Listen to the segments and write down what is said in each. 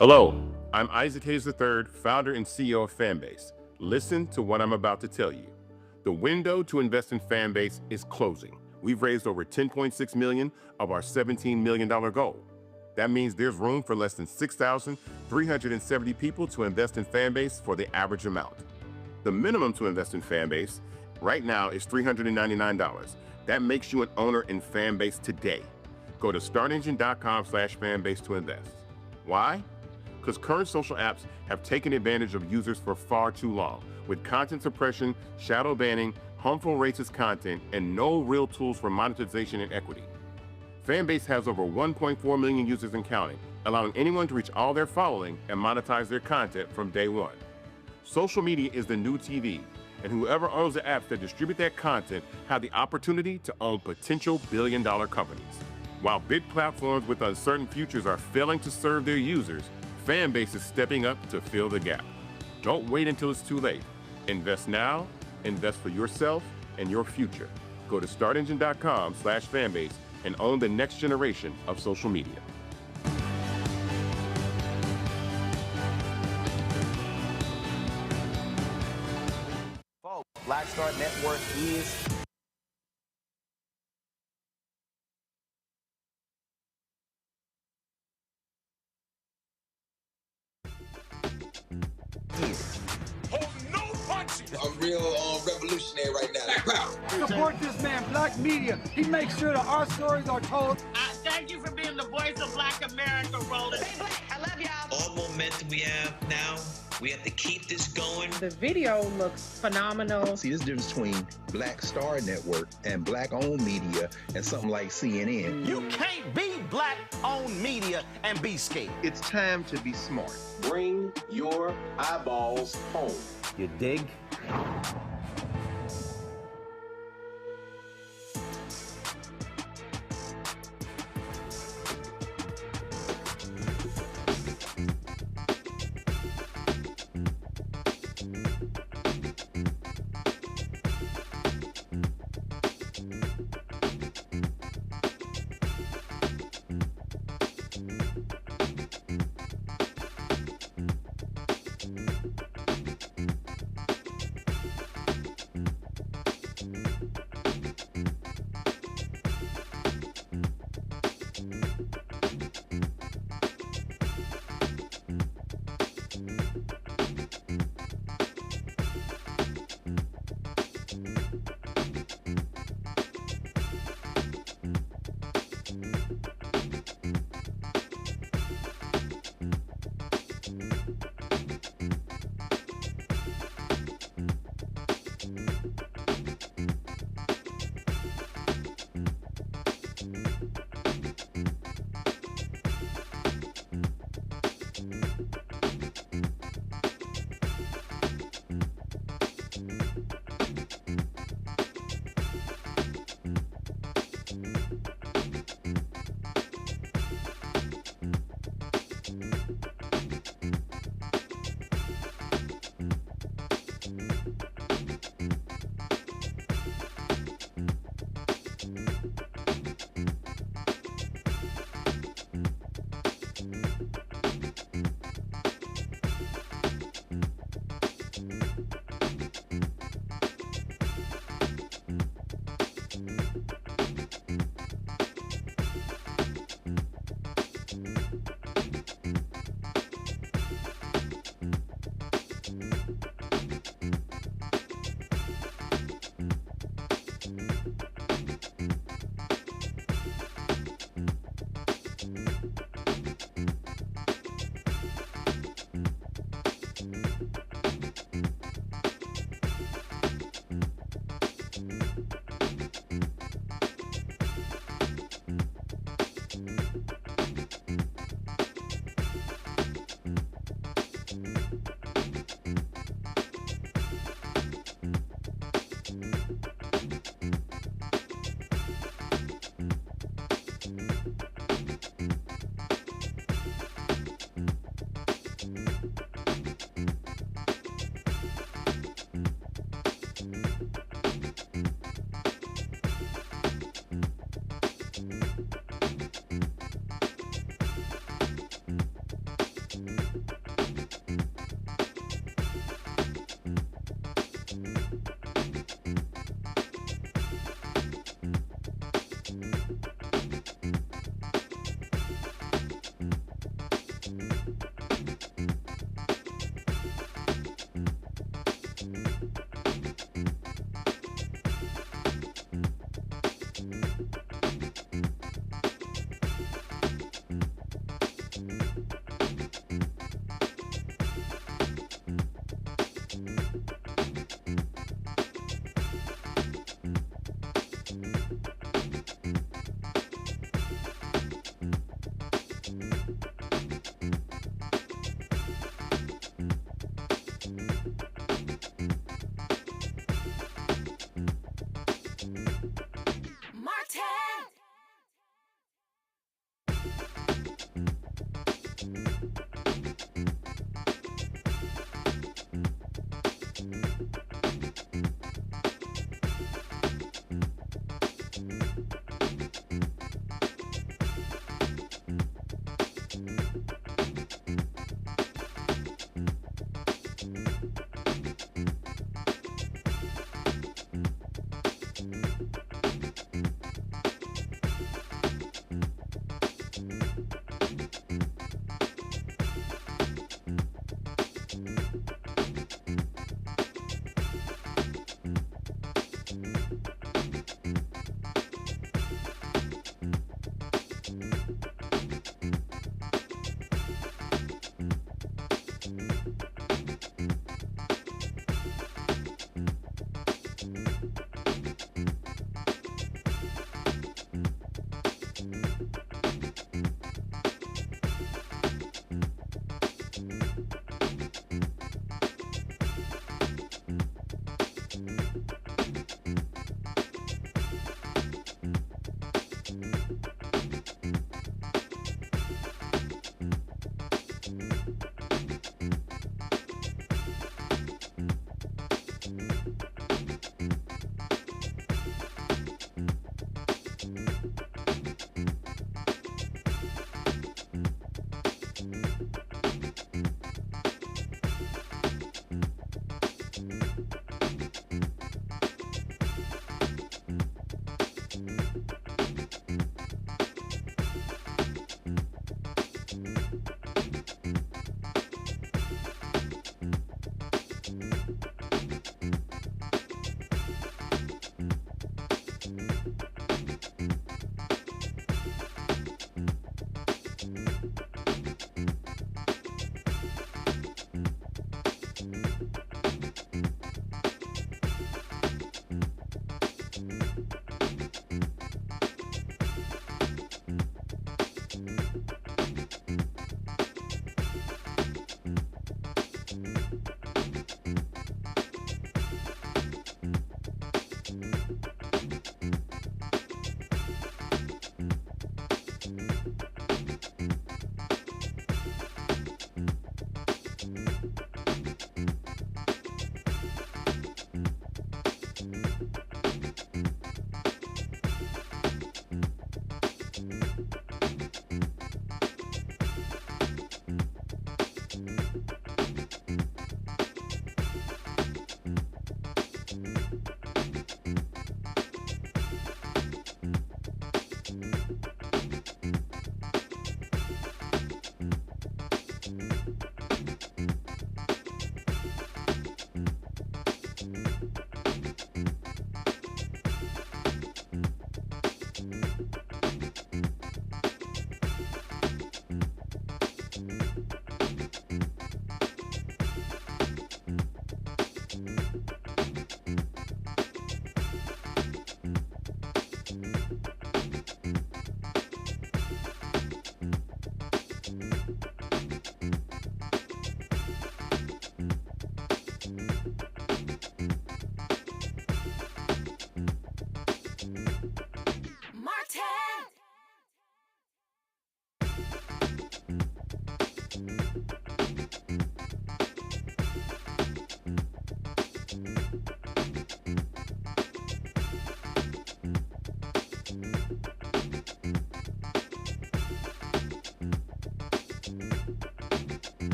Hello, I'm Isaac Hayes III, founder and CEO of Fanbase. Listen to what I'm about to tell you. The window to invest in Fanbase is closing. We've raised over $10.6 million of our $17 million goal. That means there's room for less than 6,370 people to invest in Fanbase for the average amount. The minimum to invest in Fanbase right now is $399. That makes you an owner in Fanbase today. Go to startengine.com/fanbase to invest. Why? Because current social apps have taken advantage of users for far too long, with content suppression, shadow banning, harmful racist content, and no real tools for monetization and equity. Fanbase has over 1.4 million users and counting, allowing anyone to reach all their following and monetize their content from day one. Social media is the new TV, and whoever owns the apps that distribute that content have the opportunity to own potential billion-dollar companies. While big platforms with uncertain futures are failing to serve their users, Fanbase is stepping up to fill the gap. Don't wait until it's too late. Invest now, invest for yourself and your future. Go to startengine.com/fanbase and own the next generation of social media. Folks, Black Star Network is I'm real revolutionary right now. Support this man, Black Media. He makes sure that our stories are told. Thank you for being the voice of Black America, Roland. Stay black. I love y'all. All momentum we have now, we have to keep this going. The video looks phenomenal. See, this difference between Black Star Network and Black-owned media and something like CNN. You can't be Black-owned media and be scared. It's time to be smart. Bring your eyeballs home. You dig?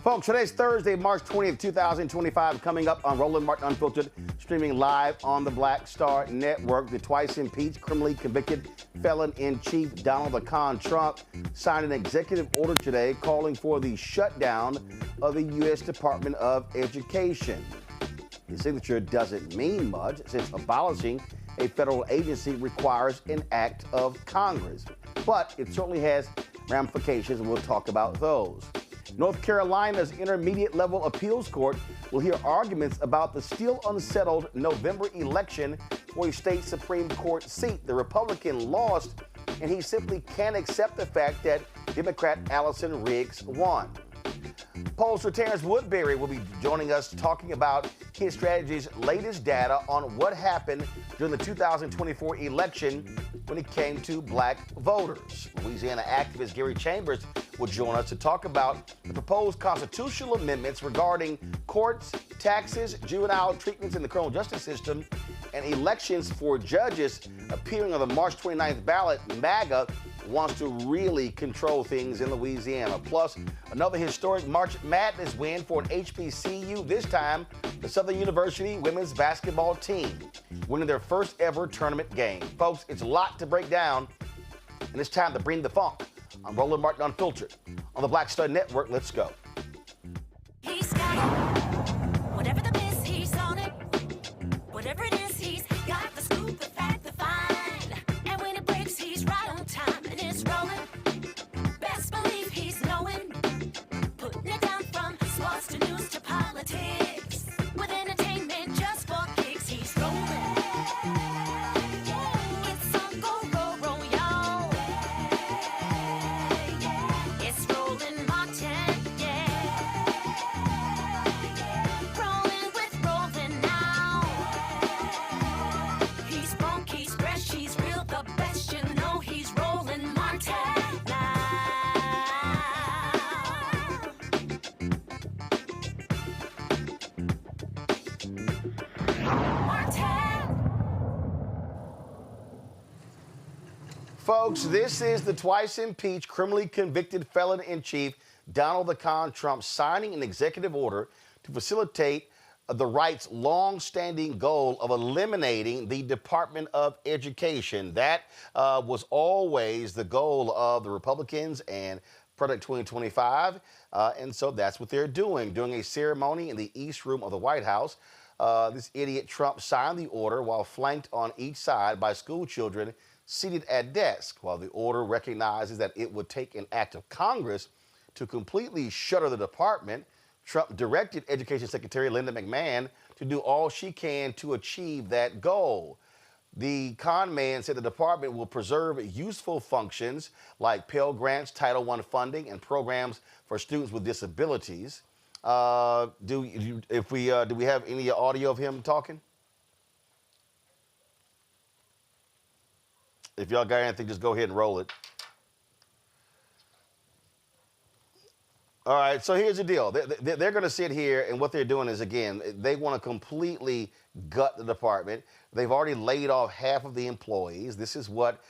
Folks, today's Thursday, March 20th, 2025, coming up on Roland Martin Unfiltered, streaming live on the Black Star Network. The twice-impeached, criminally convicted felon-in-chief Donald the Con Trump signed an executive order today calling for the shutdown of the U.S. Department of Education. His signature doesn't mean much since abolishing a federal agency requires an act of Congress, but it certainly has ramifications, and we'll talk about those. North Carolina's intermediate level appeals court will hear arguments about the still unsettled November election for a state Supreme Court seat. The Republican lost, and he simply can't accept the fact that Democrat Allison Riggs won. Pollster Terrance Woodbury will be joining us talking about his strategy's latest data on what happened during the 2024 election when it came to black voters. Louisiana activist Gary Chambers will join us to talk about the proposed constitutional amendments regarding courts, taxes, juvenile treatments in the criminal justice system, and elections for judges appearing on the March 29th ballot. MAGA wants to really control things in Louisiana. Plus, another historic March Madness win for an HBCU, this time the Southern University women's basketball team, winning their first ever tournament game. Folks, it's a lot to break down, and it's time to bring the funk. I'm Roland Martin Unfiltered on the Black Star Network. Let's go. He's got it. Whatever the miss, he's on it. Whatever it is, he's got the scoop, the fact, the find. And when it breaks, he's right on time and it's rolling. Best believe he's knowing. Putting it down from sports to news to politics. With entertainment just for kicks, he's rolling. It's on go, roll, roll, y'all. It's Roland Martin, yeah. Rolling with Roland now. He's funk, he's fresh, he's real, the best, you know he's Roland Martin now. Martin. Folks, this is the twice-impeached, criminally convicted felon-in-chief Donald the Con Trump signing an executive order to facilitate the right's long-standing goal of eliminating the Department of Education. That was always the goal of the Republicans and Project 2025, and so that's what they're doing. During a ceremony in the East Room of the White House, this idiot Trump signed the order while flanked on each side by school children seated at desks. While the order recognizes that it would take an act of Congress to completely shutter the department, Trump directed Education Secretary Linda McMahon to do all she can to achieve that goal. The con man said the department will preserve useful functions like Pell Grants, Title I funding, and programs for students with disabilities. Do we have any audio of him talking? If y'all got anything, just go ahead and roll it. All right, so here's the deal. They're going to sit here, and what they're doing is, again, they want to completely gut the department. They've already laid off half of the employees. This is what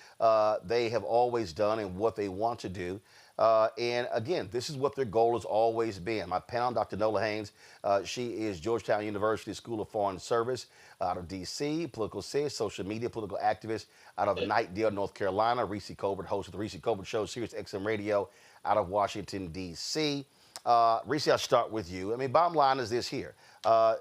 they have always done and what they want to do. And again, this is what their goal has always been. My panel, Dr. Nola Haynes, she is Georgetown University School of Foreign Service out of D.C., political cis, social media, political activist out of Knightdale, North Carolina. Reese Colbert, host of the Reese Colbert Show, Sirius XM Radio out of Washington, D.C. Reese, I'll start with you. I mean, bottom line is this here.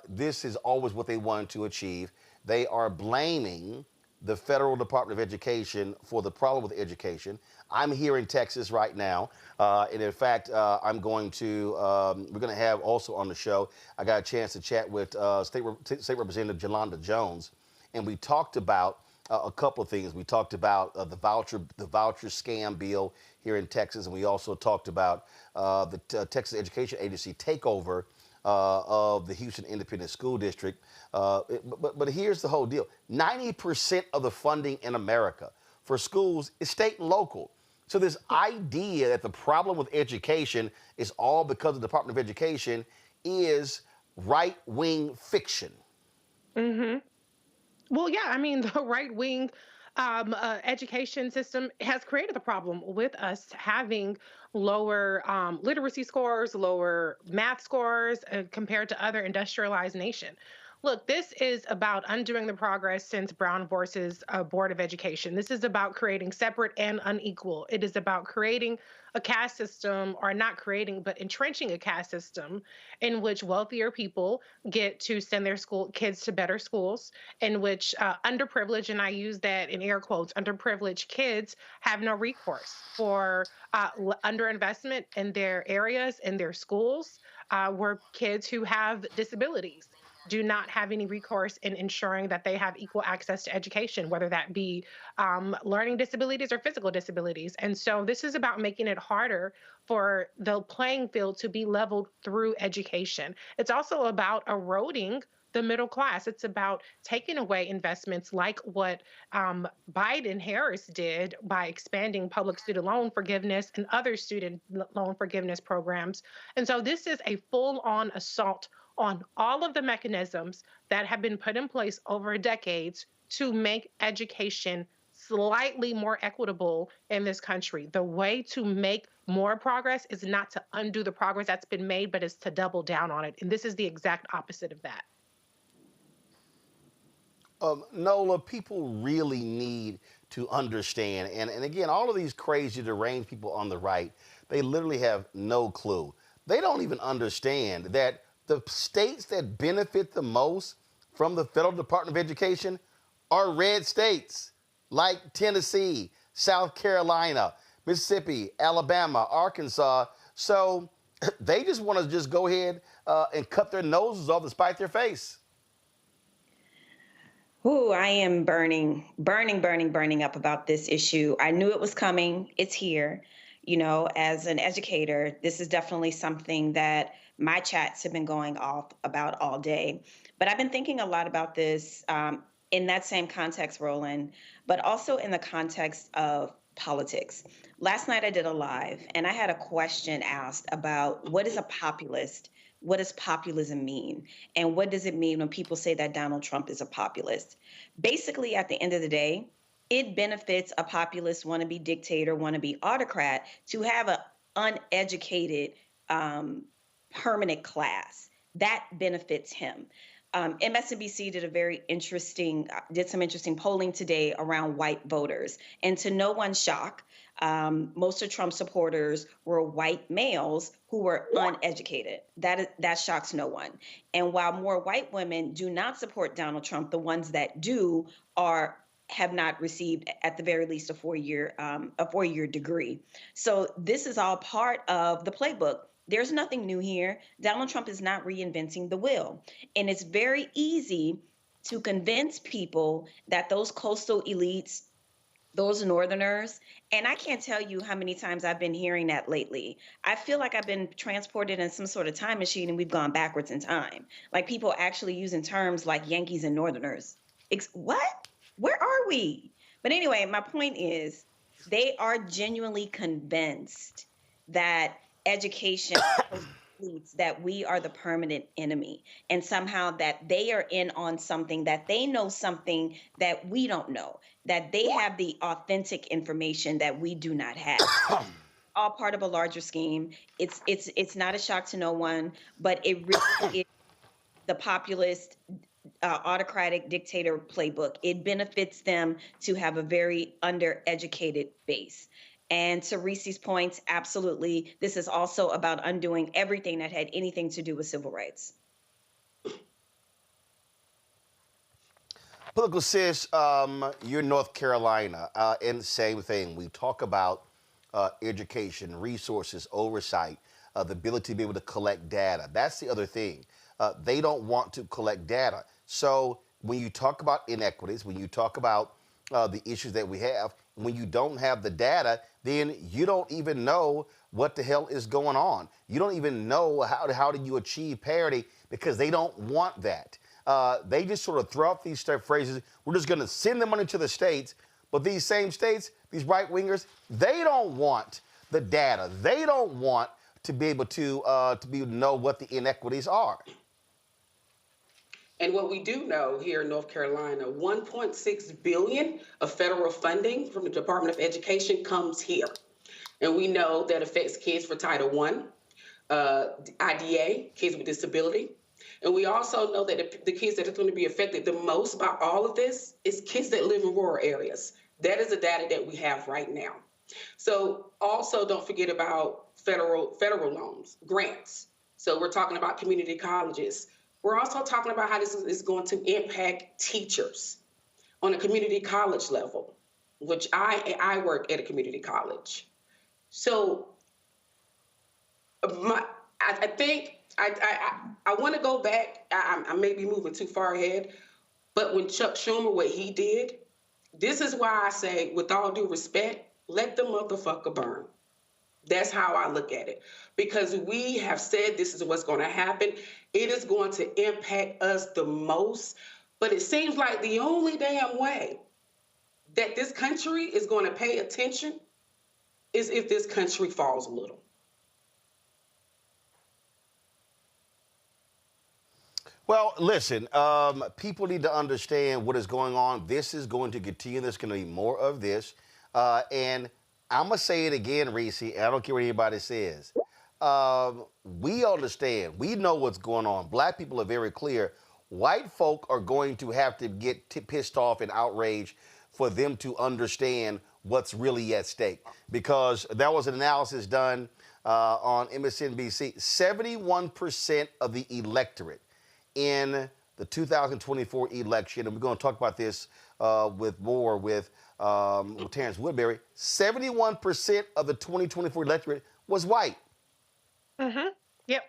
This is always what they wanted to achieve. They are blaming the federal Department of Education for the problem with education. I'm here in Texas right now, and in fact, we're going to have also on the show, I got a chance to chat with State Representative Jolanda Jones, and we talked about a couple of things. We talked about the voucher scam bill here in Texas, and we also talked about the Texas Education Agency takeover of the Houston Independent School District. But here's the whole deal. 90% of the funding in America for schools is state and local. So this idea that the problem with education is all because of the Department of Education is right-wing fiction. Mm-hmm. Well, yeah, I mean, the right-wing education system has created the problem with us having lower literacy scores, lower math scores compared to other industrialized nations. Look, this is about undoing the progress since Brown versus Board of Education. This is about creating separate and unequal. It is about creating a caste system, or not creating, but entrenching a caste system in which wealthier people get to send their kids to better schools, in which underprivileged, and I use that in air quotes, underprivileged kids have no recourse for underinvestment in their areas, in their schools, where kids who have disabilities do not have any recourse in ensuring that they have equal access to education, whether that be learning disabilities or physical disabilities. And so this is about making it harder for the playing field to be leveled through education. It's also about eroding the middle class. It's about taking away investments like what Biden-Harris did by expanding public student loan forgiveness and other student loan forgiveness programs. And so this is a full-on assault on all of the mechanisms that have been put in place over decades to make education slightly more equitable in this country. The way to make more progress is not to undo the progress that's been made, but is to double down on it. And this is the exact opposite of that. Nola, people really need to understand, and again, all of these crazy, deranged people on the right, they literally have no clue. They don't even understand that the states that benefit the most from the federal Department of Education are red states like Tennessee, South Carolina, Mississippi, Alabama, Arkansas. So they just want to just go ahead and cut their noses off to spite their face. Ooh, I am burning up about this issue. I knew it was coming. It's here. You know, as an educator, this is definitely something that my chats have been going off about all day. But I've been thinking a lot about this in that same context, Roland, but also in the context of politics. Last night I did a live and I had a question asked about what is a populist? What does populism mean? And what does it mean when people say that Donald Trump is a populist? Basically, at the end of the day, it benefits a populist, wannabe dictator, wannabe autocrat to have an uneducated permanent class. That benefits him. MSNBC did some interesting polling today around white voters. And to no one's shock, most of Trump supporters were white males who were uneducated. That shocks no one. And while more white women do not support Donald Trump, the ones that do have not received, at the very least, a four-year degree. So this is all part of the playbook. There's nothing new here. Donald Trump is not reinventing the wheel. And it's very easy to convince people that those coastal elites, those Northerners, and I can't tell you how many times I've been hearing that lately. I feel like I've been transported in some sort of time machine and we've gone backwards in time. Like people actually using terms like Yankees and Northerners. What? Where are we? But anyway, my point is they are genuinely convinced that education believes that we are the permanent enemy and somehow that they are in on something, that they know something that we don't know, that they have the authentic information that we do not have. All part of a larger scheme. It's not a shock to no one, but it really is the populist autocratic dictator playbook. It benefits them to have a very undereducated base. And to Reese's points, absolutely, this is also about undoing everything that had anything to do with civil rights. Political sis, you're North Carolina, and same thing. We talk about education, resources, oversight, the ability to be able to collect data. That's the other thing. They don't want to collect data. So when you talk about inequities, when you talk about the issues that we have, when you don't have the data, then you don't even know what the hell is going on. You don't even know how do you achieve parity, because they don't want that. They just sort of throw out these phrases. We're just going to send the money to the states. But these same states, these right wingers, they don't want the data. They don't want to be able to know what the inequities are. And what we do know here in North Carolina, 1.6 billion of federal funding from the Department of Education comes here. And we know that affects kids for Title I, IDA, kids with disability. And we also know that the kids that are going to be affected the most by all of this is kids that live in rural areas. That is the data that we have right now. So also don't forget about federal loans, grants. So we're talking about community colleges. We're also talking about how this is going to impact teachers on a community college level, which I work at a community college. So I think I want to go back. I may be moving too far ahead, but when Chuck Schumer, what he did, this is why I say, with all due respect, let the motherfucker burn. That's how I look at it. Because we have said this is what's going to happen. It is going to impact us the most. But it seems like the only damn way that this country is going to pay attention is if this country falls a little. Well, listen, people need to understand what is going on. This is going to continue. There's going to be more of this. And I'm going to say it again, Reese, and I don't care what anybody says. We understand. We know what's going on. Black people are very clear. White folk are going to have to get pissed off and outraged for them to understand what's really at stake. Because there was an analysis done on MSNBC. 71% of the electorate in the 2024 election, and we're going to talk about this with Terrance Woodbury, 71% of the 2024 electorate was white. Mm-hmm. Yep.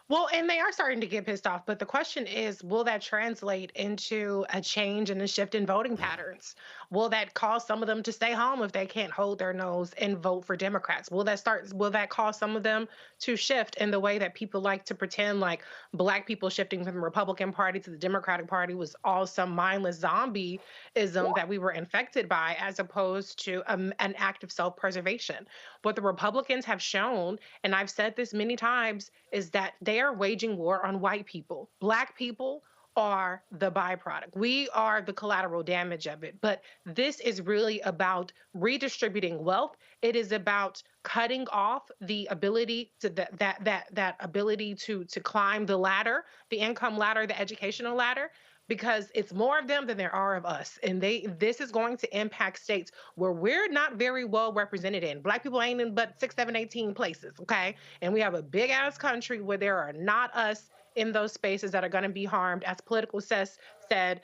Well, and they are starting to get pissed off, but the question is, will that translate into a change and a shift in voting patterns? Will that cause some of them to stay home if they can't hold their nose and vote for Democrats? Will that cause some of them to shift in the way that people like to pretend like Black people shifting from the Republican Party to the Democratic Party was all some mindless zombieism that we were infected by, as opposed to an act of self-preservation? What the Republicans have shown, and I've said this many times, is that they are waging war on white people. Black people are the byproduct. We are the collateral damage of it. But this is really about redistributing wealth. It is about cutting off the ability to that ability to climb the ladder, the income ladder, the educational ladder, because it's more of them than there are of us. And this is going to impact states where we're not very well represented in. Black people ain't in but 6, 7, 18 places, okay? And we have a big ass country where there are not us in those spaces that are going to be harmed. As Political said,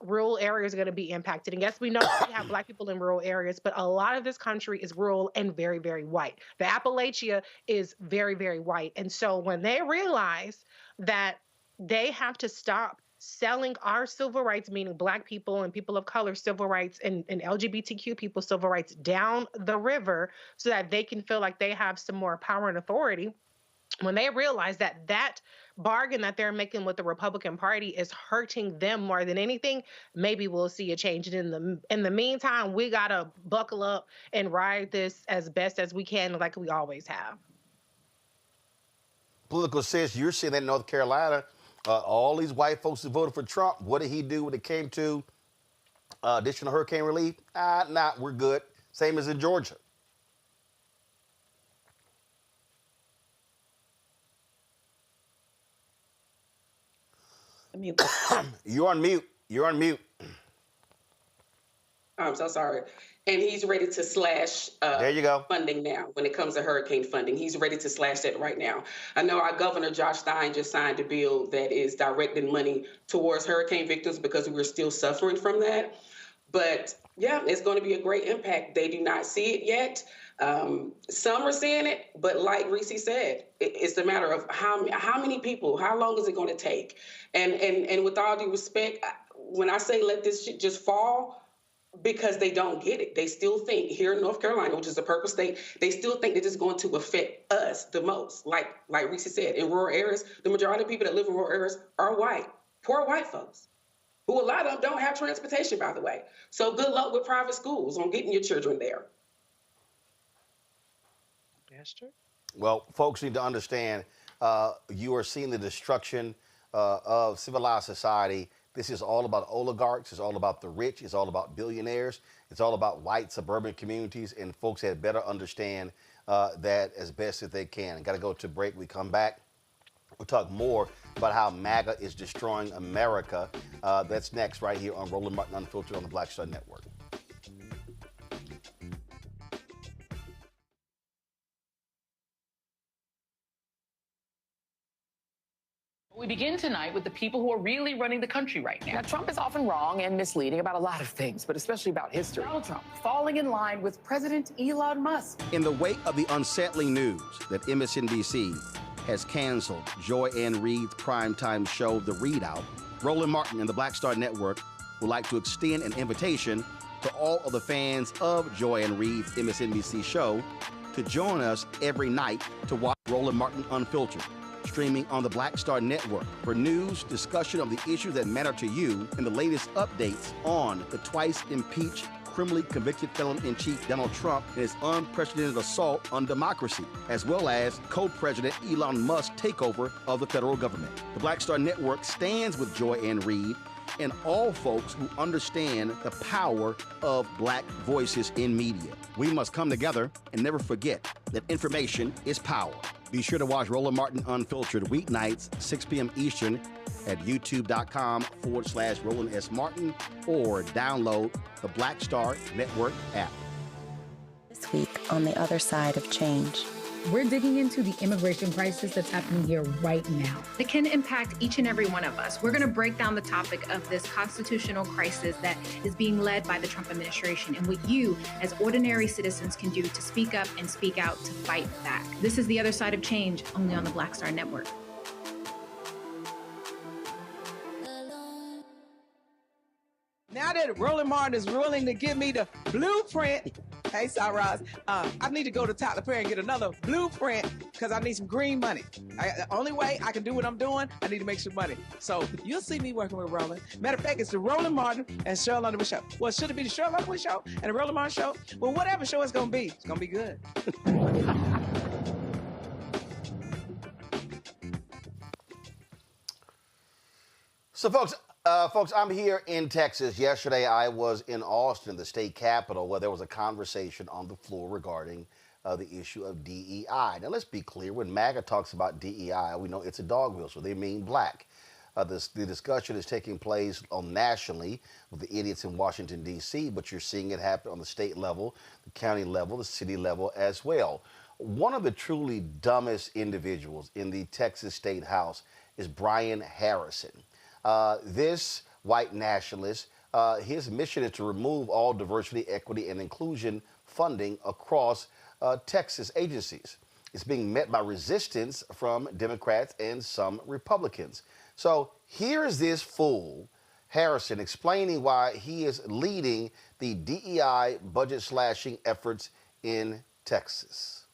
rural areas are going to be impacted. And yes, we know we have Black people in rural areas, but a lot of this country is rural and very, very white. The Appalachia is very, very white. And so when they realize that they have to stop selling our civil rights, meaning Black people and people of color civil rights and LGBTQ people civil rights, down the river so that they can feel like they have some more power and authority, when they realize that that bargain that they're making with the Republican Party is hurting them more than anything, maybe we'll see a change. And in the meantime, we got to buckle up and ride this as best as we can, like we always have. Political says you're seeing that in North Carolina. All these white folks who voted for Trump, what did he do when it came to additional hurricane relief? We're good. Same as in Georgia. Mute. You're on mute. You're on mute. I'm so sorry. And he's ready to slash there you go. funding now when it comes to hurricane funding. He's ready to slash that right now. I know our governor, Josh Stein, just signed a bill that is directing money towards hurricane victims because we're still suffering from that. But yeah, it's going to be a great impact. They do not see it yet. Some are seeing it, but like Reese said, it's a matter of how many people, how long is it going to take? And with all due respect, when I say let this shit just fall, because they don't get it. They still think here in North Carolina, which is a purple state, they still think that it's going to affect us the most. Like Reese said, in rural areas, the majority of people that live in rural areas are white, poor white folks, who a lot of them don't have transportation, by the way. So good luck with private schools on getting your children there. Pastor? Well, folks need to understand, you are seeing the destruction of civilized society. This is all about oligarchs. It's all about the rich. It's all about billionaires. It's all about white suburban communities, and folks had better understand that as best as they can. Got to go to break. We come back. We'll talk more about how MAGA is destroying America. That's next right here on Roland Martin Unfiltered on the Black Star Network. We begin tonight with the people who are really running the country right now. Now, Trump is often wrong and misleading about a lot of things, but especially about history. Donald Trump falling in line with President Elon Musk. In the wake of the unsettling news that MSNBC has canceled Joy Ann Reid's primetime show, The Readout, Roland Martin and the Black Star Network would like to extend an invitation to all of the fans of Joy Ann Reid's MSNBC show to join us every night to watch Roland Martin Unfiltered, streaming on the Black Star Network for news, discussion of the issues that matter to you, and the latest updates on the twice-impeached, criminally convicted felon-in-chief Donald Trump and his unprecedented assault on democracy, as well as co-president Elon Musk's takeover of the federal government. The Black Star Network stands with Joy Ann Reid and all folks who understand the power of black voices in media. We must come together and never forget that information is power. Be sure to watch Roland Martin Unfiltered weeknights, 6 p.m. Eastern at youtube.com/Roland S. Martin or download the Black Star Network app. This week on The Other Side of Change. We're digging into the immigration crisis that's happening here right now. It can impact each and every one of us. We're going to break down the topic of this constitutional crisis that is being led by the Trump administration and what you, as ordinary citizens, can do to speak up and speak out to fight back. This is The Other Side of Change, only on the Black Star Network. Now that Roland Martin is willing to give me the blueprint, hey, Cyrus, I need to go to Tyler Perry and get another blueprint because I need some green money. The only way I can do what I'm doing, I need to make some money. So you'll see me working with Roland. Matter of fact, it's the Roland Martin and Cheryl Underwood show. Well, should it be the Cheryl Underwood show and the Roland Martin show? Well, whatever show it's going to be good. So, folks, I'm here in Texas. Yesterday, I was in Austin, the state capitol, where there was a conversation on the floor regarding the issue of DEI. Now, let's be clear. When MAGA talks about DEI, we know it's a dog whistle. They mean black. The discussion is taking place nationally with the idiots in Washington, D.C., but you're seeing it happen on the state level, the county level, the city level as well. One of the truly dumbest individuals in the Texas State House is Brian Harrison. This white nationalist, his mission is to remove all diversity, equity, and inclusion funding across Texas agencies. It's being met by resistance from Democrats and some Republicans. So here's this fool, Harrison, explaining why he is leading the DEI budget slashing efforts in Texas.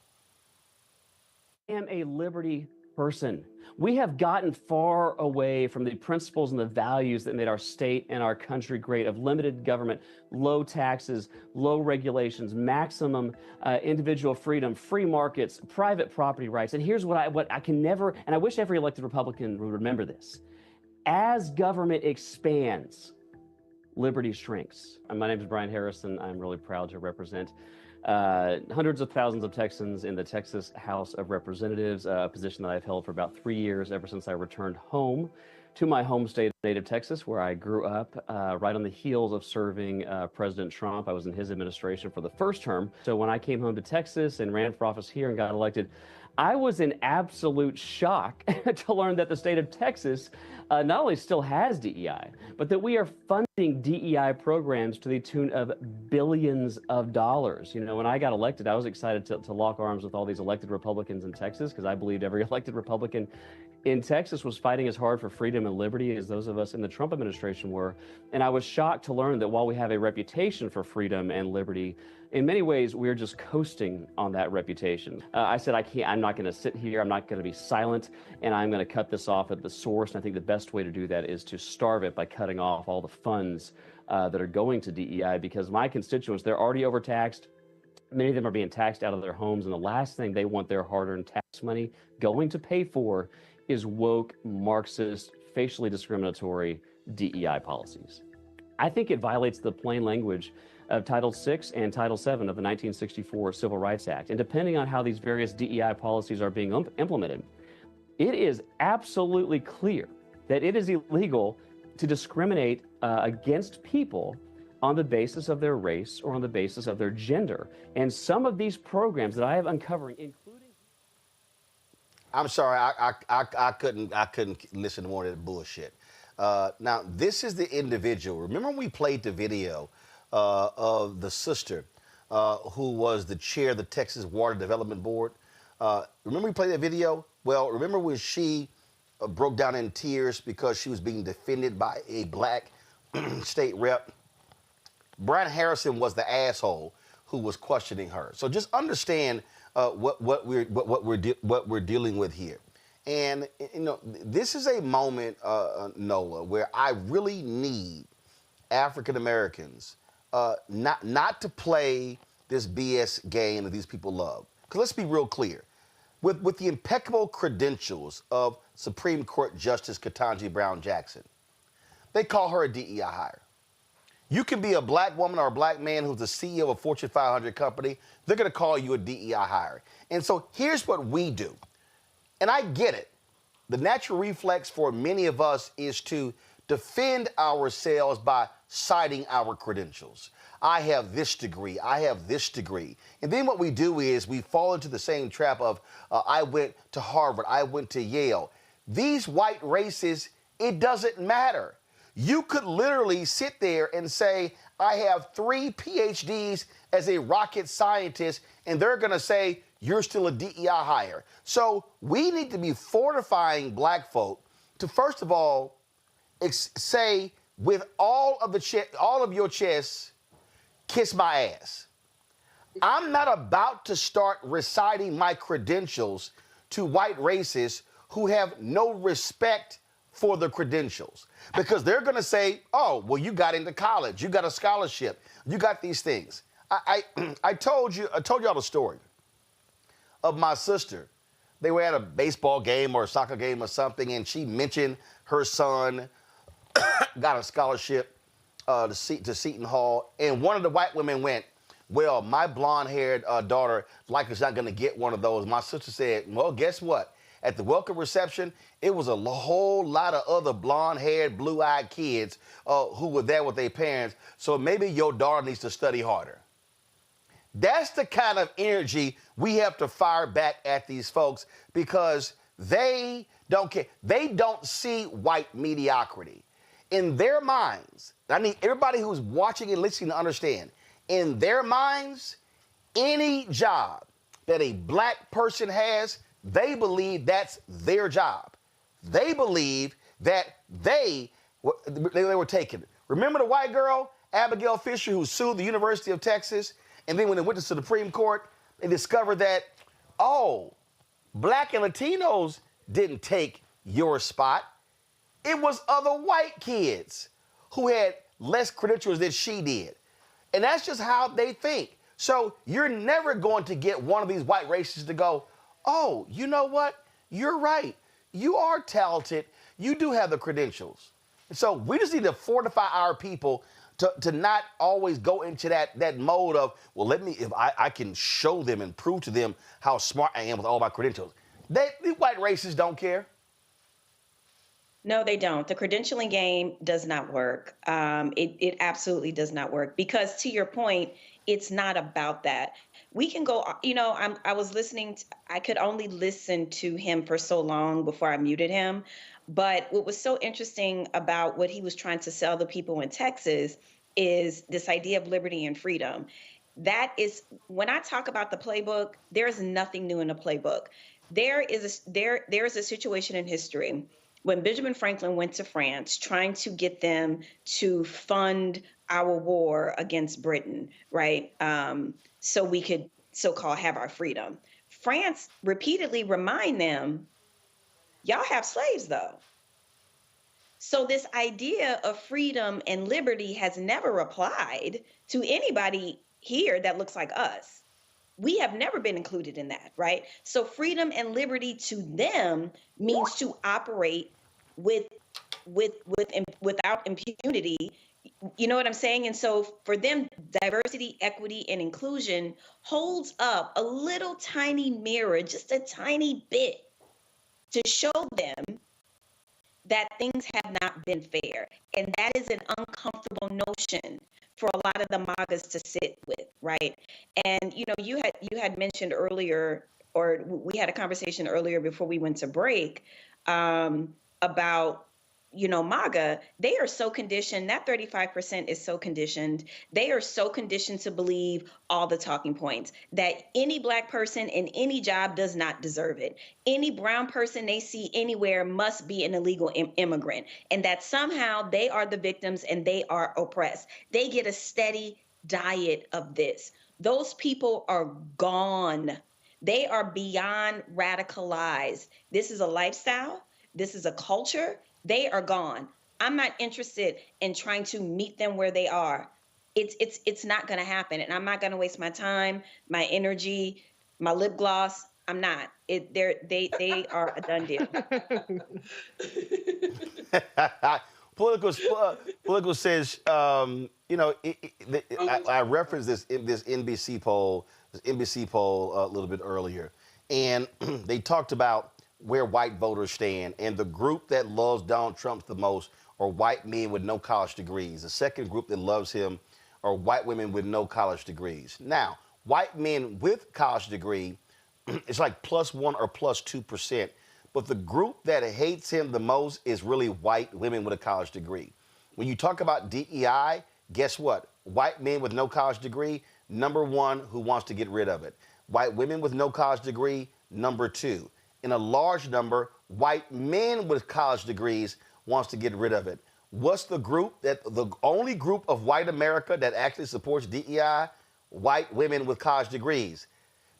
I am a liberty person. We have gotten far away from the principles and the values that made our state and our country great, of limited government, low taxes, low regulations, maximum individual freedom, free markets, private property rights. And here's what I can never, and I wish every elected Republican would remember this. As government expands, liberty shrinks. My name is Brian Harrison. I'm really proud to represent hundreds of thousands of Texans in the Texas House of Representatives, a position that I've held for about 3 years, ever since I returned home to my home state, native Texas, where I grew up, right on the heels of serving President Trump. I was in his administration for the first term. So when I came home to Texas and ran for office here and got elected, I was in absolute shock to learn that the state of Texas not only still has DEI, but that we are funding DEI programs to the tune of billions of dollars. You know, when I got elected, I was excited to lock arms with all these elected Republicans in Texas because I believed every elected Republican in Texas was fighting as hard for freedom and liberty as those of us in the Trump administration were. And I was shocked to learn that while we have a reputation for freedom and liberty, in many ways, we're just coasting on that reputation. I said, I'm not going to sit here. I'm not going to be silent, and I'm going to cut this off at the source. And I think the best way to do that is to starve it by cutting off all the funds that are going to DEI, because my constituents, they're already overtaxed. Many of them are being taxed out of their homes, and the last thing they want their hard-earned tax money going to pay for is woke, Marxist, facially discriminatory DEI policies. I think it violates the plain language of Title VI and Title VII of the 1964 Civil Rights Act. And depending on how these various DEI policies are being implemented, it is absolutely clear that it is illegal to discriminate against people on the basis of their race or on the basis of their gender. And some of these programs that I have uncovering, including... I'm sorry, I couldn't listen to more of that bullshit. Now, this is the individual. Remember when we played the video of the sister who was the chair of the Texas Water Development Board? Remember we played that video? Well, remember when she broke down in tears because she was being defended by a black state rep? Brian Harrison was the asshole who was questioning her. So just understand what we're dealing with here. And you know, this is a moment, Nola, where I really need African Americans not to play this BS game that these people love. Because let's be real clear, with the impeccable credentials of Supreme Court Justice Ketanji Brown Jackson, they call her a DEI hire. You can be a black woman or a black man who's the CEO of a Fortune 500 company. They're going to call you a DEI hire. And so here's what we do. And I get it. The natural reflex for many of us is to defend ourselves by citing our credentials. I have this degree. I have this degree. And then what we do is we fall into the same trap of I went to Harvard. I went to Yale. These white races, it doesn't matter. You could literally sit there and say, I have 3 PhDs as a rocket scientist, and they're going to say, you're still a DEI hire. So we need to be fortifying black folk to, first of all, say with all of your chest, kiss my ass. I'm not about to start reciting my credentials to white racists who have no respect for the credentials, because they're going to say, oh, well, you got into college, you got a scholarship, you got these things. I told y'all the story of my sister. They were at a baseball game or a soccer game or something, and she mentioned her son got a scholarship to Seton Hall, and one of the white women went, well, my blonde-haired daughter likely is not going to get one of those. My sister said, well, guess what? At the welcome reception, it was a whole lot of other blonde-haired, blue-eyed kids who were there with their parents, so maybe your daughter needs to study harder. That's the kind of energy we have to fire back at these folks, because they don't care. They don't see white mediocrity. In their minds, I need everybody who's watching and listening to understand, in their minds, any job that a black person has, they believe that's their job. They believe that they were taken. Remember the white girl, Abigail Fisher, who sued the University of Texas? And then when they went to the Supreme Court, they discovered that, oh, black and Latinos didn't take your spot. It was other white kids who had less credentials than she did. And that's just how they think. So you're never going to get one of these white racists to go, oh, you know what? You're right. You are talented. You do have the credentials. And so we just need to fortify our people to not always go into that mode of, well, if I can show them and prove to them how smart I am with all my credentials. The white racists don't care. No, they don't. The credentialing game does not work. It absolutely does not work because, to your point, it's not about that. We can go, I was listening, I could only listen to him for so long before I muted him. But what was so interesting about what he was trying to sell the people in Texas is this idea of liberty and freedom. That is, when I talk about the playbook, there's nothing new in the playbook. There is a situation in history when Benjamin Franklin went to France trying to get them to fund our war against Britain, right? So we could so-called have our freedom. France repeatedly remind them, y'all have slaves though. So this idea of freedom and liberty has never applied to anybody here that looks like us. We have never been included in that, right? So freedom and liberty to them means to operate without impunity. You know what I'm saying? And so for them, diversity, equity, and inclusion holds up a little tiny mirror, just a tiny bit, to show them that things have not been fair. And that is an uncomfortable notion for a lot of the MAGAs to sit with, right? And you had mentioned earlier, or we had a conversation earlier before we went to break, about MAGA. They are so conditioned, that 35% is so conditioned. They are so conditioned to believe all the talking points, that any Black person in any job does not deserve it. Any brown person they see anywhere must be an illegal immigrant, and that somehow they are the victims and they are oppressed. They get a steady diet of this. Those people are gone. They are beyond radicalized. This is a lifestyle. This is a culture. They are gone. I'm not interested in trying to meet them where they are. It's not going to happen, and I'm not going to waste my time, my energy, my lip gloss. I'm not. They are a done deal. Political says, I referenced this NBC poll a little bit earlier, and they talked about where white voters stand, and the group that loves Donald Trump the most are white men with no college degrees. The second group that loves him are white women with no college degrees. Now, white men with college degree, it's like +1 or +2%, but the group that hates him the most is really white women with a college degree. When you talk about DEI, guess what? White men with no college degree, #1 who wants to get rid of it. White women with no college degree, #2. In a large number, white men with college degrees wants to get rid of it. What's the only group of white America that actually supports DEI? White women with college degrees.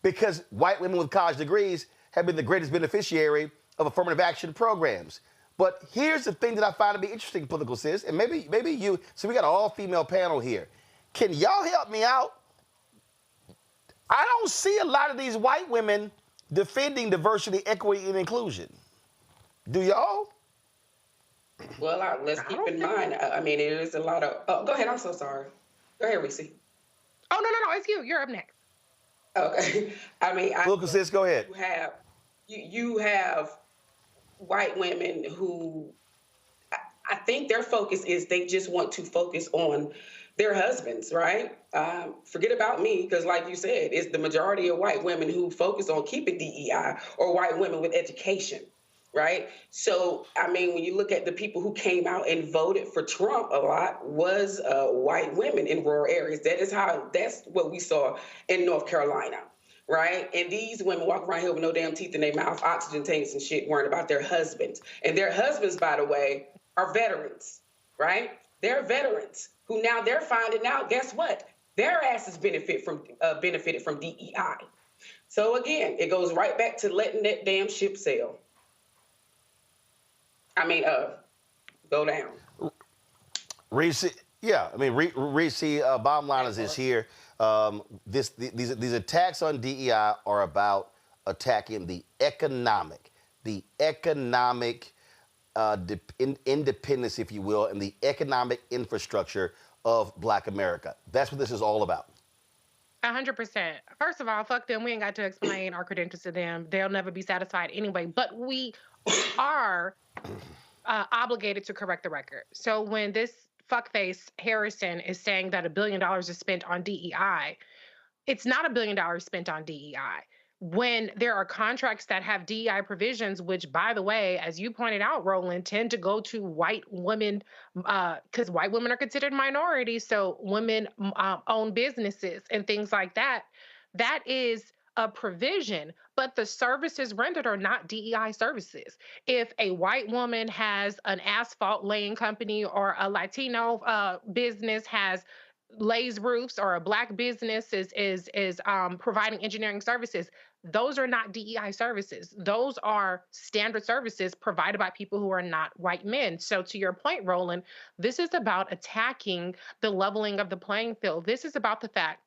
Because white women with college degrees have been the greatest beneficiary of affirmative action programs. But here's the thing that I find to be interesting, political sis, and maybe you, so we got an all-female panel here. Can y'all help me out? I don't see a lot of these white women defending diversity, equity, and inclusion. Do y'all? Well, let's keep in mind, it is a lot of... Oh, go ahead. I'm so sorry. Go ahead, Reese. Oh, no. It's you. You're up next. Okay. Political sis, go ahead. You have white women who... I think their focus is they just want to focus on their husbands, right? Forget about me, because like you said, it's the majority of white women who focus on keeping DEI, or white women with education, right? So, when you look at the people who came out and voted for Trump a lot was white women in rural areas. That's what we saw in North Carolina, right? And these women walk around here with no damn teeth in their mouth, oxygen tanks and shit, worrying about their husbands. And their husbands, by the way, are veterans, right? They're veterans who now they're finding out, guess what? Their asses benefited from DEI. So again, it goes right back to letting that damn ship sail. Go down. Reese, Reese, bottom line is here. These attacks on DEI are about attacking the economic independence, if you will, and the economic infrastructure of Black America. That's what this is all about. 100%. First of all, fuck them. We ain't got to explain our credentials to them. They'll never be satisfied anyway. But we are obligated to correct the record. So when this fuckface Harrison is saying that $1 billion is spent on DEI, it's not $1 billion spent on DEI. When there are contracts that have DEI provisions, which, by the way, as you pointed out, Roland, tend to go to white women, because white women are considered minorities, so women own businesses and things like that. That is a provision, but the services rendered are not DEI services. If a white woman has an asphalt laying company, or a Latino business has lays roofs, or a black business is providing engineering services, those are not DEI services. Those are standard services provided by people who are not white men. So to your point, Roland, this is about attacking the leveling of the playing field. This is about the fact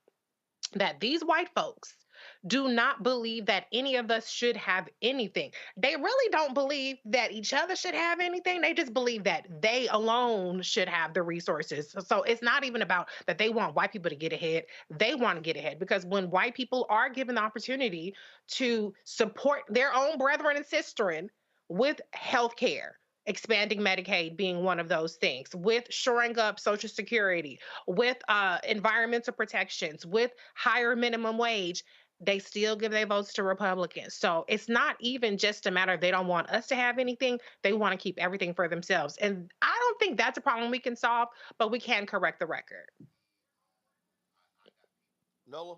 that these white folks do not believe that any of us should have anything. They really don't believe that each other should have anything. They just believe that they alone should have the resources. So it's not even about that they want white people to get ahead. They want to get ahead, because when white people are given the opportunity to support their own brethren and sistren with health care, expanding Medicaid being one of those things, with shoring up Social Security, with environmental protections, with higher minimum wage, they still give their votes to Republicans. So it's not even just a matter of they don't want us to have anything. They want to keep everything for themselves. And I don't think that's a problem we can solve, but we can correct the record. Nola?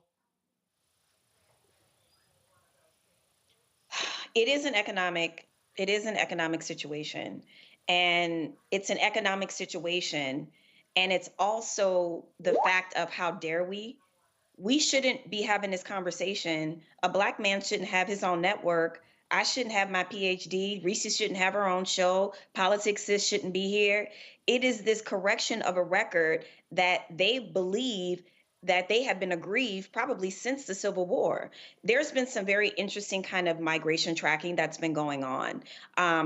It is an economic situation, and it's an economic situation, and it's also the fact of how dare we shouldn't be having this conversation. A black man shouldn't have his own network. I shouldn't have my PhD. Reese shouldn't have her own show. Politics Sis shouldn't be here. It is this correction of a record that they believe that they have been aggrieved probably since the Civil War. There's been some very interesting kind of migration tracking that's been going on,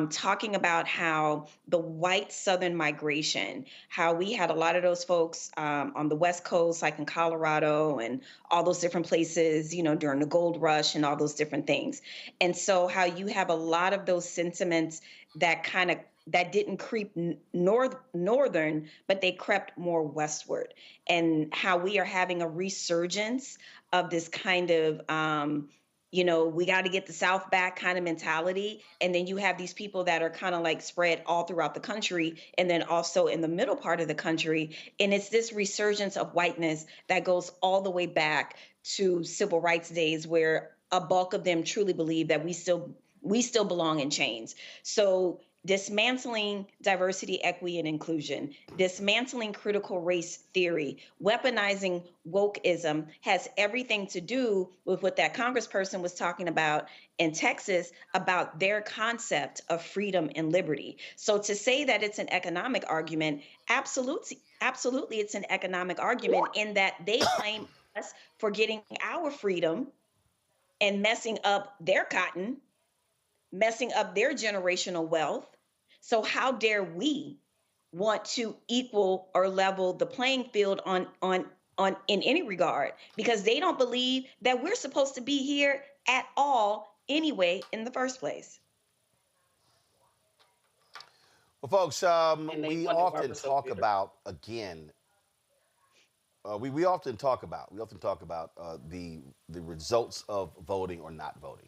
talking about how the white Southern migration, how we had a lot of those folks on the West Coast, like in Colorado and all those different places, you know, during the gold rush and all those different things. And so how you have a lot of those sentiments that didn't creep northern, but they crept more westward, and how we are having a resurgence of this kind of, we got to get the South back kind of mentality. And then you have these people that are kind of like spread all throughout the country, and then also in the middle part of the country. And it's this resurgence of whiteness that goes all the way back to civil rights days, where a bulk of them truly believe that we still belong in chains. So dismantling diversity, equity, and inclusion, dismantling critical race theory, weaponizing wokeism has everything to do with what that congressperson was talking about in Texas about their concept of freedom and liberty. So to say that it's an economic argument, absolutely it's an economic argument, in that they blame us for getting our freedom and messing up their cotton, messing up their generational wealth. So how dare we want to equal or level the playing field on in any regard, because they don't believe that we're supposed to be here at all anyway in the first place. Well, folks, we often talk about we often talk about the results of voting or not voting.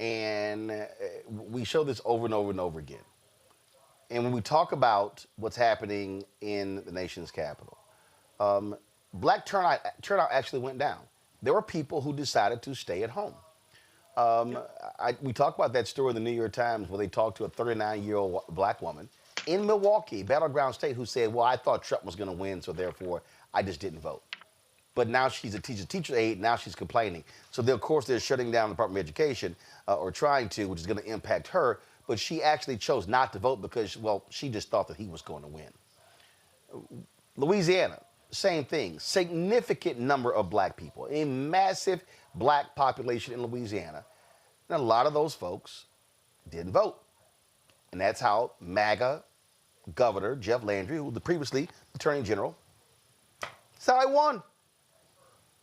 And we show this over and over and over again. And when we talk about what's happening in the nation's capital, black turnout actually went down. There were people who decided to stay at home. We talked about that story in the New York Times where they talked to a 39-year-old black woman in Milwaukee, battleground state, who said, well, I thought Trump was going to win, so therefore I just didn't vote. But now she's a teacher aide. Now she's complaining. So, of course, they're shutting down the Department of Education, or trying to, which is going to impact her. But she actually chose not to vote because, well, she just thought that he was going to win. Louisiana, same thing. Significant number of black people, a massive black population in Louisiana. And a lot of those folks didn't vote. And that's how MAGA Governor Jeff Landry, who was previously Attorney General, that's how he won.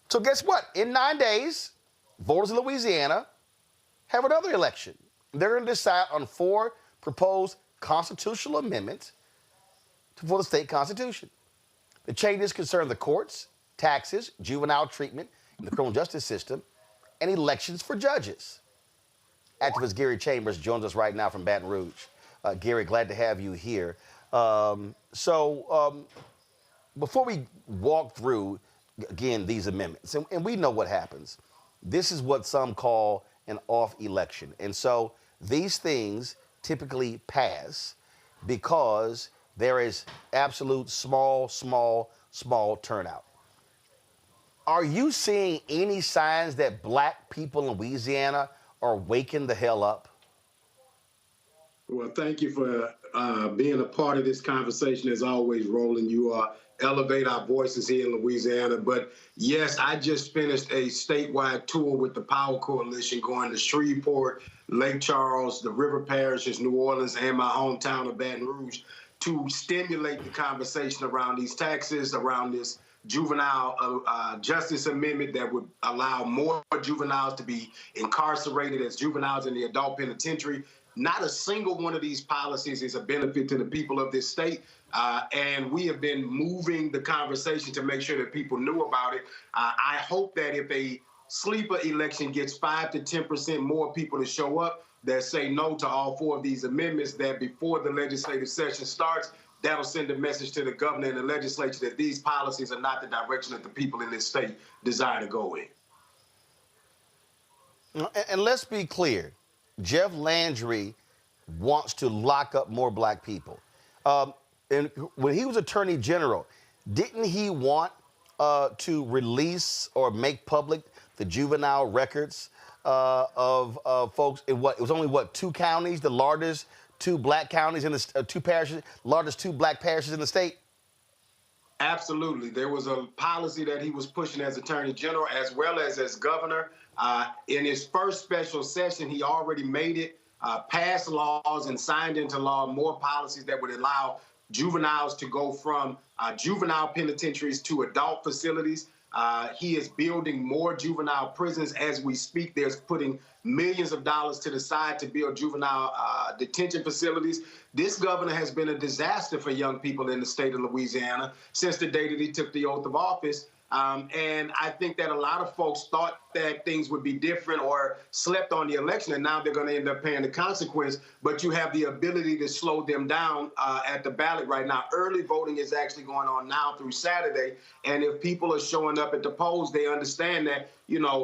So guess what? In 9 days, voters in Louisiana have another election. They're going to decide on 4 proposed constitutional amendment for the state constitution. The changes concern the courts, taxes, juvenile treatment in the criminal justice system, and elections for judges. Activist Gary Chambers joins us right now from Baton Rouge. Gary, glad to have you here. Before we walk through, again, these amendments, and we know what happens, this is what some call an off election. And so these things typically pass because there is absolute small turnout. Are you seeing any signs that black people in Louisiana are waking the hell up? Well, thank you for being a part of this conversation. As always, Roland, you elevate our voices here in Louisiana. But yes, I just finished a statewide tour with the Power Coalition going to Shreveport, Lake Charles, the river parishes, New Orleans, and my hometown of Baton Rouge to stimulate the conversation around these taxes, around this juvenile justice amendment that would allow more juveniles to be incarcerated as juveniles in the adult penitentiary. Not a single one of these policies is a benefit to the people of this state. And we have been moving the conversation to make sure that people knew about it. I hope that if a sleeper election gets 5 to 10% more people to show up that say no to all 4 of these amendments, that before the legislative session starts, that'll send a message to the governor and the legislature that these policies are not the direction that the people in this state desire to go in. And let's be clear, Jeff Landry wants to lock up more black people. And when he was Attorney General, didn't he want to release or make public the juvenile records of folks in what? It was only, 2 counties, the largest 2 black counties in the 2 parishes, largest 2 black parishes in the state? Absolutely. There was a policy that he was pushing as Attorney General as well as governor. In his first special session, he already made it, passed laws and signed into law more policies that would allow juveniles to go from juvenile penitentiaries to adult facilities. He is building more juvenile prisons as we speak. There's putting millions of dollars to the side to build juvenile detention facilities. This governor has been a disaster for young people in the state of Louisiana since the day that he took the oath of office. And I think that a lot of folks thought that things would be different or slept on the election, and now they're going to end up paying the consequence. But you have the ability to slow them down at the ballot right now. Early voting is actually going on now through Saturday. And if people are showing up at the polls, they understand that,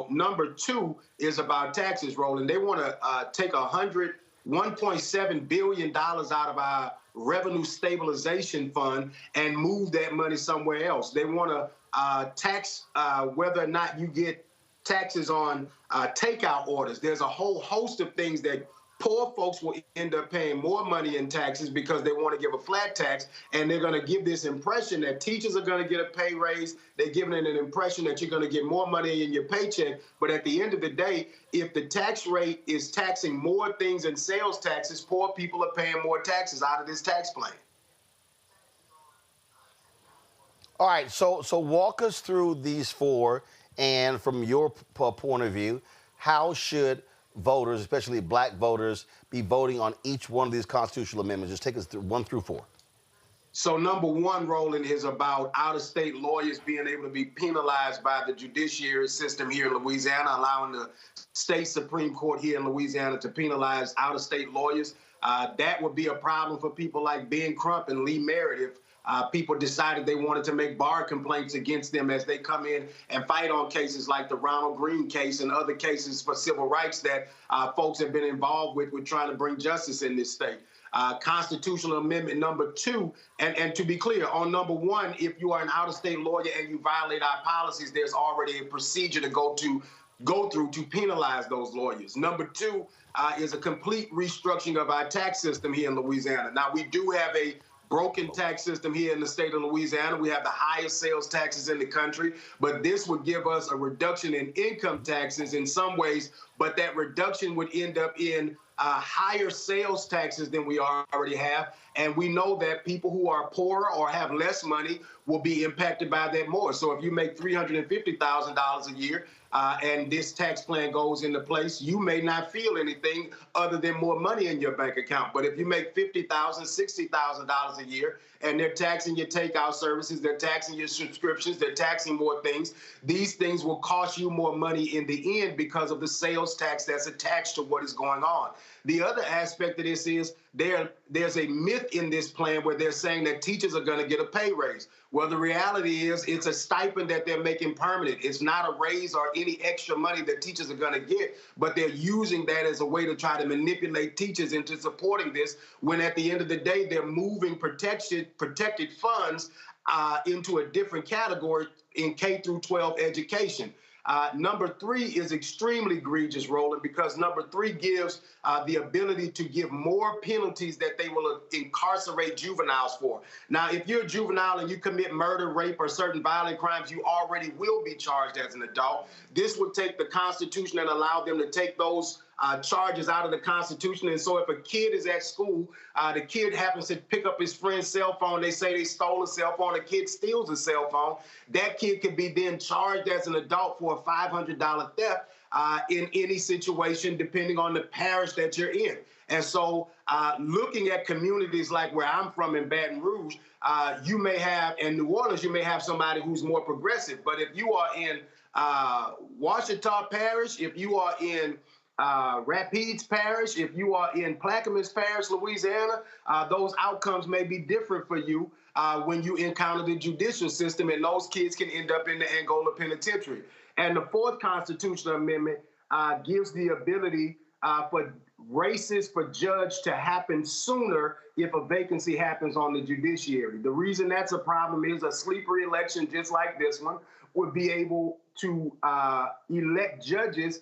number 2 is about taxes, Roland. They want to take $1.7 billion out of our revenue stabilization fund and move that money somewhere else. They want to tax whether or not you get taxes on takeout orders. There's a whole host of things that poor folks will end up paying more money in taxes because they want to give a flat tax, and they're going to give this impression that teachers are going to get a pay raise. They're giving it an impression that you're going to get more money in your paycheck. But at the end of the day, if the tax rate is taxing more things than sales taxes, poor people are paying more taxes out of this tax plan. All right, so walk us through these 4, and from your point of view, how should voters, especially black voters, be voting on each one of these constitutional amendments? Just take us through 1 through 4. So number 1, Roland, is about out-of-state lawyers being able to be penalized by the judiciary system here in Louisiana, allowing the state Supreme Court here in Louisiana to penalize out-of-state lawyers. That would be a problem for people like Ben Crump and Lee Merritt if people decided they wanted to make bar complaints against them as they come in and fight on cases like the Ronald Green case and other cases for civil rights that folks have been involved with trying to bring justice in this state. Constitutional amendment number 2, and to be clear, on number 1, if you are an out-of-state lawyer and you violate our policies, there's already a procedure to go through to penalize those lawyers. Number 2 is a complete restructuring of our tax system here in Louisiana. Now, we do have a broken tax system here in the state of Louisiana. We have the highest sales taxes in the country, but this would give us a reduction in income taxes in some ways, but that reduction would end up in higher sales taxes than we already have. And we know that people who are poorer or have less money will be impacted by that more. So if you make $350,000 a year, and this tax plan goes into place, you may not feel anything other than more money in your bank account. But if you make $50,000, $60,000 a year, and they're taxing your takeout services, they're taxing your subscriptions, they're taxing more things, these things will cost you more money in the end because of the sales tax that's attached to what is going on. The other aspect of this is there's a myth in this plan where they're saying that teachers are going to get a pay raise. Well, the reality is it's a stipend that they're making permanent. It's not a raise or any extra money that teachers are going to get, but they're using that as a way to try to manipulate teachers into supporting this, when at the end of the day, they're moving protected funds into a different category in K through 12 education. Number 3 is extremely egregious, Roland, because number 3 gives the ability to give more penalties that they will incarcerate juveniles for. Now, if you're a juvenile and you commit murder, rape, or certain violent crimes, you already will be charged as an adult. This would take the Constitution and allow them to take those charges out of the Constitution. And so if a kid is at school, the kid happens to pick up his friend's cell phone, they say they stole a cell phone, the kid steals a cell phone, that kid could be then charged as an adult for a $500 theft in any situation, depending on the parish that you're in. And so looking at communities like where I'm from in Baton Rouge, you may have, in New Orleans, you may have somebody who's more progressive. But if you are in Ouachita Parish, if you are in Rapides Parish, if you are in Plaquemines Parish, Louisiana, those outcomes may be different for you when you encounter the judicial system, and those kids can end up in the Angola Penitentiary. And the 4th Constitutional Amendment gives the ability for races for judge to happen sooner if a vacancy happens on the judiciary. The reason that's a problem is a sleeper election just like this one would be able to elect judges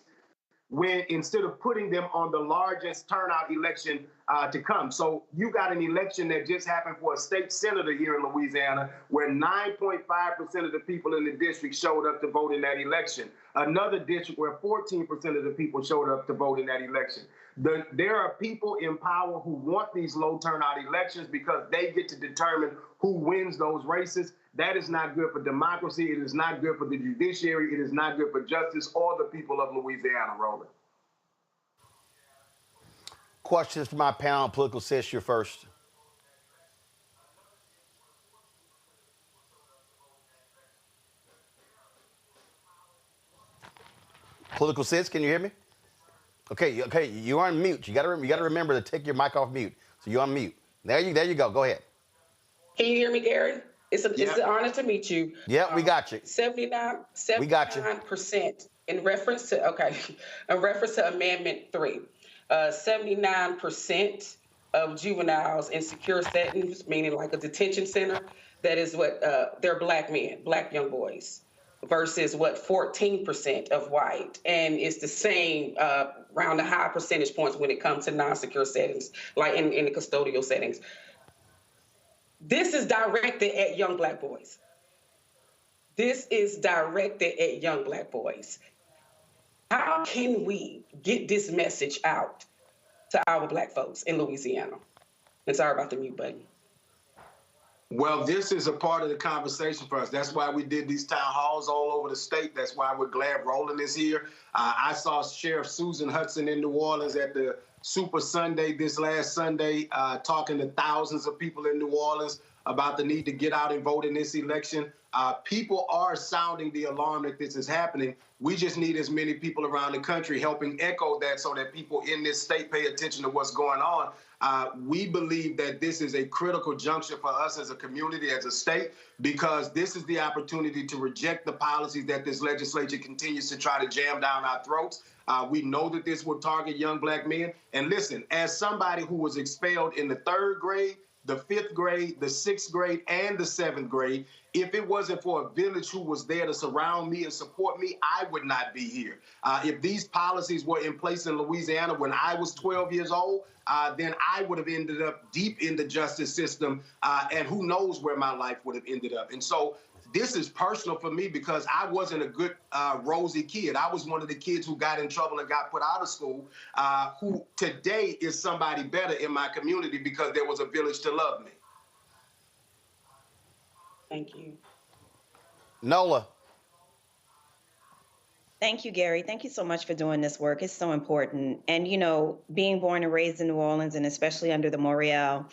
when instead of putting them on the largest turnout election to come. So you got an election that just happened for a state senator here in Louisiana, where 9.5% of the people in the district showed up to vote in that election. Another district where 14% of the people showed up to vote in that election. There are people in power who want these low turnout elections because they get to determine who wins those races. That is not good for democracy. It is not good for the judiciary. It is not good for justice or the people of Louisiana, Roland. Questions for my panel. Political Sis, you're first. Political Sis, can you hear me? Okay, you're on mute. You got to remember to take your mic off mute. So you're on mute. There you go. Go ahead. Can you hear me, Gary? It's an honor to meet you. Yeah, we got you. 79% in reference to Amendment 3. 79% of juveniles in secure settings, meaning like a detention center, that is what they're black men, black young boys, versus 14% of white. And it's the same around the high percentage points when it comes to non-secure settings, like in the custodial settings. This is directed at young black boys. This is directed at young black boys. How can we get this message out to our black folks in Louisiana? And sorry about the mute button. Well, this is a part of the conversation for us. That's why we did these town halls all over the state. That's why we're glad Roland is here. I saw Sheriff Susan Hudson in New Orleans at the Super Sunday this last Sunday, talking to thousands of people in New Orleans about the need to get out and vote in this election. People are sounding the alarm that this is happening. We just need as many people around the country helping echo that so that people in this state pay attention to what's going on. We believe that this is a critical juncture for us as a community, as a state, because this is the opportunity to reject the policies that this legislature continues to try to jam down our throats. We know that this will target young black men. And listen, as somebody who was expelled in the 3rd grade, the 5th grade, the 6th grade, and the 7th grade, if it wasn't for a village who was there to surround me and support me, I would not be here. If these policies were in place in Louisiana when I was 12 years old, then I would have ended up deep in the justice system, and who knows where my life would have ended up. And so this is personal for me because I wasn't a good, rosy kid. I was one of the kids who got in trouble and got put out of school, who today is somebody better in my community because there was a village to love me. Thank you. Nola. Thank you, Gary. Thank you so much for doing this work. It's so important. And, you know, being born and raised in New Orleans, and especially under the Morial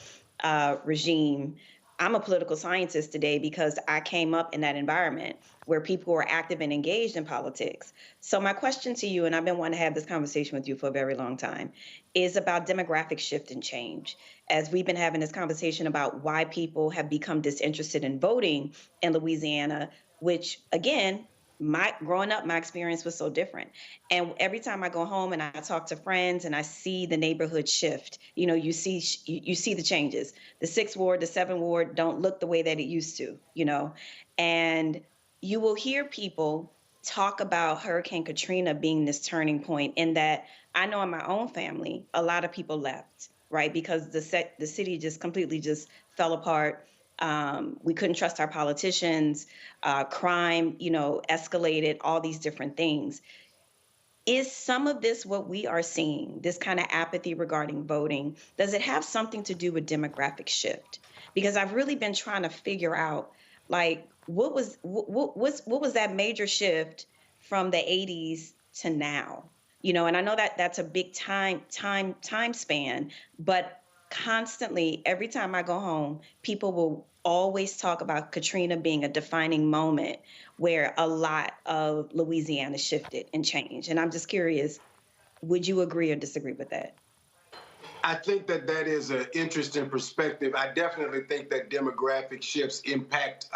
regime, I'm a political scientist today because I came up in that environment where people were active and engaged in politics. So my question to you, and I've been wanting to have this conversation with you for a very long time, is about demographic shift and change. As we've been having this conversation about why people have become disinterested in voting in Louisiana, which, again, growing up, my experience was so different. And every time I go home and I talk to friends and I see the neighborhood shift, you know, you see the changes. The 6th Ward, the 7th Ward don't look the way that it used to, you know. And you will hear people talk about Hurricane Katrina being this turning point, in that I know in my own family, a lot of people left, right? Because the city just completely just fell apart. We couldn't trust our politicians, crime, you know, escalated, all these different things. Is some of this what we are seeing, this kind of apathy regarding voting? Does it have something to do with demographic shift? Because I've really been trying to figure out, like, what was that major shift from the 80s to now? You know, and I know that that's a big time span, but constantly, every time I go home, people will always talk about Katrina being a defining moment where a lot of Louisiana shifted and changed. And I'm just curious, would you agree or disagree with that? I think that that is an interesting perspective. I definitely think that demographic shifts impact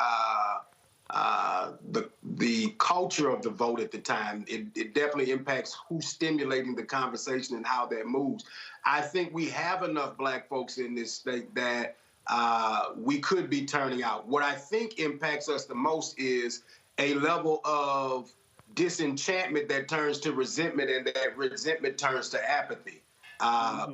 the culture of the vote at the time. It definitely impacts who's stimulating the conversation and how that moves. I think we have enough Black folks in this state that we could be turning out. What I think impacts us the most is a level of disenchantment that turns to resentment, and that resentment turns to apathy.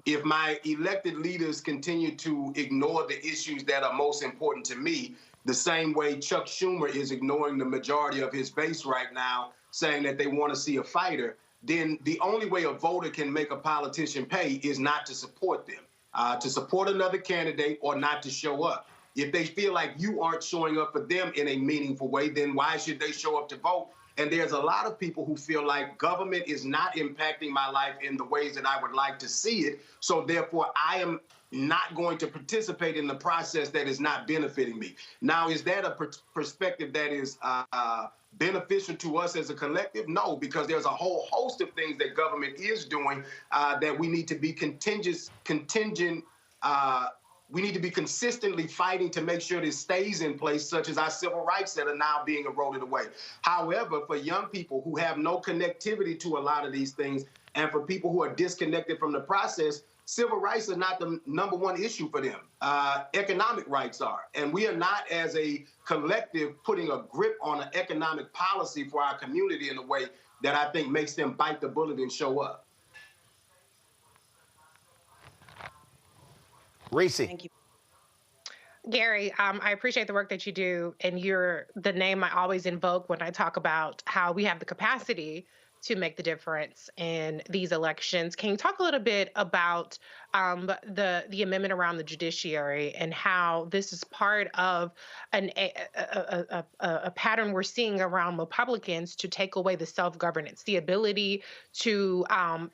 If my elected leaders continue to ignore the issues that are most important to me, the same way Chuck Schumer is ignoring the majority of his base right now, saying that they want to see a fighter, then the only way a voter can make a politician pay is not to support them, to support another candidate, or not to show up. If they feel like you aren't showing up for them in a meaningful way, then why should they show up to vote? And there's a lot of people who feel like government is not impacting my life in the ways that I would like to see it. So therefore, I am not going to participate in the process that is not benefiting me. Now, is that a perspective that is beneficial to us as a collective? No, because there's a whole host of things that government is doing that we need to be we need to be consistently fighting to make sure this stays in place, such as our civil rights that are now being eroded away. However, for young people who have no connectivity to a lot of these things, and for people who are disconnected from the process, civil rights are not the number one issue for them. Economic rights are. And we are not, as a collective, putting a grip on an economic policy for our community in a way that I think makes them bite the bullet and show up. Reese. Thank you. Gary, I appreciate the work that you do, and you're the name I always invoke when I talk about how we have the capacity to make the difference in these elections. Can you talk a little bit about the amendment around the judiciary and how this is part of a pattern we're seeing around Republicans to take away the self-governance, the ability to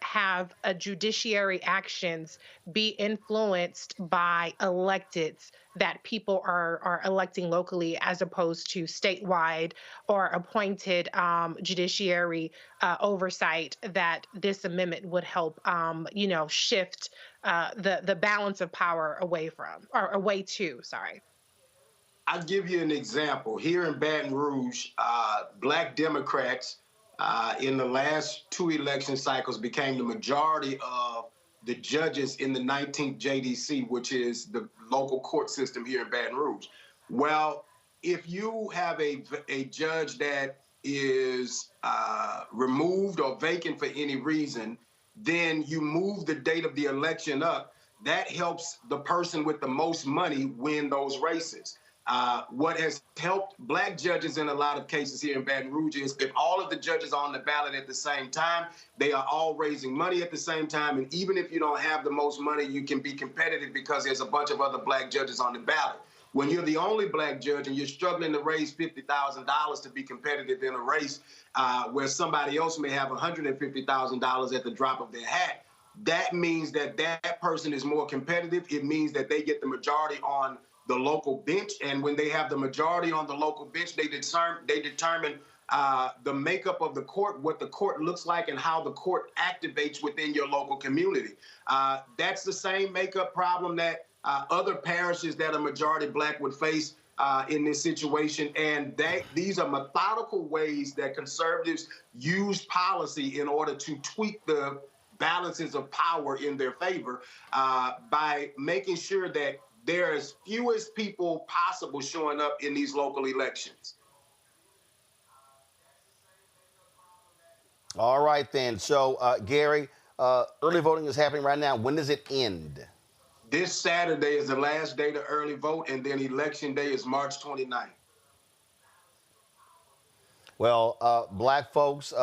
have a judiciary actions be influenced by electeds that people are electing locally, as opposed to statewide or appointed judiciary oversight, that this amendment would help, shift the balance of power away to. I'll give you an example. Here in Baton Rouge, Black Democrats in the last 2 election cycles became the majority of the judges in the 19th JDC, which is the local court system here in Baton Rouge. Well, if you have a judge that is removed or vacant for any reason, then you move the date of the election up. That helps the person with the most money win those races. What has helped Black judges in a lot of cases here in Baton Rouge is if all of the judges are on the ballot at the same time, they are all raising money at the same time. And even if you don't have the most money, you can be competitive because there's a bunch of other Black judges on the ballot. When you're the only black judge and you're struggling to raise $50,000 to be competitive in a race where somebody else may have $150,000 at the drop of their hat, that means that that person is more competitive. It means that they get the majority on the local bench. And when they have the majority on the local bench, they determine the makeup of the court, what the court looks like, and how the court activates within your local community. That's the same makeup problem that other parishes that are majority black would face in this situation. And these are methodical ways that conservatives use policy in order to tweak the balances of power in their favor by making sure that there are as few as people possible showing up in these local elections. All right, then. So, Gary, early voting is happening right now. When does it end? This Saturday is the last day to early vote, and then Election Day is March 29th. Well, black folks,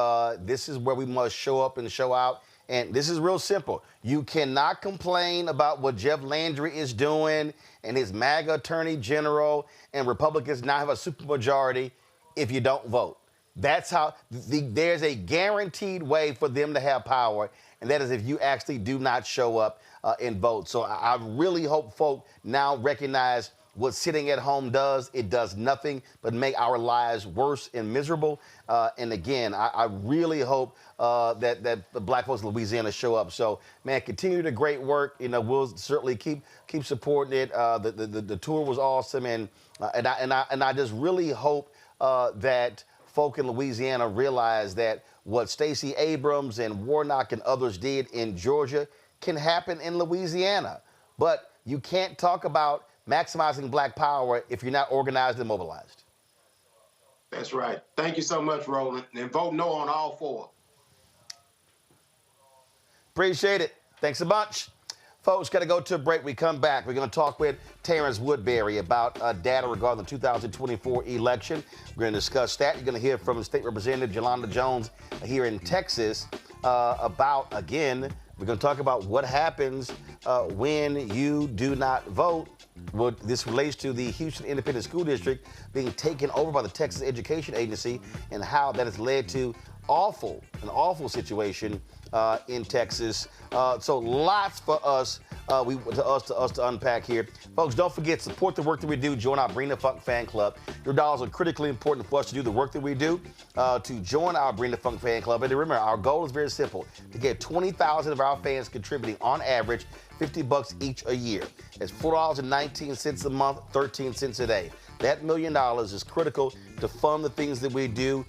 this is where we must show up and show out. And this is real simple. You cannot complain about what Jeff Landry is doing and his MAGA attorney general and Republicans now have a supermajority if you don't vote. That's how there's a guaranteed way for them to have power, and that is if you actually do not show up and vote. So I really hope folk now recognize what sitting at home does. It does nothing but make our lives worse and miserable. And again, I really hope that the black folks in Louisiana show up. So, man, continue the great work. You know, we'll certainly keep supporting it. The tour was awesome, and I just really hope that folk in Louisiana realize that what Stacey Abrams and Warnock and others did in Georgia can happen in Louisiana. But you can't talk about maximizing black power if you're not organized and mobilized. That's right. Thank you so much, Roland. And vote no on all four. Appreciate it. Thanks a bunch. Folks, got to go to a break. We come back. We're going to talk with Terrance Woodbury about data regarding the 2024 election. We're going to discuss that. You're going to hear from State Representative Jolanda Jones here in Texas about, again, we're going to talk about what happens when you do not vote. Well, this relates to the Houston Independent School District being taken over by the Texas Education Agency and how that has led to an awful situation in Texas. So lots for us to unpack here. Folks, don't forget, support the work that we do. Join our Bring the Funk fan club. Your dollars are critically important for us to do the work that we do. To join our Bring the Funk fan club, and remember, our goal is very simple: to get 20,000 of our fans contributing on average $50 each a year. That's $4.19 a month, 13 cents a day. That $1 million is critical to fund the things that we do,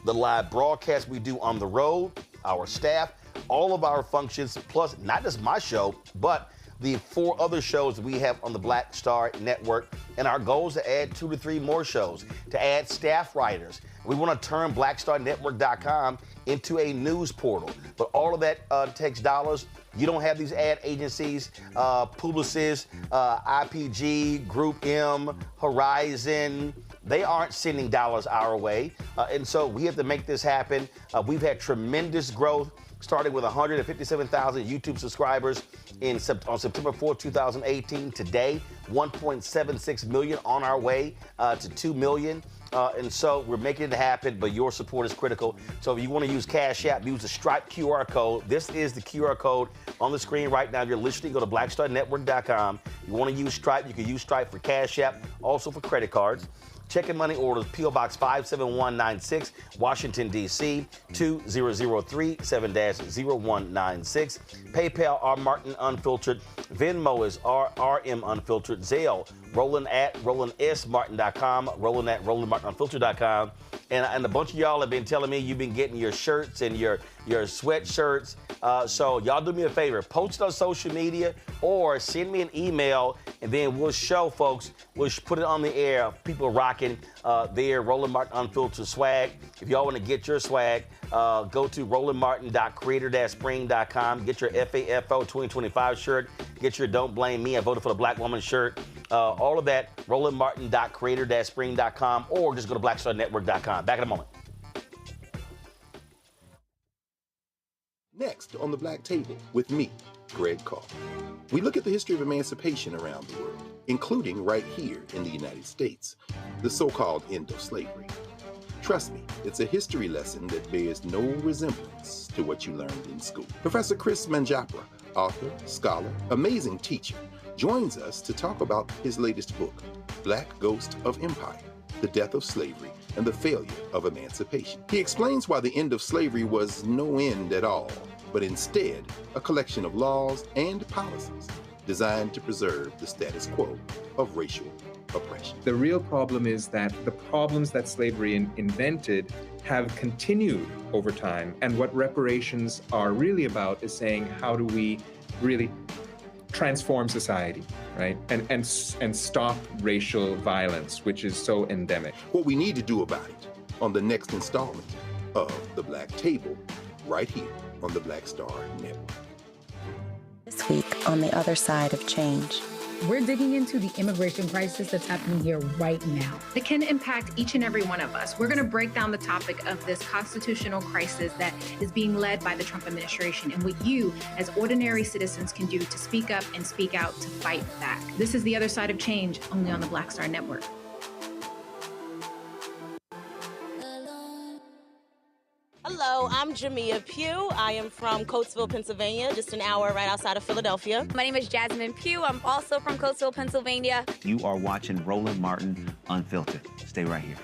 the live broadcast we do on the road, our staff, all of our functions, plus not just my show, but the 4 other shows that we have on the Black Star Network. And our goal is to add 2 to 3 more shows, to add staff writers. We want to turn blackstarnetwork.com into a news portal. But all of that takes dollars. You don't have these ad agencies, Publicis, IPG, Group M, Horizon. They aren't sending dollars our way. And so we have to make this happen. We've had tremendous growth, starting with 157,000 YouTube subscribers on September 4, 2018. Today, 1.76 million, on our way to 2 million. And so we're making it happen, but your support is critical. So if you want to use Cash App, use the Stripe QR code. This is the QR code on the screen right now. If you're listening, go to blackstarnetwork.com. You want to use Stripe, you can use Stripe for Cash App, also for credit cards. Checking money orders, P.O. Box 57196, Washington, D.C., 20037-0196. PayPal, R. Martin Unfiltered. Venmo is RM Unfiltered. Zelle, Roland at RolandSMartin.com, Roland at RolandMartinUnfiltered.com. And a bunch of y'all have been telling me you've been getting your shirts and your sweatshirts. So y'all do me a favor, post on social media or send me an email, and then we'll show folks, we'll put it on the air. People rocking their Roland Martin Unfiltered swag. If y'all want to get your swag, go to rolandmartin.creator-spring.com. Get your FAFO 2025 shirt. Get your Don't Blame Me, I Voted for the Black Woman shirt. All of that, rolandmartin.creator-spring.com, or just go to blackstarnetwork.com. Back in a moment. Next on the Black Table with me, Greg Carr. We look at the history of emancipation around the world. including right here in the United States, the so-called end of slavery. Trust me, it's a history lesson that bears no resemblance to what you learned in school. Professor Chris Manjapra, author, scholar, amazing teacher, joins us to talk about his latest book, Black Ghost of Empire, The Death of Slavery and the Failure of Emancipation. He explains why the end of slavery was no end at all, but instead a collection of laws and policies designed to preserve the status quo of racial oppression. The real problem is that the problems that slavery invented have continued over time. And what reparations are really about is saying, how do we really transform society, right? And stop racial violence, which is so endemic. What we need to do about it on the next installment of The Black Table, right here on the Black Star Network. This week on the other side of change. We're digging into the immigration crisis that's happening here right now. It can impact each and every one of us. We're going to break down the topic of this constitutional crisis that is being led by the Trump administration and what you, as ordinary citizens, can do to speak up and speak out to fight back. This is The Other Side of Change, only on the Black Star Network. Hello, I'm Jamia Pugh. I am from Coatesville, Pennsylvania, just an hour right outside of Philadelphia. My name is Jasmine Pugh. I'm also from Coatesville, Pennsylvania. You are watching Roland Martin Unfiltered. Stay right here.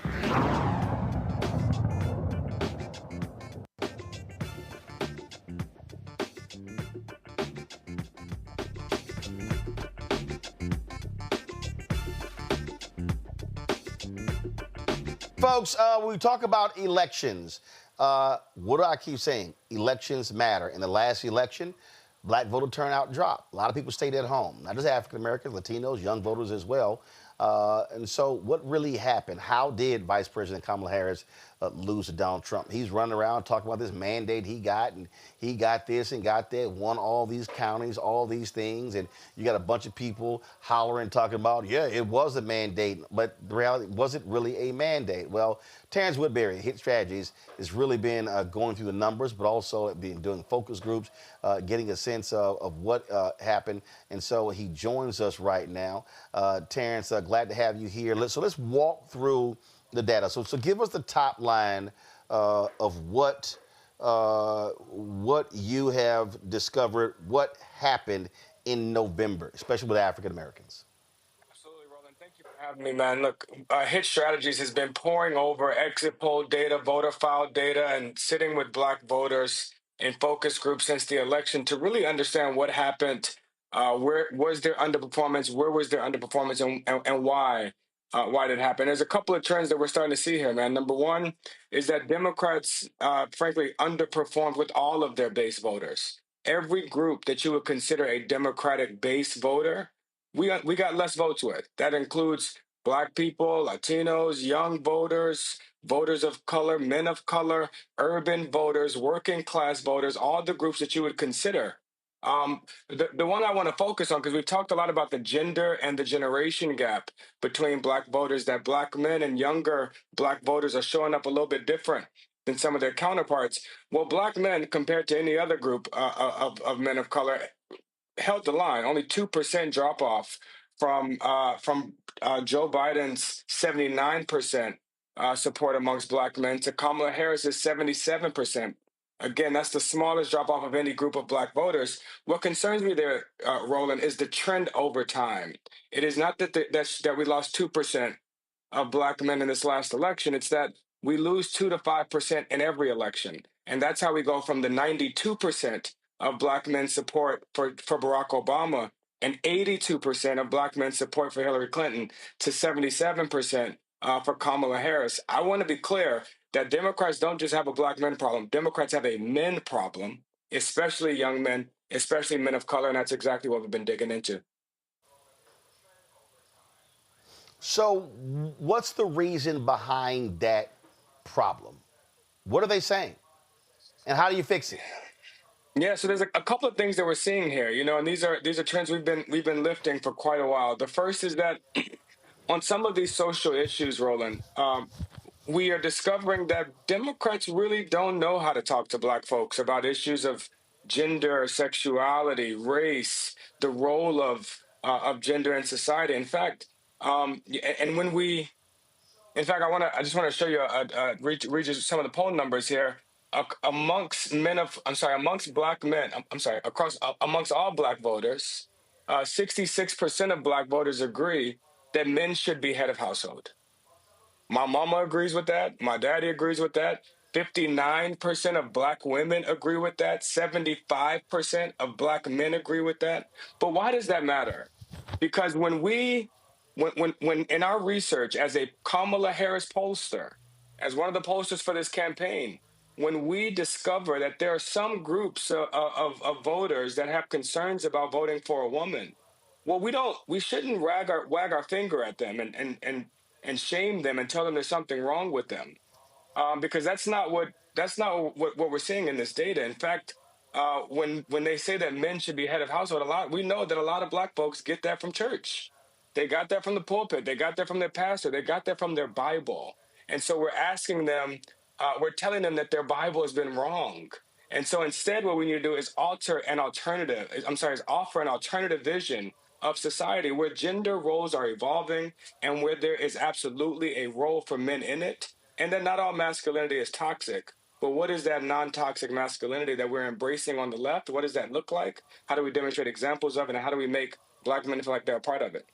Folks, we talk about elections. What do I keep saying? Elections matter. In the last election, black voter turnout dropped. A lot of people stayed at home, not just African Americans, Latinos, young voters as well. And so what really happened? How did Vice President Kamala Harris lose to Donald Trump? He's running around talking about this mandate he got, and he got this and got that, won all these counties, all these things, and you got a bunch of people hollering, talking about, yeah, it was a mandate, but the reality, was it really a mandate? Well, Terrance Woodbury, Hit Strategies, has really been going through the numbers, but also been doing focus groups, getting a sense of what happened, and so he joins us right now. Terrance, glad to have you here. Let's walk through the data. So give us the top line of what you have discovered, what happened in November, especially with African Americans. Absolutely, Roland. Thank you for having me, man. Look, Hit Strategies has been poring over exit poll data, voter file data, and sitting with black voters in focus groups since the election to really understand what happened. Where was there underperformance? Where was there underperformance, and why? Why did it happen? There's a couple of trends that we're starting to see here, man. Number one is that Democrats, frankly, underperformed with all of their base voters. Every group that you would consider a Democratic base voter, we got less votes with. That includes Black people, Latinos, young voters, voters of color, men of color, urban voters, working class voters, all the groups that you would consider. The one I want to focus on, because we've talked a lot about the gender and the generation gap between black voters, that black men and younger black voters are showing up a little bit different than some of their counterparts. Well, black men, compared to any other group of men of color, held the line. Only 2% drop off from Joe Biden's 79% support amongst black men to Kamala Harris's 77%. Again, that's the smallest drop off of any group of black voters. What concerns me there, Roland, is the trend over time. It is not that that we lost 2% of black men in this last election. It's that we lose 2 to 5% in every election. And that's how we go from the 92% of black men's support for Barack Obama and 82% of black men's support for Hillary Clinton to 77% for Kamala Harris. I want to be clear that Democrats don't just have a black men problem. Democrats have a men problem, especially young men, especially men of color, and that's exactly what we've been digging into. So what's the reason behind that problem? What are they saying? And how do you fix it? Yeah, so there's a couple of things that we're seeing here, and these are trends we've been lifting for quite a while. The first is that on some of these social issues, Roland, we are discovering that Democrats really don't know how to talk to black folks about issues of gender, sexuality, race, the role of of gender in society. In fact, and when we, in fact, I just want to show you, read you some of the poll numbers here. Amongst men of, I'm sorry, amongst black men, I'm sorry, amongst all black voters, 66% of black voters agree that men should be head of household. My mama agrees with that. My daddy agrees with that. 59% of black women agree with that. 75% of black men agree with that. But why does that matter? Because when in our research as a Kamala Harris pollster, as one of the posters for this campaign, when we discover that there are some groups of voters that have concerns about voting for a woman, well, we shouldn't wag our finger at them and shame them and tell them there's something wrong with them, because that's not what we're seeing in this data. In fact, when they say that men should be head of household, we know that a lot of black folks get that from church. They got that from the pulpit. They got that from their pastor. They got that from their Bible. And so we're asking them, we're telling them that their Bible has been wrong. And so instead, what we need to do is offer an alternative vision of society where gender roles are evolving and where there is absolutely a role for men in it, and that not all masculinity is toxic. But what is that non-toxic masculinity that we're embracing on the left? What does that look like? How do we demonstrate examples of it? And how do we make black men feel like they're a part of it?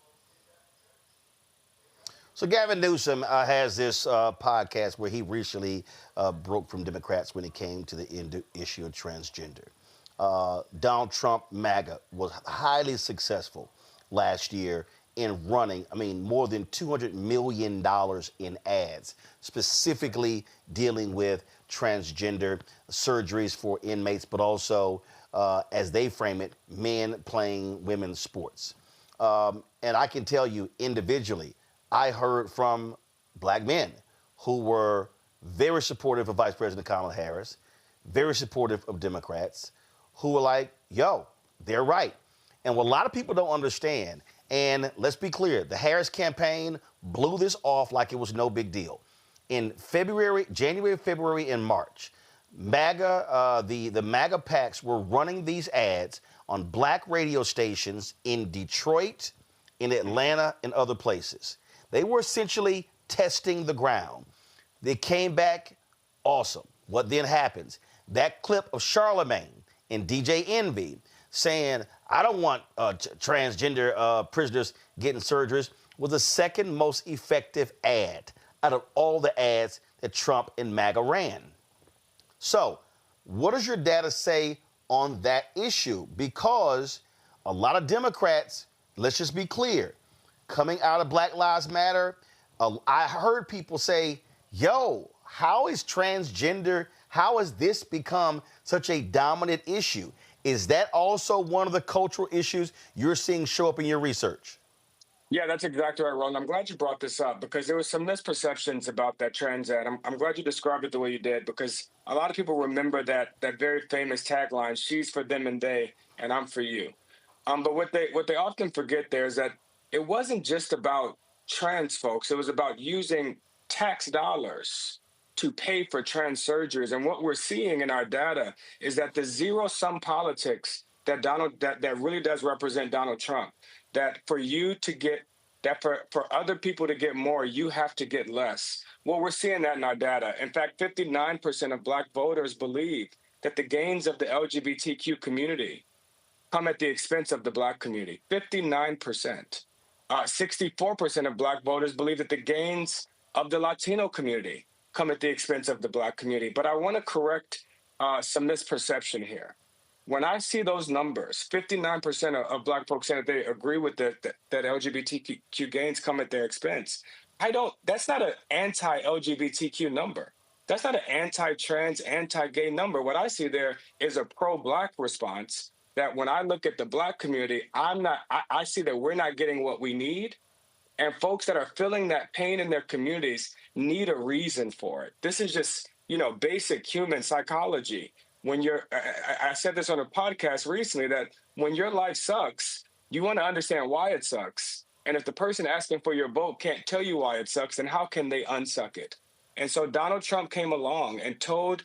So Gavin Newsom has this podcast where he recently broke from Democrats when it came to the issue of transgender. Donald Trump, MAGA, was highly successful last year in running, more than $200 million in ads, specifically dealing with transgender surgeries for inmates, but also, as they frame it, men playing women's sports. And I can tell you individually, I heard from black men who were very supportive of Vice President Kamala Harris, very supportive of Democrats, who were like, yo, they're right. And what a lot of people don't understand, and let's be clear, the Harris campaign blew this off like it was no big deal. In January, February, and March, MAGA, the MAGA PACs were running these ads on black radio stations in Detroit, in Atlanta, and other places. They were essentially testing the ground. They came back awesome. What then happens? That clip of Charlemagne and DJ Envy saying, I don't want transgender prisoners getting surgeries, was the second most effective ad out of all the ads that Trump and MAGA ran. So what does your data say on that issue? Because a lot of Democrats, let's just be clear, coming out of Black Lives Matter, I heard people say, yo, how has this become such a dominant issue? Is that also one of the cultural issues you're seeing show up in your research? Yeah, that's exactly right, Roland. I'm glad you brought this up because there was some misperceptions about that trans ad. I'm glad you described it the way you did, because a lot of people remember that very famous tagline, she's for them and they, and I'm for you. But what they often forget there is that it wasn't just about trans folks. It was about using tax dollars to pay for trans surgeries. And what we're seeing in our data is that the zero-sum politics that really does represent Donald Trump, that for other people to get more, you have to get less. Well, we're seeing that in our data. In fact, 59% of black voters believe that the gains of the LGBTQ community come at the expense of the black community. 59%. 64% of black voters believe that the gains of the Latino community come at the expense of the black community. But I want to correct some misperception here. When I see those numbers, 59% of black folks saying that they agree with that LGBTQ gains come at their expense. That's not an anti-LGBTQ number. That's not an anti-trans, anti-gay number. What I see there is a pro-black response that when I look at the black community, I see that we're not getting what we need. And folks that are feeling that pain in their communities need a reason for it. This is just, basic human psychology. I said this on a podcast recently, that when your life sucks, you want to understand why it sucks. And if the person asking for your vote can't tell you why it sucks, then how can they unsuck it? And so Donald Trump came along and told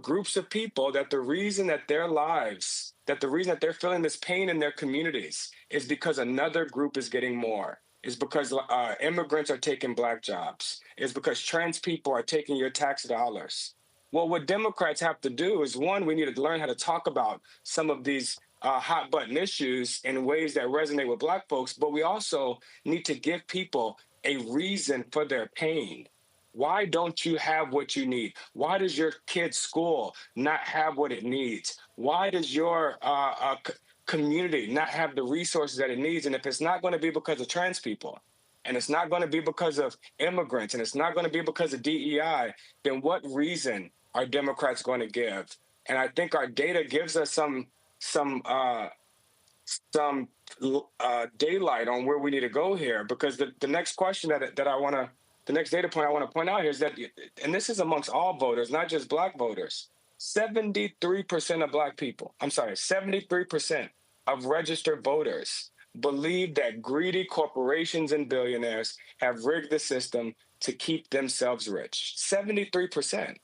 groups of people that the reason that their lives that the reason that they're feeling this pain in their communities is because another group is getting more. Is because immigrants are taking Black jobs. Is because trans people are taking your tax dollars. Well, what Democrats have to do is, one, we need to learn how to talk about some of these hot button issues in ways that resonate with Black folks, but we also need to give people a reason for their pain. Why don't you have what you need? Why does your kid's school not have what it needs? Why does your community not have the resources that it needs? And if it's not going to be because of trans people, and it's not going to be because of immigrants, and it's not going to be because of DEI, then what reason are Democrats going to give? And I think our data gives us some daylight on where we need to go here, because the next question the next data point I want to point out here is that, and this is amongst all voters, not just Black voters, 73% of Black people, 73% of registered voters believe that greedy corporations and billionaires have rigged the system to keep themselves rich. 73%.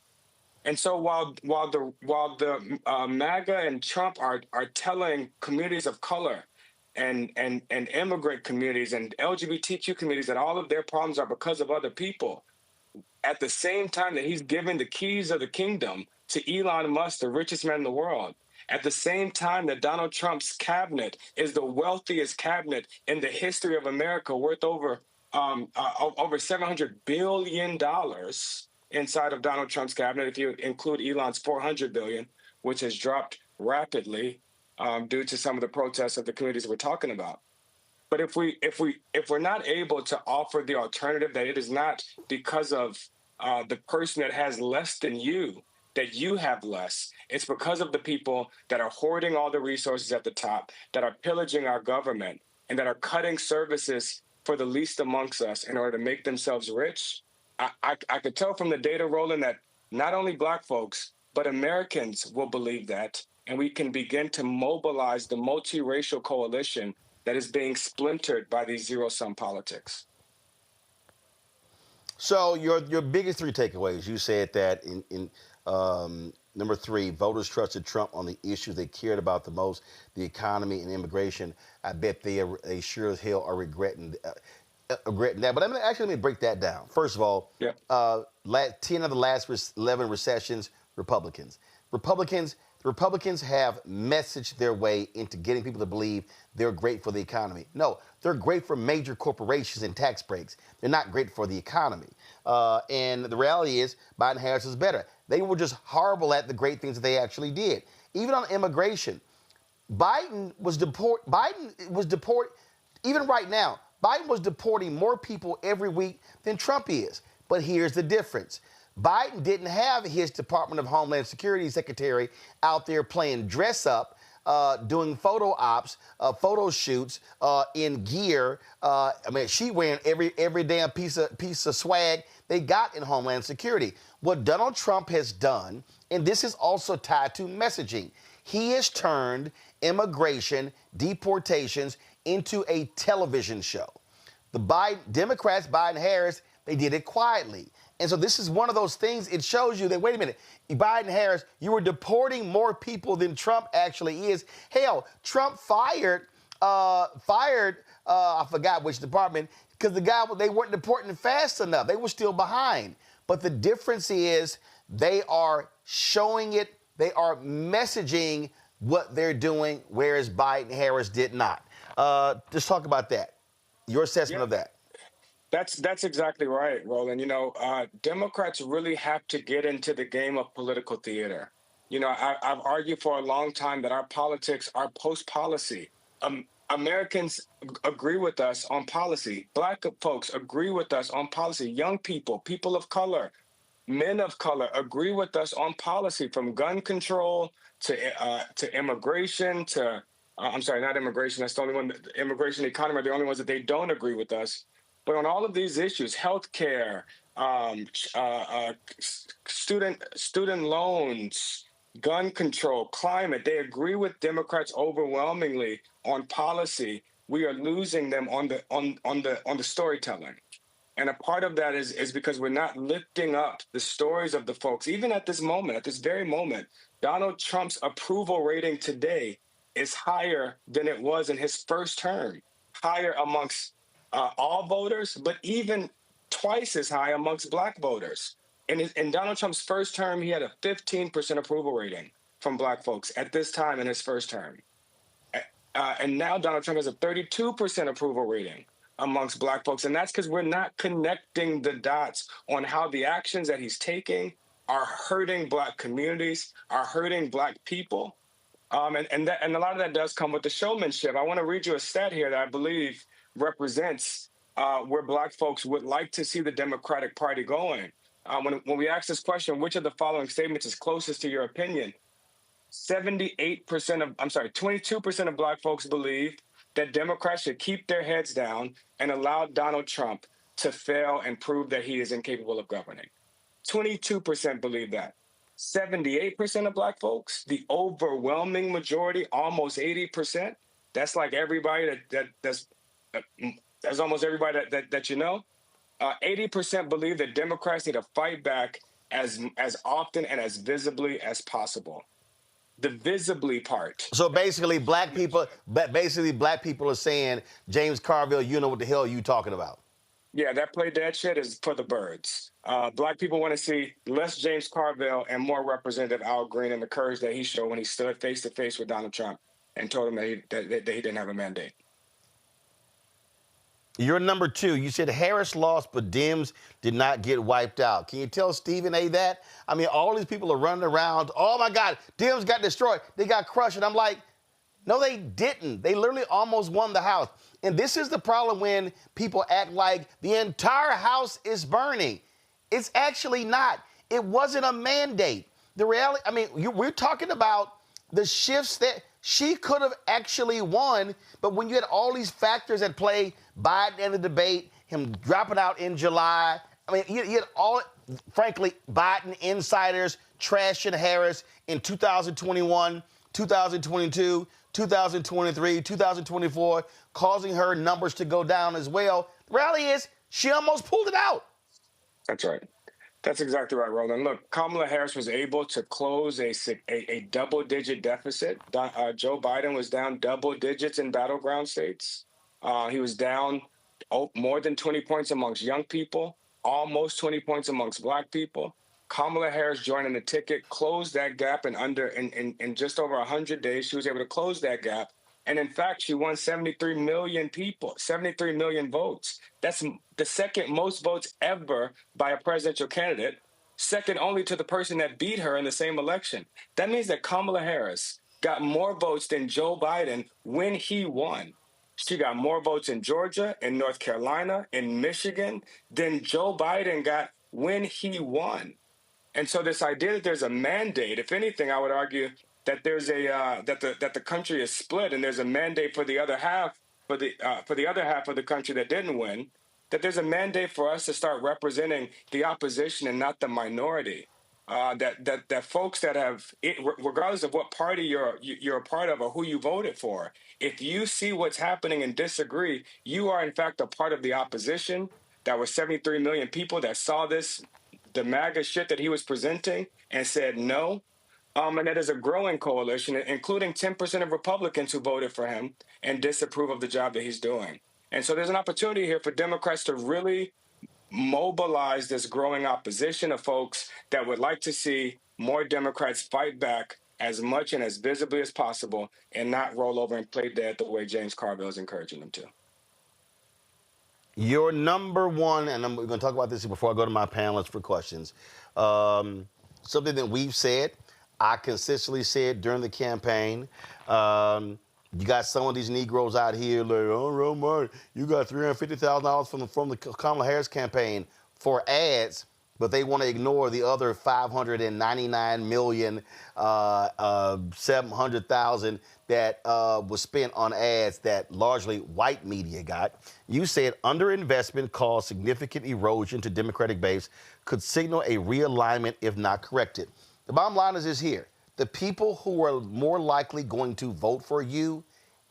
And so while the MAGA and Trump are telling communities of color and immigrant communities and LGBTQ communities that all of their problems are because of other people, at the same time that he's giving the keys of the kingdom to Elon Musk, the richest man in the world, at the same time that Donald Trump's cabinet is the wealthiest cabinet in the history of America, worth over $700 billion inside of Donald Trump's cabinet, if you include Elon's $400 billion, which has dropped rapidly due to some of the protests of the communities we're talking about. But if we're not able to offer the alternative, that it is not because of the person that has less than you that you have less, it's because of the people that are hoarding all the resources at the top, that are pillaging our government, and that are cutting services for the least amongst us in order to make themselves rich. I could tell from the data, Roland, that not only Black folks, but Americans will believe that, and we can begin to mobilize the multiracial coalition that is being splintered by these zero-sum politics. So your biggest three takeaways, you said that in number three, voters trusted Trump on the issues they cared about the most, the economy and immigration. I bet they sure as hell are regretting that. But let me break that down. First of all, 10 of the last 11 recessions, Republicans. The Republicans have messaged their way into getting people to believe they're great for the economy. No, they're great for major corporations and tax breaks. They're not great for the economy. And the reality is Biden-Harris is better. They were just horrible at the great things that they actually did. Even on immigration, Biden was even right now, Biden was deporting more people every week than Trump is. But here's the difference. Biden didn't have his Department of Homeland Security secretary out there playing dress up, doing photo ops, photo shoots in gear. She wearing every damn piece of swag they got in Homeland Security. What Donald Trump has done, and this is also tied to messaging, he has turned immigration, deportations into a television show. The Democrats, Biden-Harris, they did it quietly. And so this is one of those things, it shows you that, wait a minute, Biden-Harris, you were deporting more people than Trump actually is. Hell, Trump fired, I forgot which department, because they weren't deporting fast enough. They were still behind. But the difference is they are showing it, they are messaging what they're doing, whereas Biden-Harris did not. Just talk about that. Your assessment of that. That's exactly right, Roland. Democrats really have to get into the game of political theater. I've argued for a long time that our politics are post-policy. Americans agree with us on policy. Black folks agree with us on policy. Young people, people of color, men of color agree with us on policy, from gun control to immigration to not immigration. That's the only one. Immigration and economy are the only ones that they don't agree with us. But on all of these issues, healthcare, student loans, gun control, climate, they agree with Democrats overwhelmingly on policy. We are losing them on the storytelling. And a part of that is because we're not lifting up the stories of the folks. Even at this moment, at this very moment, Donald Trump's approval rating today is higher than it was in his first term, higher amongst all voters, but even twice as high amongst black voters. In Donald Trump's first term, he had a 15% approval rating from black folks at this time in his first term. And now Donald Trump has a 32% approval rating amongst black folks. And that's because we're not connecting the dots on how the actions that he's taking are hurting black communities, are hurting black people. And a lot of that does come with the showmanship. I want to read you a stat here that I believe represents where black folks would like to see the Democratic Party going. When we ask this question, which of the following statements is closest to your opinion? 22% of black folks believe that Democrats should keep their heads down and allow Donald Trump to fail and prove that he is incapable of governing. 22% believe that. 78% of black folks, the overwhelming majority, almost 80%, that's like everybody that's almost everybody that you know. 80% believe that Democrats need to fight back as often and as visibly as possible. The visibly part. So basically, black people are saying, James Carville, you know what the hell you talking about. Yeah, that play dead shit is for the birds. Black people want to see less James Carville and more Representative Al Green and the courage that he showed when he stood face to face with Donald Trump and told him that he didn't have a mandate. You're number two. You said Harris lost, but Dems did not get wiped out. Can you tell Stephen A. that? I mean, all these people are running around. Oh, my God, Dems got destroyed. They got crushed. And I'm like, no, they didn't. They literally almost won the House. And this is the problem when people act like the entire House is burning. It's actually not. It wasn't a mandate. The reality, I mean, we're talking about the shifts that she could have actually won, but when you had all these factors at play, Biden in the debate, him dropping out in July, I mean, you had all, frankly, Biden insiders trashing Harris in 2021, 2022, 2023, 2024, causing her numbers to go down as well. The reality is, she almost pulled it out. That's right. That's exactly right, Roland. Look, Kamala Harris was able to close a double-digit deficit. Joe Biden was down double digits in battleground states. He was down more than 20 points amongst young people, almost 20 points amongst black people. Kamala Harris joining the ticket closed that gap in just over 100 days. She was able to close that gap. And in fact, she won 73 million votes. That's the second most votes ever by a presidential candidate, second only to the person that beat her in the same election. That means that Kamala Harris got more votes than Joe Biden when he won. She got more votes in Georgia, in North Carolina, in Michigan than Joe Biden got when he won. And so this idea that there's a mandate, if anything, I would argue that there's that the country is split and there's a mandate for the other half for the other half of the country that didn't win, that there's a mandate for us to start representing the opposition and not the minority. That folks that have, regardless of what party you're a part of or who you voted for, if you see what's happening and disagree, you are in fact a part of the opposition. That was 73 million people that saw the MAGA shit that he was presenting and said no. And that is a growing coalition, including 10% of Republicans who voted for him and disapprove of the job that he's doing. And so there's an opportunity here for Democrats to really mobilize this growing opposition of folks that would like to see more Democrats fight back as much and as visibly as possible and not roll over and play dead the way James Carville is encouraging them to. Your number one, and we're going to talk about this before I go to my panelists for questions, something that we've said, I consistently said during the campaign, you got some of these Negroes out here like, oh, Roland, you got $350,000 from the Kamala Harris campaign for ads, but they want to ignore the other $599,700,000 that was spent on ads that largely white media got. You said underinvestment caused significant erosion to Democratic base, could signal a realignment if not corrected. The bottom line is this here. The people who are more likely going to vote for you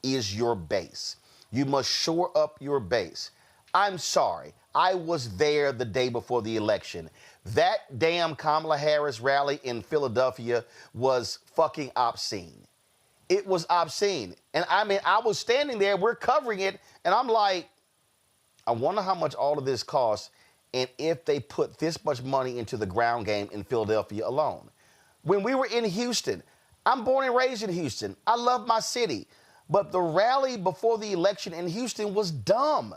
is your base. You must shore up your base. I'm sorry. I was there the day before the election. That damn Kamala Harris rally in Philadelphia was fucking obscene. It was obscene. And I mean, I was standing there, we're covering it, and I'm like, I wonder how much all of this costs and if they put this much money into the ground game in Philadelphia alone. When we were in Houston, I'm born and raised in Houston. I love my city. But the rally before the election in Houston was dumb.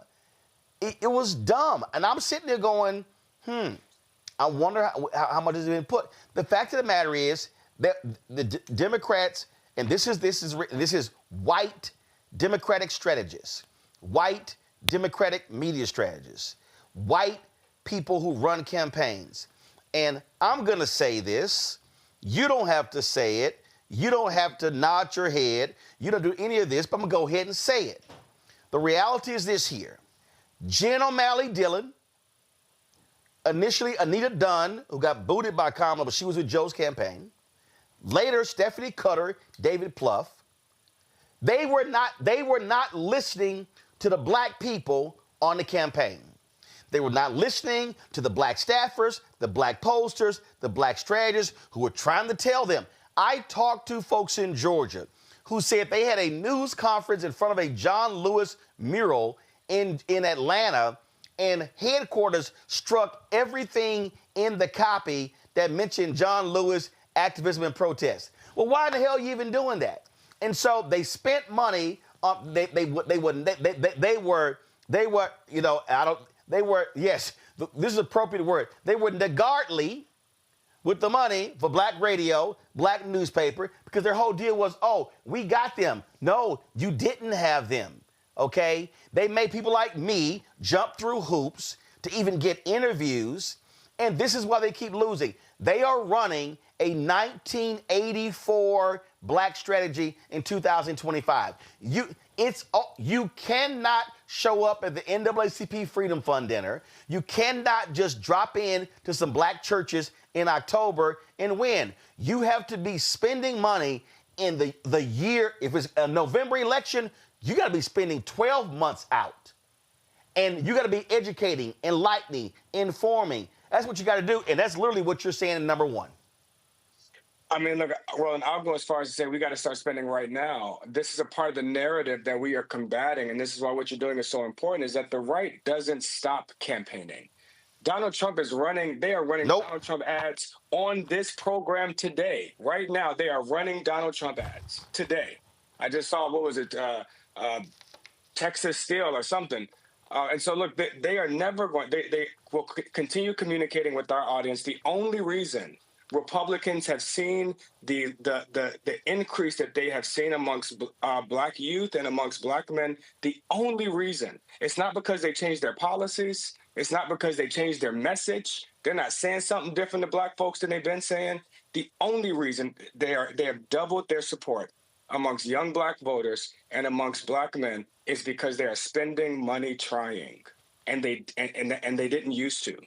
It was dumb. And I'm sitting there going, I wonder how much has been put. The fact of the matter is that the Democrats, and this is white Democratic strategists, white Democratic media strategists, white people who run campaigns. And I'm going to say this. You don't have to say it. You don't have to nod your head. You don't do any of this, but I'm going to go ahead and say it. The reality is this here. Jen O'Malley Dillon, initially Anita Dunn, who got booted by Kamala, but she was with Joe's campaign. Later, Stephanie Cutter, David Plouffe. They were not listening to the black people on the campaign. They were not listening to the black staffers, the black posters, the black strategists who were trying to tell them. I talked to folks in Georgia who said they had a news conference in front of a John Lewis mural in Atlanta, and headquarters struck everything in the copy that mentioned John Lewis activism and protest. Well, why in the hell are you even doing that? And so they spent money. They were yes, this is an appropriate word. They were niggardly with the money for black radio, black newspaper, because their whole deal was, oh, we got them. No, you didn't have them, okay? They made people like me jump through hoops to even get interviews, and this is why they keep losing. They are running a 1984 black strategy in 2025. You cannot show up at the NAACP Freedom Fund dinner. You cannot just drop in to some black churches in October and win. You have to be spending money in the year. If it's a November election, you got to be spending 12 months out. And you got to be educating, enlightening, informing. That's what you got to do. And that's literally what you're saying in number one. I mean, look, Roland, I'll go as far as to say we got to start spending right now. This is a part of the narrative that we are combating, and this is why what you're doing is so important, is that the right doesn't stop campaigning. Donald Trump is running, they are running Donald Trump ads on this program today. Right now, they are running Donald Trump ads today. I just saw, what was it, Texas Steel or something. And so, look, they are never going, they will continue communicating with our audience. The only reason Republicans have seen the increase that they have seen amongst black youth and amongst black men, the only reason, it's not because they changed their policies. It's not because they changed their message. They're not saying something different to black folks than they've been saying. The only reason they have doubled their support amongst young black voters and amongst black men is because they are spending money trying, and they didn't used to.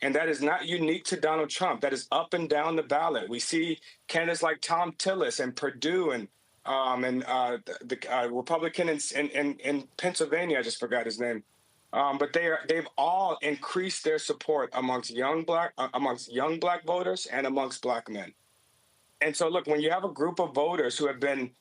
And that is not unique to Donald Trump. That is up and down the ballot. We see candidates like Tom Tillis and Perdue and the Republican in Pennsylvania. I just forgot his name. But they've all increased their support amongst young black voters and amongst black men. And so, look, when you have a group of voters who have been,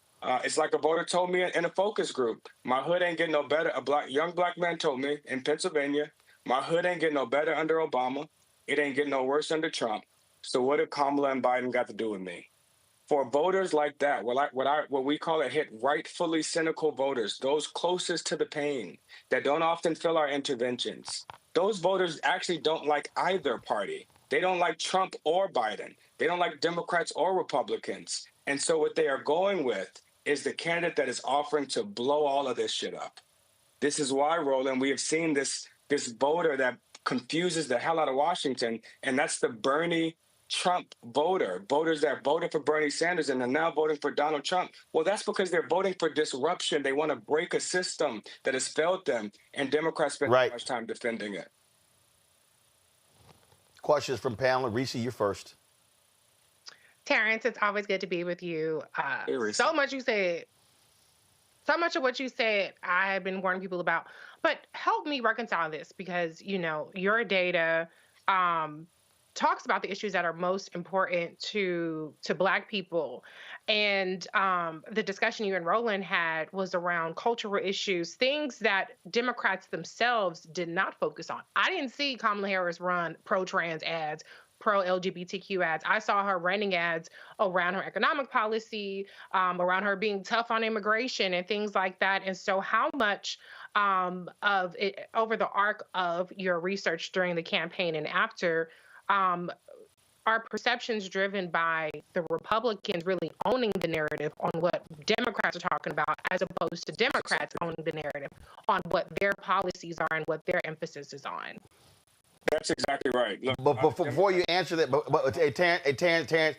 it's like a voter told me in a focus group, my hood ain't getting no better. A young black man told me in Pennsylvania, my hood ain't getting no better under Obama. It ain't getting no worse under Trump. So what have Kamala and Biden got to do with me? For voters like that, what we call hit rightfully cynical voters, those closest to the pain, that don't often feel our interventions, those voters actually don't like either party. They don't like Trump or Biden. They don't like Democrats or Republicans. And so what they are going with is the candidate that is offering to blow all of this shit up. This is why, Roland, we have seen this voter that confuses the hell out of Washington, and that's the Bernie Trump voters that voted for Bernie Sanders and are now voting for Donald Trump. Well, that's because they're voting for disruption. They want to break a system that has failed them, and Democrats spend too much time defending it. Questions from panel. Reese, you're first. Terrance, it's always good to be with you. So much of what you said, I have been warning people about. But help me reconcile this, because, your data talks about the issues that are most important to Black people. And the discussion you and Roland had was around cultural issues, things that Democrats themselves did not focus on. I didn't see Kamala Harris run pro-trans ads, pro-LGBTQ ads. I saw her running ads around her economic policy, around her being tough on immigration and things like that. And so how much of it over the arc of your research during the campaign and after, are perceptions driven by the Republicans really owning the narrative on what Democrats are talking about, as opposed to Democrats owning the narrative on what their policies are and what their emphasis is on? That's exactly right. Look, But before you answer that, Terrance,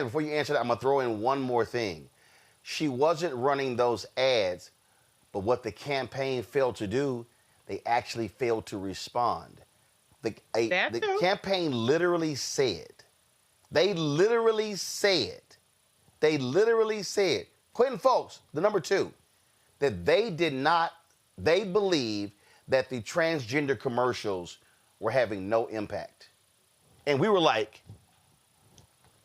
before you answer that, I'm gonna throw in one more thing. She wasn't running those ads, but what the campaign failed to do, they actually failed to respond. The campaign literally said, Quentin Folks, the number two, that they believe that the transgender commercials were having no impact. And we were like,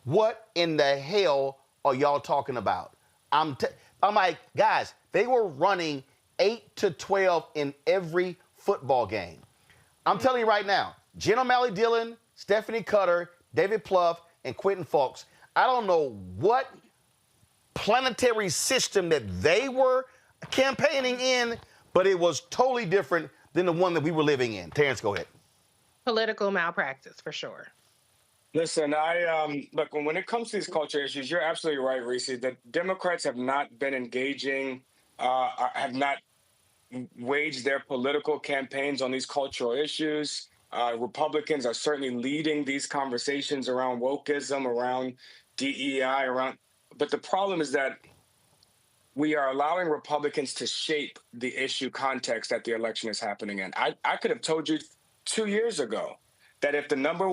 what in the hell are y'all talking about? I'm like, guys, they were running 8 to 12 in every football game. I'm telling you right now, Jen O'Malley Dillon, Stephanie Cutter, David Plouffe, and Quentin Folks, I don't know what planetary system that they were campaigning in, but it was totally different than the one that we were living in. Terrance, go ahead. Political malpractice, for sure. Listen, look, when it comes to these culture issues, you're absolutely right, Reese. The Democrats have not been engaging, have not waged their political campaigns on these cultural issues. Republicans are certainly leading these conversations around wokeism, around DEI, but the problem is that we are allowing Republicans to shape the issue context that the election is happening in. I could have told you 2 years ago that if the number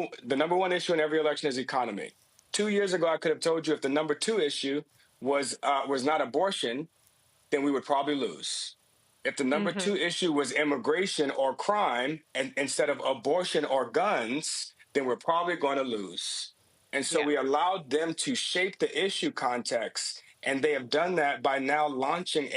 one issue in every election is economy. 2 years ago, I could have told you if the number two issue was not abortion, then we would probably lose. If the number two issue was immigration or crime, and instead of abortion or guns, then we're probably going to lose. And so we allowed them to shape the issue context, and they have done that by now launching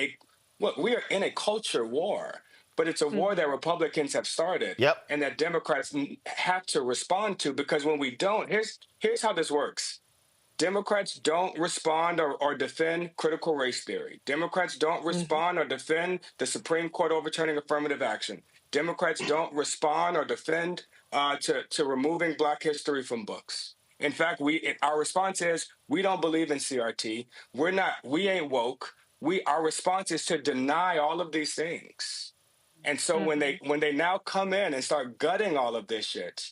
we are in a culture war, but it's a war that Republicans have started and that Democrats have to respond to, because when we don't, here's how this works. Democrats don't respond or defend critical race theory. Democrats don't respond or defend the Supreme Court overturning affirmative action. Democrats don't respond or defend to removing Black history from books. In fact, our response is we don't believe in CRT. We ain't woke. Our response is to deny all of these things. And so when they now come in and start gutting all of this shit,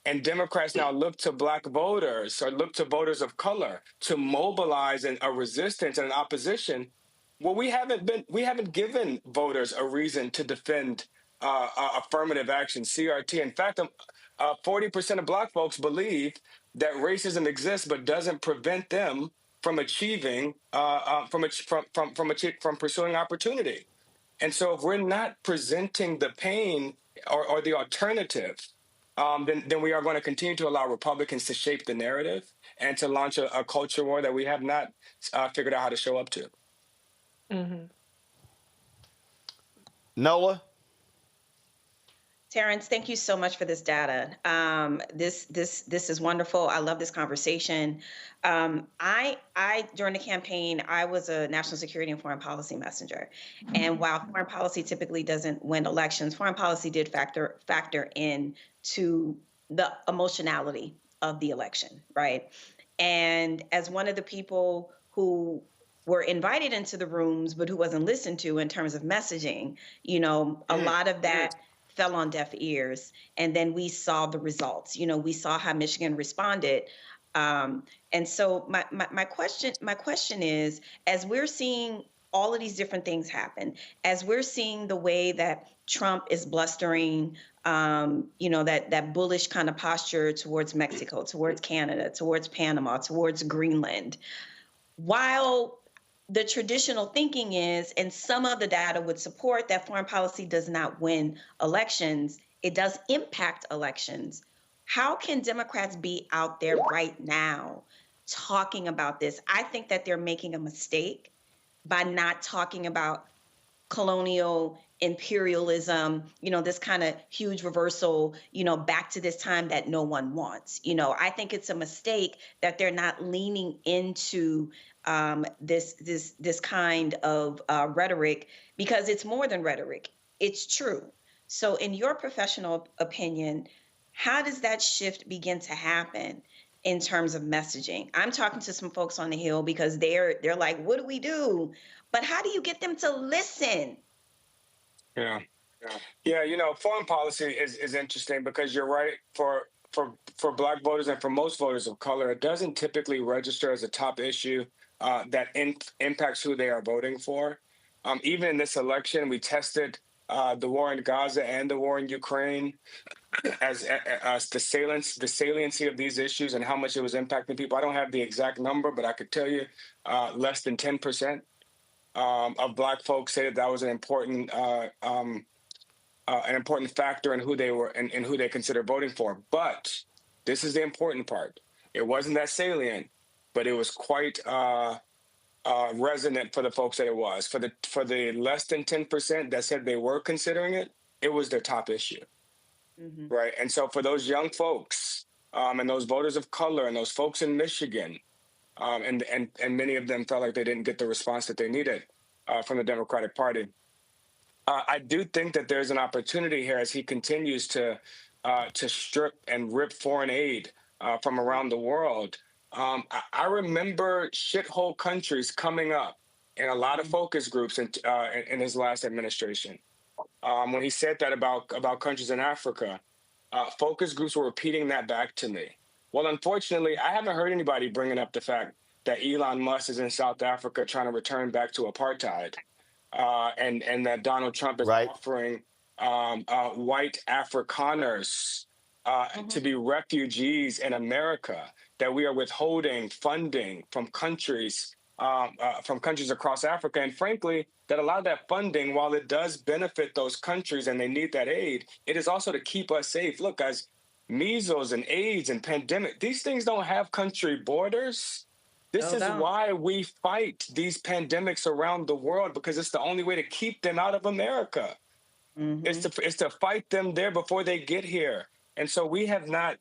and Democrats now look to Black voters or look to voters of color to mobilize a resistance and an opposition, well, we haven't given voters a reason to defend affirmative action, CRT. In fact, 40% of Black folks believe that racism exists but doesn't prevent them from achieving from pursuing opportunity. And so if we're not presenting the pain or the alternative, then we are going to continue to allow Republicans to shape the narrative and to launch a culture war that we have not figured out how to show up to. Nola? Terrance, thank you so much for this data. This is wonderful. I love this conversation. During the campaign, I was a national security and foreign policy messenger. And while foreign policy typically doesn't win elections, foreign policy did factor in to the emotionality of the election, right? And as one of the people who were invited into the rooms, but who wasn't listened to in terms of messaging, a lot of that fell on deaf ears. And then we saw the results. We saw how Michigan responded. And so my question is, as we're seeing all of these different things happen, as we're seeing the way that Trump is blustering, that bullish kind of posture towards Mexico, towards Canada, towards Panama, towards Greenland, while the traditional thinking is, and some of the data would support, that foreign policy does not win elections, it does impact elections. How can Democrats be out there right now talking about this? I think that they're making a mistake by not talking about colonial imperialism, this kind of huge reversal, back to this time that no one wants. I think it's a mistake that they're not leaning into this kind of rhetoric, because it's more than rhetoric. It's true. So in your professional opinion, how does that shift begin to happen in terms of messaging? I'm talking to some folks on the Hill because they're like, what do we do? But how do you get them to listen? Yeah. Foreign policy is interesting because you're right. For Black voters and for most voters of color, it doesn't typically register as a top issue that impacts who they are voting for. Even in this election, we tested the war in Gaza and the war in Ukraine as the saliency of these issues and how much it was impacting people. I don't have the exact number, but I could tell you less than 10% of Black folks say that was an important factor in who they were and who they consider voting for. But this is the important part. It wasn't that salient, but it was quite resonant for the folks that it was. For the less than 10% that said they were considering it, it was their top issue. Mm-hmm. Right. And so for those young folks and those voters of color and those folks in Michigan, and many of them felt like they didn't get the response that they needed from the Democratic Party. I do think that there's an opportunity here as he continues to strip and rip foreign aid from around the world. I remember shithole countries coming up in a lot of focus groups in his last administration. When he said that about countries in Africa, focus groups were repeating that back to me. Well, unfortunately, I haven't heard anybody bringing up the fact that Elon Musk is in South Africa trying to return back to apartheid, and that Donald Trump is offering white Afrikaners to be refugees in America, that we are withholding funding from countries across Africa. And frankly, that a lot of that funding, while it does benefit those countries and they need that aid, it is also to keep us safe. Look, guys, measles and AIDS and pandemic, these things don't have country borders. This is why we fight these pandemics around the world, because it's the only way to keep them out of America. Mm-hmm. It's to fight them there before they get here. And so we have not,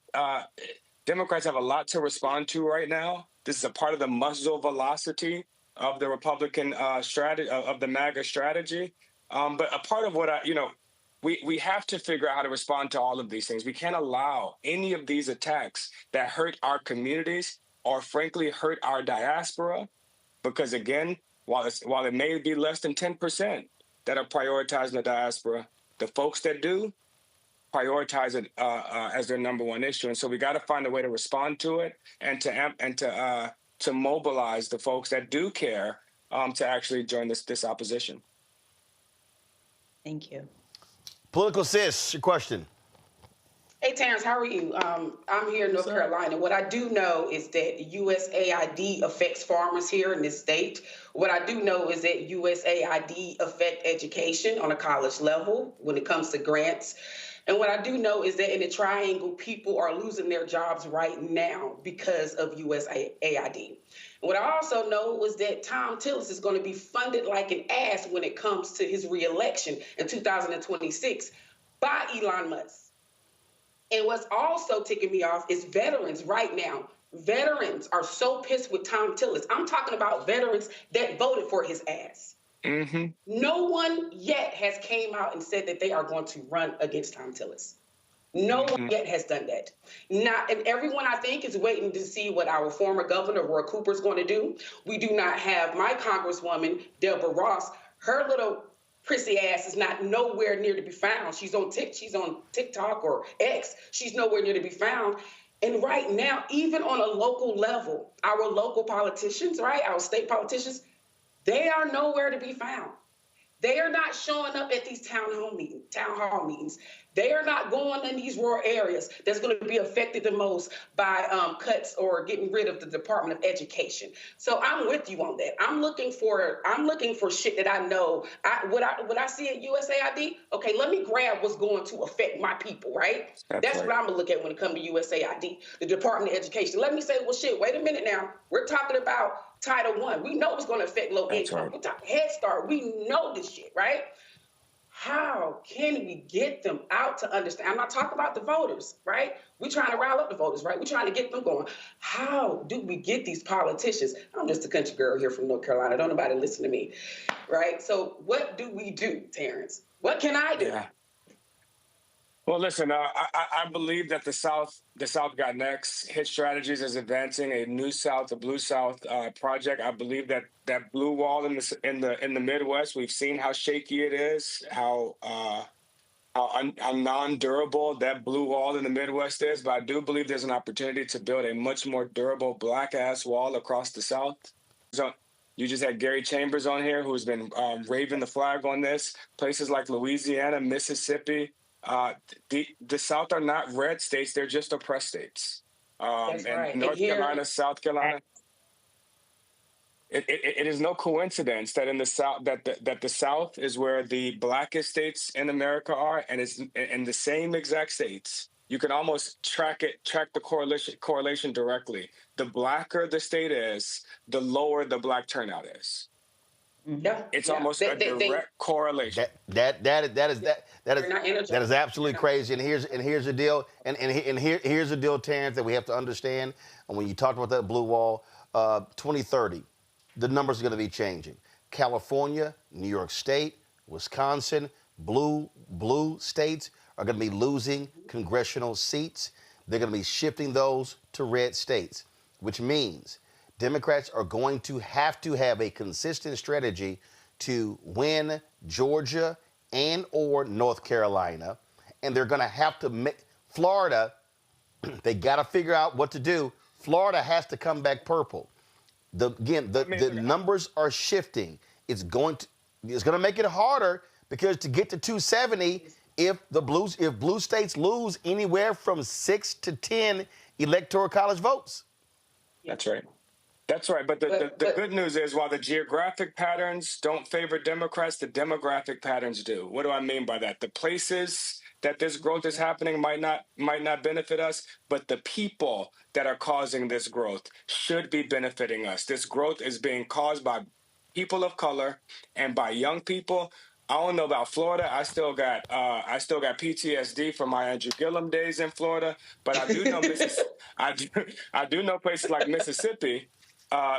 Democrats have a lot to respond to right now. This is a part of the muzzle velocity of the Republican strategy, of the MAGA strategy. But a part of what we have to figure out how to respond to all of these things. We can't allow any of these attacks that hurt our communities or frankly hurt our diaspora, because again, while it may be less than 10% that are prioritizing the diaspora, the folks that do prioritize it as their number one issue. And so we got to find a way to respond to it and to mobilize the folks that do care to actually join this opposition. Thank you. Political Sis, your question. Hey, Terrance, how are you? I'm here in North Carolina. What I do know is that USAID affects farmers here in this state. What I do know is that USAID affects education on a college level when it comes to grants. And what I do know is that in the triangle, people are losing their jobs right now because of USAID. What I also know is that Tom Tillis is going to be funded like an ass when it comes to his reelection in 2026 by Elon Musk. And what's also ticking me off is veterans right now. Veterans are so pissed with Tom Tillis. I'm talking about veterans that voted for his ass. Mm-hmm. No one yet has came out and said that they are going to run against Tom Tillis. No one yet has done that. And everyone, I think, is waiting to see what our former governor, Roy Cooper, is going to do. We do not have my Congresswoman, Deborah Ross. Her little prissy ass is not nowhere near to be found. She's on TikTok or X. She's nowhere near to be found. And right now, even on a local level, our local politicians, right, our state politicians, they are nowhere to be found. They are not showing up at these town hall meetings. They are not going in these rural areas that's going to be affected the most by cuts or getting rid of the Department of Education. So I'm with you on that. I'm looking for shit that I know. What I see at USAID, okay, let me grab what's going to affect my people, right? That's what I'm gonna look at when it comes to USAID, the Department of Education. Let me say, well, shit, wait a minute now. We're talking about Title I. We know it's going to affect low income. We're talking Head Start. We know this shit, right? How can we get them out to understand? I'm not talking about the voters, right? We're trying to rile up the voters, right? We're trying to get them going. How do we get these politicians? I'm just a country girl here from North Carolina. Don't nobody listen to me, right? So what do we do, Terrance? What can I do? Yeah. Well, listen, I believe that the South got next. Hit Strategies is advancing a New South, a Blue South project. I believe that blue wall in the Midwest, we've seen how shaky it is, how non-durable that blue wall in the Midwest is. But I do believe there's an opportunity to build a much more durable black-ass wall across the South. So you just had Gary Chambers on here, who's been raving the flag on this. Places like Louisiana, Mississippi. The South are not red states; they're just oppressed states. That's right. And North Carolina, South Carolina. It is no coincidence that in the South that the South is where the blackest states in America are, and it's in the same exact states. You can almost track the correlation directly. The blacker the state is, the lower the black turnout is. Yeah, it's almost a direct correlation. That is absolutely crazy. And here's the deal. Here's the deal, Terrance, that we have to understand. And when you talked about that blue wall, 2030, the numbers are going to be changing. California, New York State, Wisconsin, blue states are going to be losing congressional seats. They're going to be shifting those to red states, which means Democrats are going to have a consistent strategy to win Georgia and or North Carolina, and they're going to have to make Florida. They got to figure out what to do. Florida has to come back purple. The numbers are shifting. It's going to make it harder because to get to 270, if blue states lose anywhere from 6 to 10 electoral college votes. That's right. That's right. But the good news is, while the geographic patterns don't favor Democrats, the demographic patterns do. What do I mean by that? The places that this growth is happening might not benefit us, but the people that are causing this growth should be benefiting us. This growth is being caused by people of color and by young people. I don't know about Florida. I still got PTSD from my Andrew Gillum days in Florida, but I do know I do know places like Mississippi.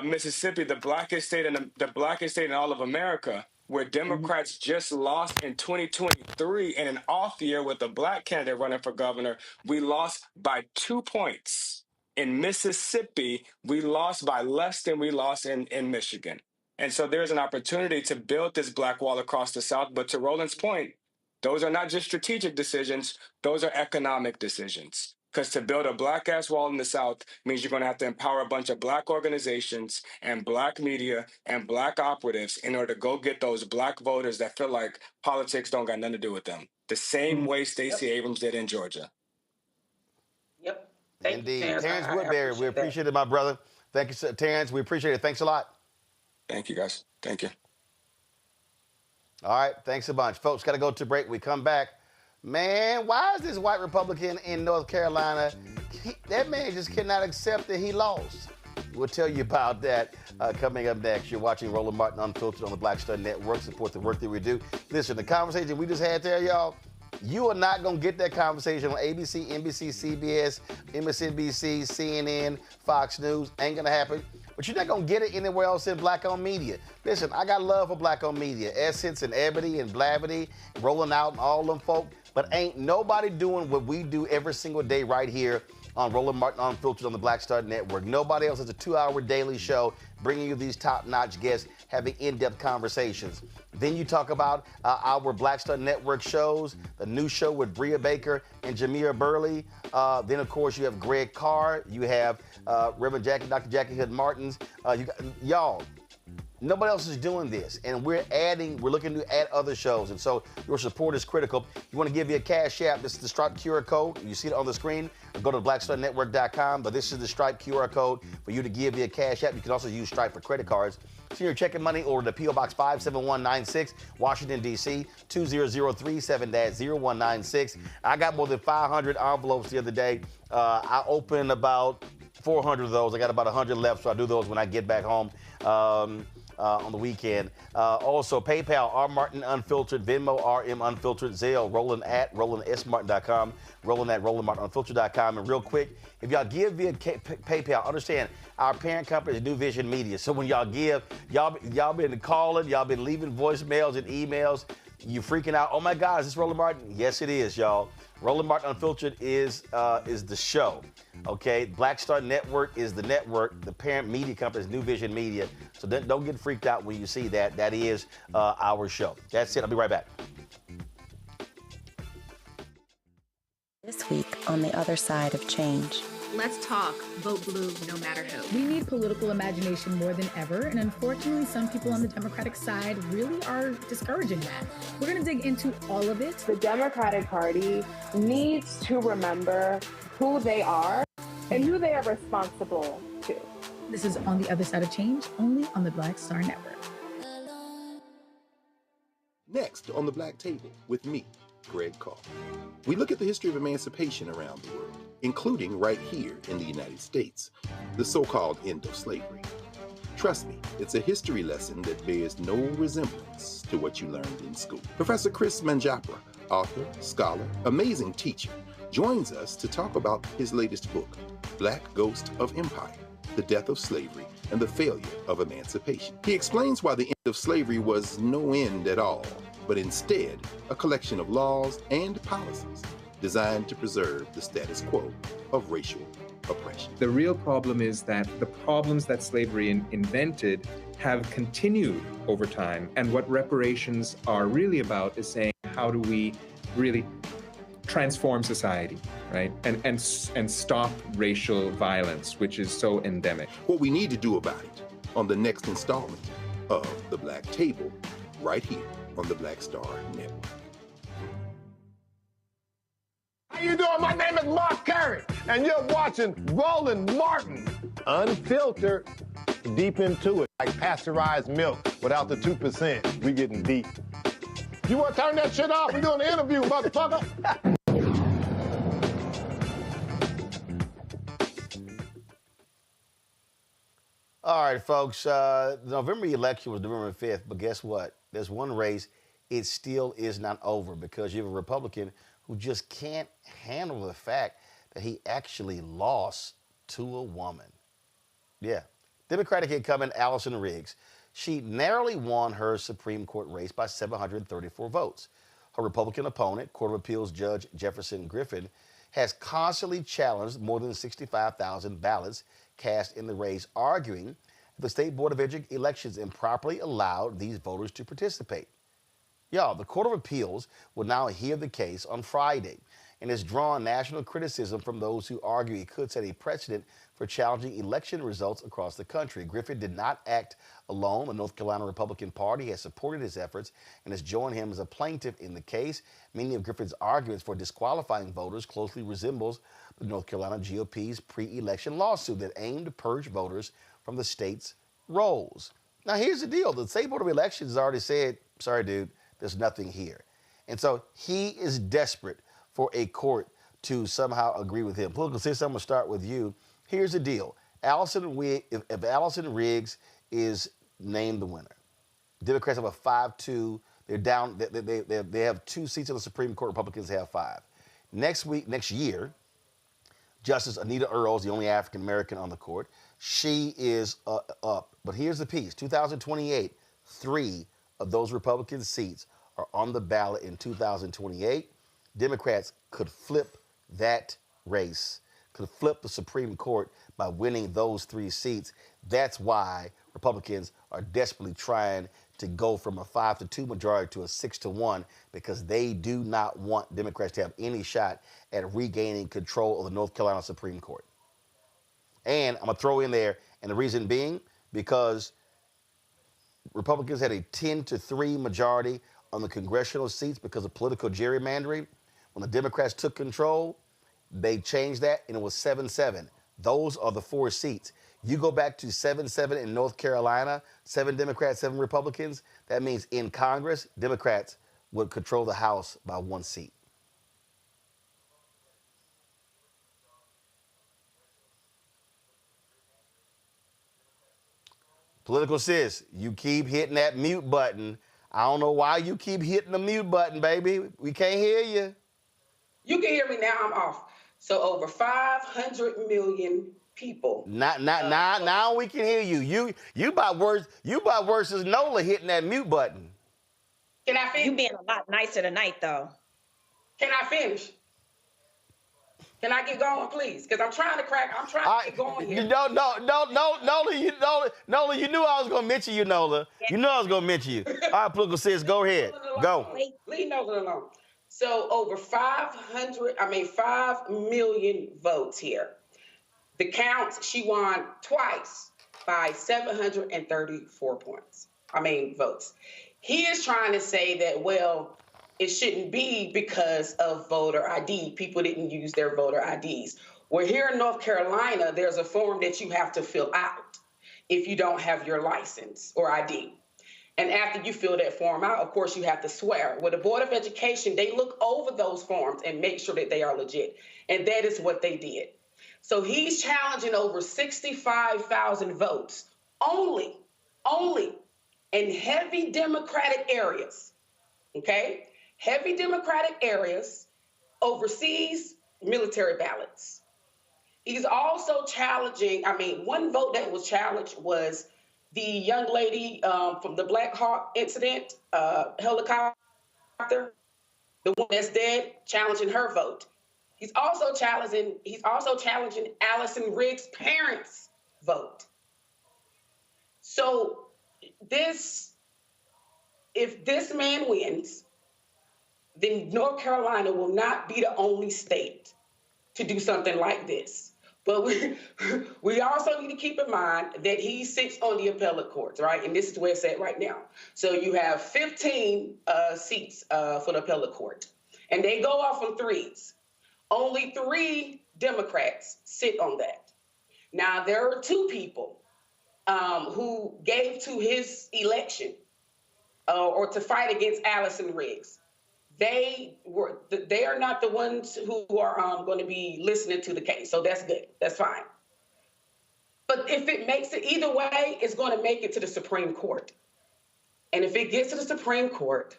Mississippi, the blackest state in all of America, where Democrats just lost in 2023 in an off year with a black candidate running for governor. We lost by 2 points. In Mississippi, we lost by less than we lost in Michigan. And so there's an opportunity to build this black wall across the South. But to Roland's point, those are not just strategic decisions, those are economic decisions. Because to build a black-ass wall in the South means you're going to have to empower a bunch of black organizations and black media and black operatives in order to go get those black voters that feel like politics don't got nothing to do with them. The same way Stacey Abrams did in Georgia. Yep. Indeed. Terrance Woodbury, we appreciate it, my brother. Thank you, Terrance. We appreciate it. Thanks a lot. Thank you, guys. Thank you. All right. Thanks a bunch. Folks, got to go to break. We come back. Man, why is this white Republican in North Carolina? That man just cannot accept that he lost. We'll tell you about that coming up next. You're watching Roland Martin Unfiltered on the Black Star Network. Support the work that we do. Listen, the conversation we just had there, y'all, you are not going to get that conversation on ABC, NBC, CBS, MSNBC, CNN, Fox News. Ain't going to happen. But you're not going to get it anywhere else in black-owned media. Listen, I got love for black-owned media. Essence and Ebony and Blavity, Rolling Out and all them folk. But ain't nobody doing what we do every single day right here on Roland Martin Unfiltered on the Black Star Network. Nobody else has a 2-hour daily show bringing you these top-notch guests, having in-depth conversations. Then you talk about our Black Star Network shows, the new show with Bria Baker and Jameer Burley. Then, of course, you have Greg Carr. You have Reverend Dr. Jackie Hood Martins. Y'all, Nobody else is doing this, and we're looking to add other shows, and so your support is critical. You want to give you a Cash App, this is the Stripe QR code. You see it on the screen, or go to blackstarnetwork.com, but this is the Stripe QR code for you to give via Cash App. You can also use Stripe for credit cards. So you're checking money order to P.O. Box 57196, Washington, D.C., 20037-0196. I got more than 500 envelopes the other day. I opened about 400 of those. I got about 100 left, so I do those when I get back home. On the weekend. Also, PayPal, R. Martin Unfiltered, Venmo, RM Unfiltered, Zelle, Roland at RolandSMartin.com, Roland at RolandMartinUnfiltered.com. And real quick, if y'all give via PayPal, understand our parent company is New Vision Media. So when y'all give, y'all been calling, y'all been leaving voicemails and emails. You freaking out. Oh my God, is this Roland Martin? Yes, it is, y'all. Roland Martin Unfiltered is the show. Okay, Black Star Network is the network. The parent media company is New Vision Media. So don't get freaked out when you see that. That is our show. That's it. I'll be right back. This week on the other side of change. Let's talk. Vote blue no matter who. We need political imagination more than ever, and unfortunately, some people on the Democratic side really are discouraging that. We're going to dig into all of it. The Democratic Party needs to remember who they are and who they are responsible to. This is On the Other Side of Change, only on the Black Star Network. Next on the Black Table with me, Greg Carr. We look at the history of emancipation around the world, including right here in the United States, the so-called end of slavery. Trust me, it's a history lesson that bears no resemblance to what you learned in school. Professor Chris Manjapra, author, scholar, amazing teacher, joins us to talk about his latest book, Black Ghost of Empire, The Death of Slavery and the Failure of Emancipation. He explains why the end of slavery was no end at all, but instead a collection of laws and policies designed to preserve the status quo of racial oppression. The real problem is that the problems that slavery invented have continued over time. And what reparations are really about is saying, how do we really transform society, right? And stop racial violence, which is so endemic. What we need to do about it on the next installment of The Black Table, right here on the Black Star Network. How you doing? My name is Mark Carey, and you're watching Roland Martin Unfiltered. Deep into it, like pasteurized milk without the 2%. We getting deep. You want to turn that shit off? We're doing an interview, motherfucker. All right, folks. The November election was November 5th, but guess what? There's one race. It still is not over because you have a Republican who just can't handle the fact that he actually lost to a woman. Yeah. Democratic incumbent Allison Riggs. She narrowly won her Supreme Court race by 734 votes. Her Republican opponent, Court of Appeals Judge Jefferson Griffin, has constantly challenged more than 65,000 ballots cast in the race, arguing the State Board of Elections improperly allowed these voters to participate. Y'all, the Court of Appeals will now hear the case on Friday and has drawn national criticism from those who argue it could set a precedent for challenging election results across the country. Griffin did not act alone. The North Carolina Republican Party has supported his efforts and has joined him as a plaintiff in the case. Many of Griffin's arguments for disqualifying voters closely resembles the North Carolina GOP's pre-election lawsuit that aimed to purge voters from the state's rolls. Now, here's the deal. The State Board of Elections has already said, sorry, dude, there's nothing here. And so he is desperate for a court to somehow agree with him. Political system, I'm going to start with you. Here's the deal. If Allison Riggs is named the winner, Democrats have a 5-2. They're down. They have 2 seats on the Supreme Court. Republicans have 5. Next year, Justice Anita Earl is the only African American on the court. She is up. But here's the piece. 2028, 3 of those Republican seats are on the ballot in 2028. Democrats could flip that race, could flip the Supreme Court by winning those 3 seats. That's why Republicans are desperately trying to go from a 5-2 majority to a 6-1, because they do not want Democrats to have any shot at regaining control of the North Carolina Supreme Court. And I'm going to throw in there, and the reason being, because Republicans had a 10-3 majority on the congressional seats because of political gerrymandering. When the Democrats took control, they changed that, and it was 7-7. Those are the 4 seats. You go back to 7-7 in North Carolina, 7 Democrats, 7 Republicans. That means in Congress, Democrats would control the House by 1 seat. Political sis, you keep hitting that mute button. I don't know why you keep hitting the mute button, baby. We can't hear you. You can hear me now. I'm off. So over 500 million people. Now we can hear you. You about worse as Nola hitting that mute button. Can I finish? You being a lot nicer tonight, though. Can I finish? Can I get going, please? Because I'm trying to get going here. Nola, you knew I was going to mention you, Nola. You knew I was going to mention you. All right, political sis, go ahead. Go. Leave Nola alone. So over 5 million votes here. The count, she won twice by 734 votes. He is trying to say that, well, it shouldn't be because of voter ID. People didn't use their voter IDs. Well, here in North Carolina, there's a form that you have to fill out if you don't have your license or ID. And after you fill that form out, of course, you have to swear. With the Board of Education, they look over those forms and make sure that they are legit. And that is what they did. So he's challenging over 65,000 votes only in heavy Democratic areas, okay? Heavy Democratic areas, overseas military ballots. He's also challenging, one vote that was challenged was the young lady from the Black Hawk incident, helicopter, the one that's dead, challenging her vote. He's also challenging Allison Riggs' parents' vote. So if this man wins, then North Carolina will not be the only state to do something like this. But we also need to keep in mind that he sits on the appellate courts, right? And this is where it's at right now. So you have 15 seats for the appellate court, and they go off on threes. Only 3 Democrats sit on that. Now, there are 2 people who gave to his election or to fight against Allison Riggs. They are not the ones who are going to be listening to the case. So that's good. That's fine. But if it makes it either way, it's going to make it to the Supreme Court. And if it gets to the Supreme Court,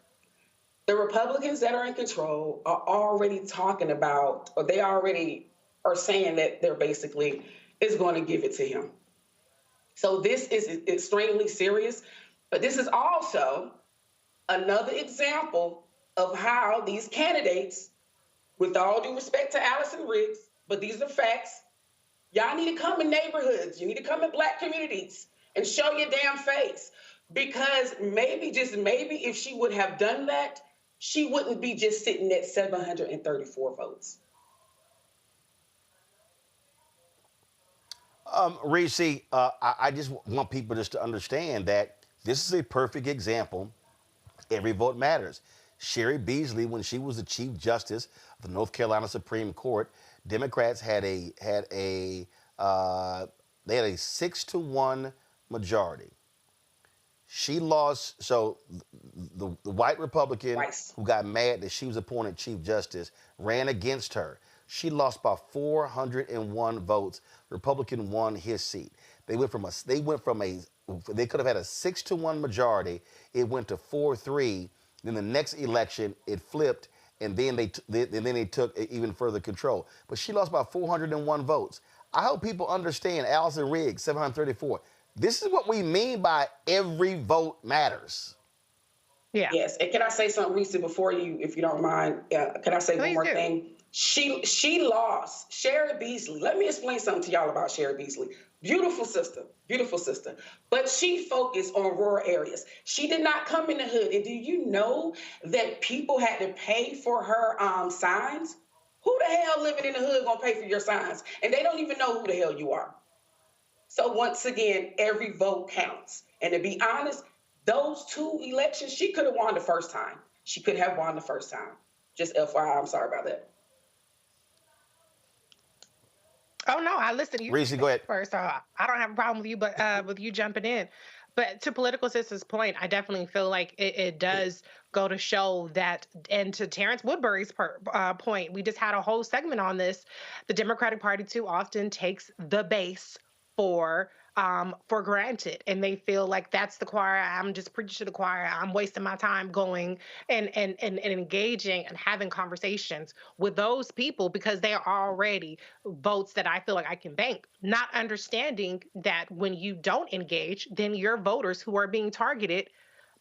the Republicans that are in control are already talking about, or they already are saying that they're basically is going to give it to him. So this is extremely serious. But this is also another example of how these candidates, with all due respect to Allison Riggs, but these are facts, y'all need to come in neighborhoods. You need to come in Black communities and show your damn face. Because maybe, just maybe, if she would have done that, she wouldn't be just sitting at 734 votes. Reese, I just want people just to understand that this is a perfect example. Every vote matters. Sherry Beasley, when she was the Chief Justice of the North Carolina Supreme Court, Democrats had a 6-1 majority. She lost, so the white Republican who got mad that she was appointed Chief Justice ran against her. She lost by 401 votes. Republican won his seat. They could have had a 6-1 majority. It went to 4-3. Then the next election, it flipped, and then they took even further control. But she lost by 401 votes. I hope people understand Allison Riggs, 734. This is what we mean by every vote matters. Yeah. Yes. And can I say something, Reese, before you, if you don't mind? Can I say one more thing? She lost. Sherry Beasley. Let me explain something to y'all about Sherry Beasley. Beautiful sister. But she focused on rural areas. She did not come in the hood. And do you know that people had to pay for her signs? Who the hell living in the hood gonna pay for your signs? And they don't even know who the hell you are. So once again, every vote counts. And to be honest, those 2 elections, she could have won the first time. She could have won the first time. Just FYI, I'm sorry about that. Oh no, I listened to you. Reese, go ahead. First, I don't have a problem with you, but with you jumping in. But to Political Sisters' point, I definitely feel like it does go to show that, and to Terrance Woodbury's point, we just had a whole segment on this. The Democratic Party too often takes the base for granted, and they feel like that's the choir. I'm just preaching to the choir. I'm wasting my time going and engaging and having conversations with those people because they are already votes that I feel like I can bank. Not understanding that when you don't engage, then your voters who are being targeted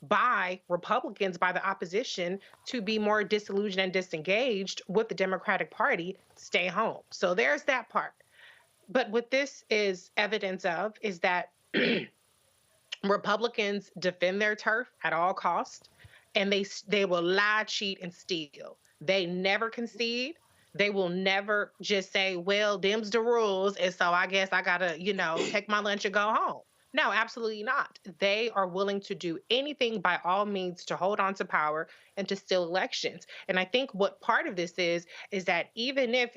by Republicans, by the opposition, to be more disillusioned and disengaged with the Democratic Party, stay home. So there's that part. But what this is evidence of is that Republicans defend their turf at all costs, and they will lie, cheat, and steal. They never concede. They will never just say, well, them's the rules, and so I guess I gotta, take my lunch and go home. No, absolutely not. They are willing to do anything by all means to hold on to power and to steal elections. And I think what part of this is that even if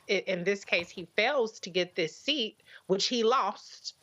in this case, he fails to get this seat, which he lost,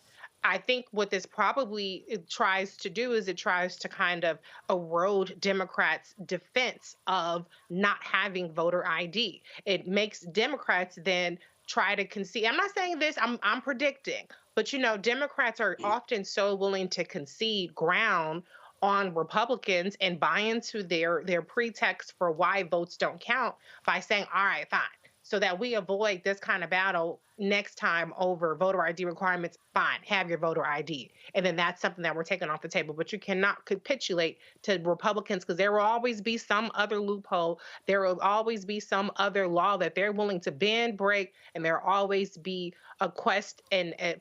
I think what this probably tries to do is it tries to kind of erode Democrats' defense of not having voter ID. It makes Democrats then try to concede. I'm not saying this, I'm predicting. But, Democrats are often so willing to concede ground on Republicans and buy into their pretext for why votes don't count by saying, all right, fine, so that we avoid this kind of battle next time over voter ID requirements, fine, have your voter ID. And then that's something that we're taking off the table. But you cannot capitulate to Republicans because there will always be some other loophole. There will always be some other law that they're willing to bend, break, and there will always be a quest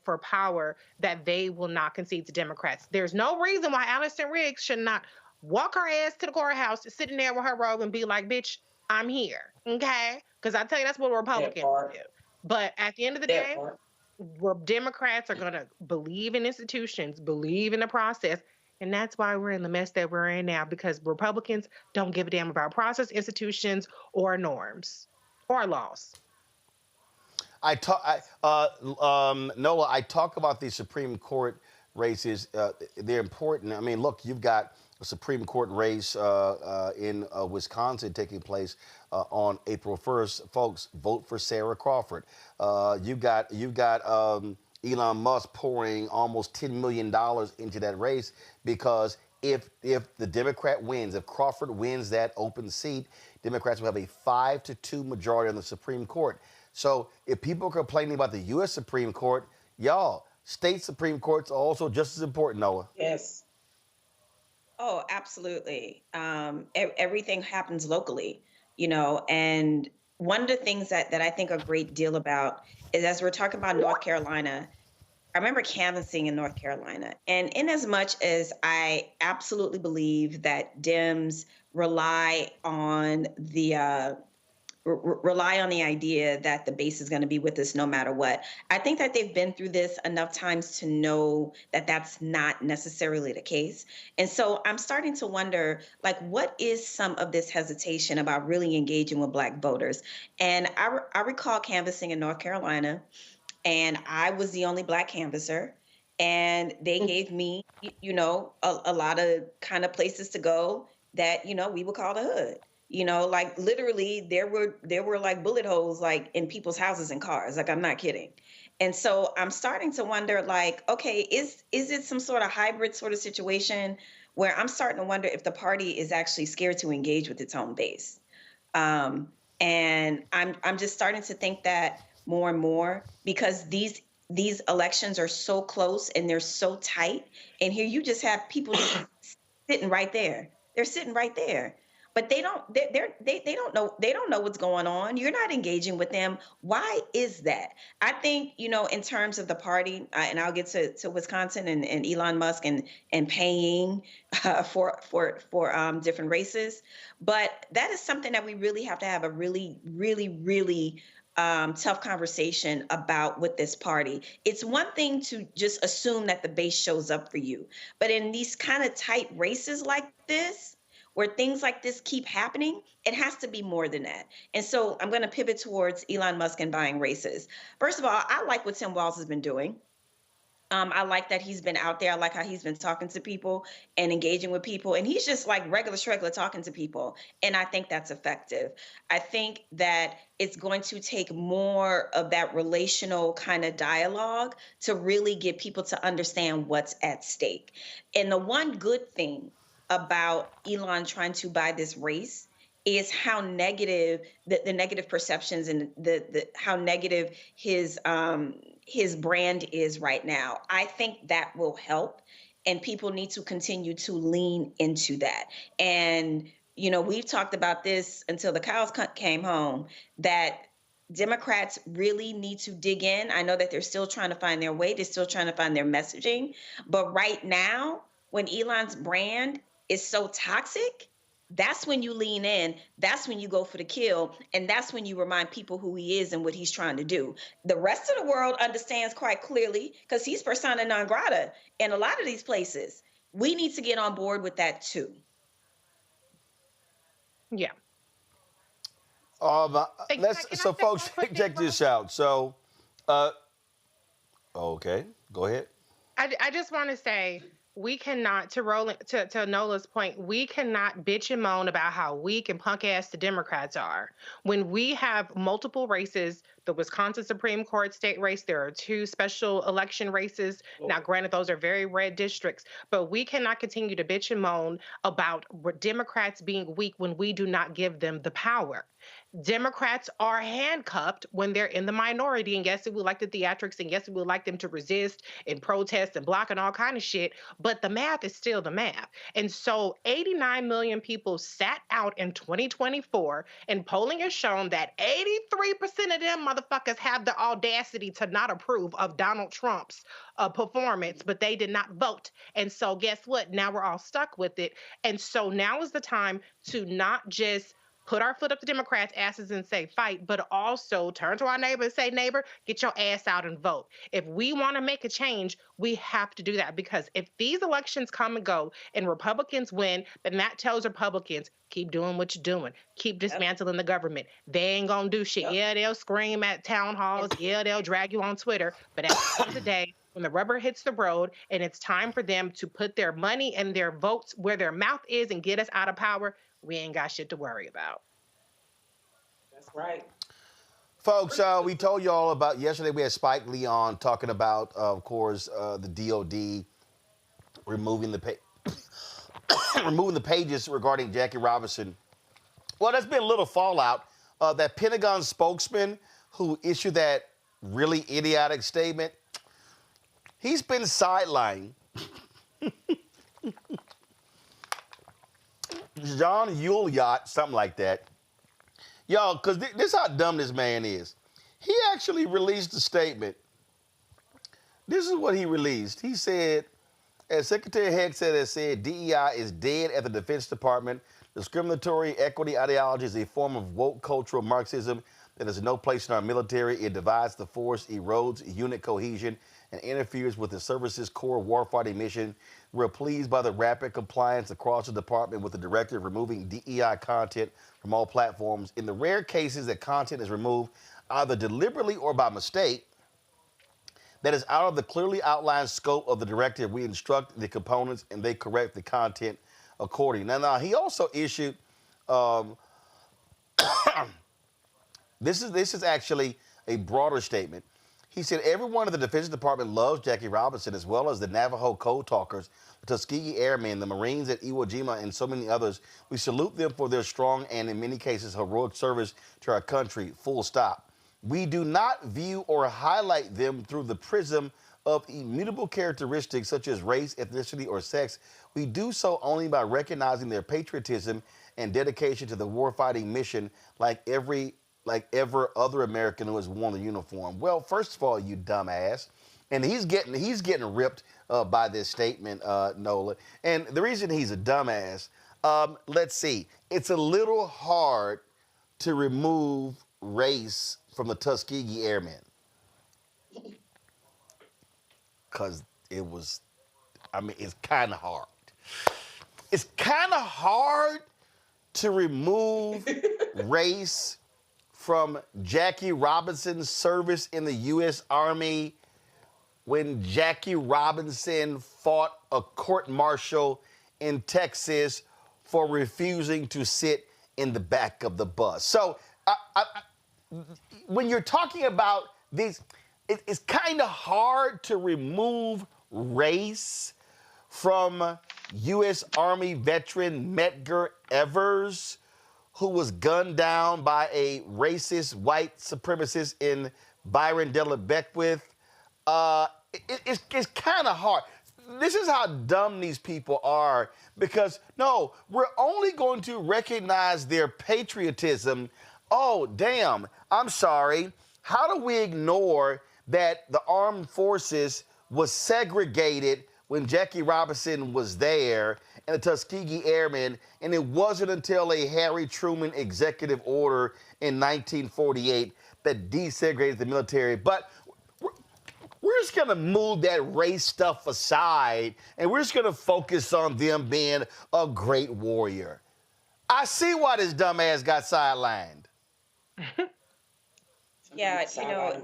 for power that they will not concede to Democrats. There's no reason why Allison Riggs should not walk her ass to the courthouse, sitting there with her robe and be like, bitch, I'm here, okay? Because I tell you, that's what Republicans do. But at the end of the day, Democrats are going to believe in institutions, believe in the process, and that's why we're in the mess that we're in now, because Republicans don't give a damn about process, institutions, or norms, or laws. Nola, I talk about these Supreme Court races. They're important. I mean, look, you've got a Supreme Court race in Wisconsin taking place on April 1st. Folks, vote for Sarah Crawford. You've got Elon Musk pouring almost $10 million into that race because if the Democrat wins, if Crawford wins that open seat, Democrats will have a 5-2 majority on the Supreme Court. So if people are complaining about the U.S. Supreme Court, y'all, state Supreme Courts are also just as important, Noah. Yes. Oh, absolutely. Everything happens locally, and one of the things that I think a great deal about is, as we're talking about North Carolina, I remember canvassing in North Carolina. And in as much as I absolutely believe that Dems rely on the idea that the base is going to be with us no matter what. I think that they've been through this enough times to know that that's not necessarily the case. And so I'm starting to wonder, what is some of this hesitation about really engaging with Black voters? And I recall canvassing in North Carolina, and I was the only Black canvasser. And they gave me, a lot of kind of places to go that, we would call the hood. Literally there were like bullet holes in people's houses and cars. I'm not kidding. And so I'm starting to wonder, okay, is it some sort of hybrid sort of situation where I'm starting to wonder if the party is actually scared to engage with its own base? And I'm just starting to think that more and more, because these elections are so close and they're so tight. And here you just have people just sitting right there. They're sitting right there. But they don't know what's going on. You're not engaging with them. Why is that? I think, in terms of the party, and I'll get to Wisconsin and Elon Musk and paying for different races. But that is something that we really have to have a really, really, really tough conversation about with this party. It's one thing to just assume that the base shows up for you, but in these kind of tight races like this, where things like this keep happening, it has to be more than that. And so I'm going to pivot towards Elon Musk and buying races. First of all, I like what Tim Walz has been doing. I like that he's been out there. I like how he's been talking to people and engaging with people. And he's just like regular schregler talking to people. And I think that's effective. I think that it's going to take more of that relational kind of dialogue to really get people to understand what's at stake. And the one good thing about Elon trying to buy this race is how negative the negative perceptions and the how negative his brand is right now. I think that will help, and people need to continue to lean into that. And you know, we've talked about this until the cows came home, that Democrats really need to dig in. I know that they're still trying to find their way, they're still trying to find their messaging, but right now, when Elon's brand is so toxic, that's when you lean in, that's when you go for the kill, and that's when you remind people who he is and what he's trying to do. The rest of the world understands quite clearly, because he's persona non grata in a lot of these places. We need to get on board with that too. Yeah. So folks, check this out. So, okay, go ahead. I just want to say, we cannot, to Nola's point, we cannot bitch and moan about how weak and punk ass the Democrats are. When we have multiple races, the Wisconsin Supreme Court state race, there are 2 special election races. Now, granted, those are very red districts, but we cannot continue to bitch and moan about Democrats being weak when we do not give them the power. Democrats are handcuffed when they're in the minority. And yes, we would like the theatrics, and yes, we would like them to resist and protest and block and all kind of shit. But the math is still the math. And so 89 million people sat out in 2024, and polling has shown that 83% of them motherfuckers have the audacity to not approve of Donald Trump's performance, but they did not vote. And so guess what? Now we're all stuck with it. And so now is the time to not just put our foot up the Democrats' asses and say fight, but also turn to our neighbor and say, neighbor, get your ass out and vote. If we want to make a change, we have to do that, because if these elections come and go and Republicans win, then that tells Republicans, keep doing what you're doing. Keep dismantling the government. They ain't going to do shit. Yeah, they'll scream at town halls. Yeah, they'll drag you on Twitter. But at the end of the day, when the rubber hits the road and it's time for them to put their money and their votes where their mouth is and get us out of power, we ain't got shit to worry about. That's right. Folks, we told you all about, yesterday we had Spike Lee on talking about, of course, the DOD removing the pages regarding Jackie Robinson. Well, there's been a little fallout. That Pentagon spokesman who issued that really idiotic statement, he's been sidelined. John Yuliot, something like that. Y'all, because this is how dumb this man is. He actually released a statement. This is what he released. He said, as Secretary Hegseth has said, DEI is dead at the Defense Department. Discriminatory equity ideology is a form of woke cultural Marxism that has no place in our military. It divides the force, erodes unit cohesion, and interferes with the service's core warfighting mission. We're pleased by the rapid compliance across the department with the directive removing DEI content from all platforms. In the rare cases that content is removed, either deliberately or by mistake, that is out of the clearly outlined scope of the directive, we instruct the components and they correct the content accordingly. Now he also issued, this is actually a broader statement. He said, everyone in the Defense Department loves Jackie Robinson, as well as the Navajo Code Talkers, the Tuskegee Airmen, the Marines at Iwo Jima, and so many others. We salute them for their strong and, in many cases, heroic service to our country, full stop. We do not view or highlight them through the prism of immutable characteristics such as race, ethnicity, or sex. We do so only by recognizing their patriotism and dedication to the warfighting mission like every other American who has worn the uniform. Well, first of all, you dumbass. And he's getting ripped by this statement, Nola. And the reason he's a dumbass, let's see, it's a little hard to remove race from the Tuskegee Airmen. Because it was, I mean, it's kind of hard. It's kind of hard to remove race from Jackie Robinson's service in the U.S. Army when Jackie Robinson fought a court-martial in Texas for refusing to sit in the back of the bus. So when you're talking about these, it's kind of hard to remove race from U.S. Army veteran Medgar Evers, who was gunned down by a racist white supremacist in Byron Della Beckwith. It's kind of hard. This is how dumb these people are, because, no, we're only going to recognize their patriotism. Oh, damn, I'm sorry. How do we ignore that the armed forces was segregated when Jackie Robinson was there and the Tuskegee Airmen, and it wasn't until a Harry Truman executive order in 1948 that desegregated the military. But we're just going to move that race stuff aside, and we're just going to focus on them being a great warrior. I see why this dumbass got sidelined. Yeah, you know,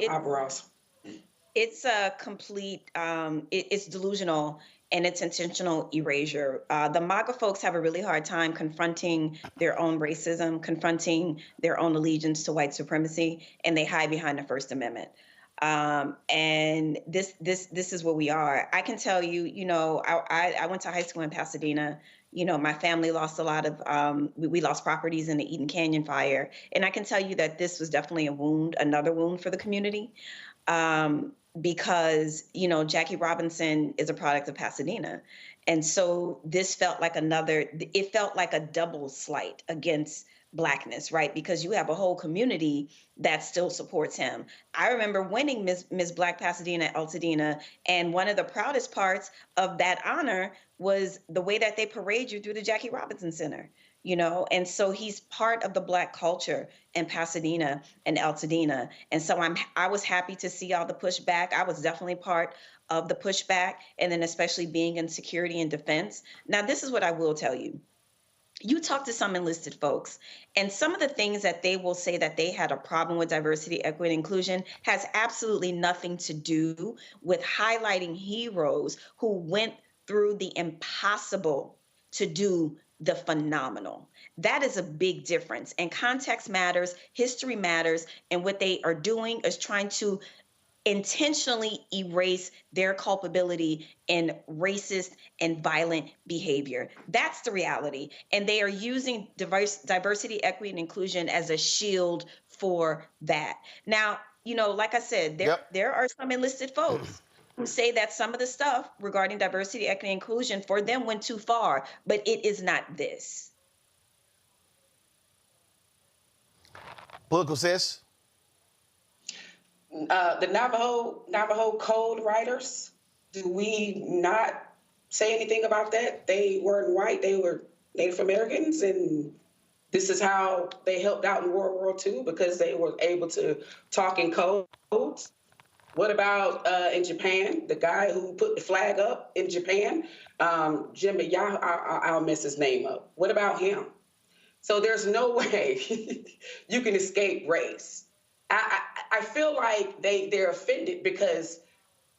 it's a complete, it's delusional, and it's intentional erasure. The MAGA folks have a really hard time confronting their own racism, confronting their own allegiance to white supremacy, and they hide behind the First Amendment. And this is where we are. I can tell you, you know, I went to high school in Pasadena. You know, my family lost a lot of, we lost properties in the Eden Canyon fire. And I can tell you that this was definitely a wound, another wound for the community. Because, you know, Jackie Robinson is a product of Pasadena. And so this felt like it felt like a double slight against Blackness, right? Because you have a whole community that still supports him. I remember winning Miss Black Pasadena Altadena, and one of the proudest parts of that honor was the way that they parade you through the Jackie Robinson Center, you know? And so he's part of the Black culture in Pasadena and Altadena. And so I was happy to see all the pushback. I was definitely part of the pushback, and then especially being in security and defense. Now, this is what I will tell you. You talk to some enlisted folks, and some of the things that they will say that they had a problem with diversity, equity, and inclusion has absolutely nothing to do with highlighting heroes who went through the impossible to do the phenomenal. That is a big difference. And context matters, history matters, and what they are doing is trying to intentionally erase their culpability in racist and violent behavior. That's the reality. And they are using diversity, equity, and inclusion as a shield for that. Now, you know, like I said, there are some enlisted folks who say that some of the stuff regarding diversity, equity, and inclusion for them went too far, but it is not this. Political sis? The Navajo Code writers, do we not say anything about that? They weren't white, they were Native Americans, and this is how they helped out in World War II because they were able to talk in codes. What about in Japan, the guy who put the flag up in Japan, Jimmy, I'll mess his name up. What about him? So there's no way you can escape race. I feel like they're offended because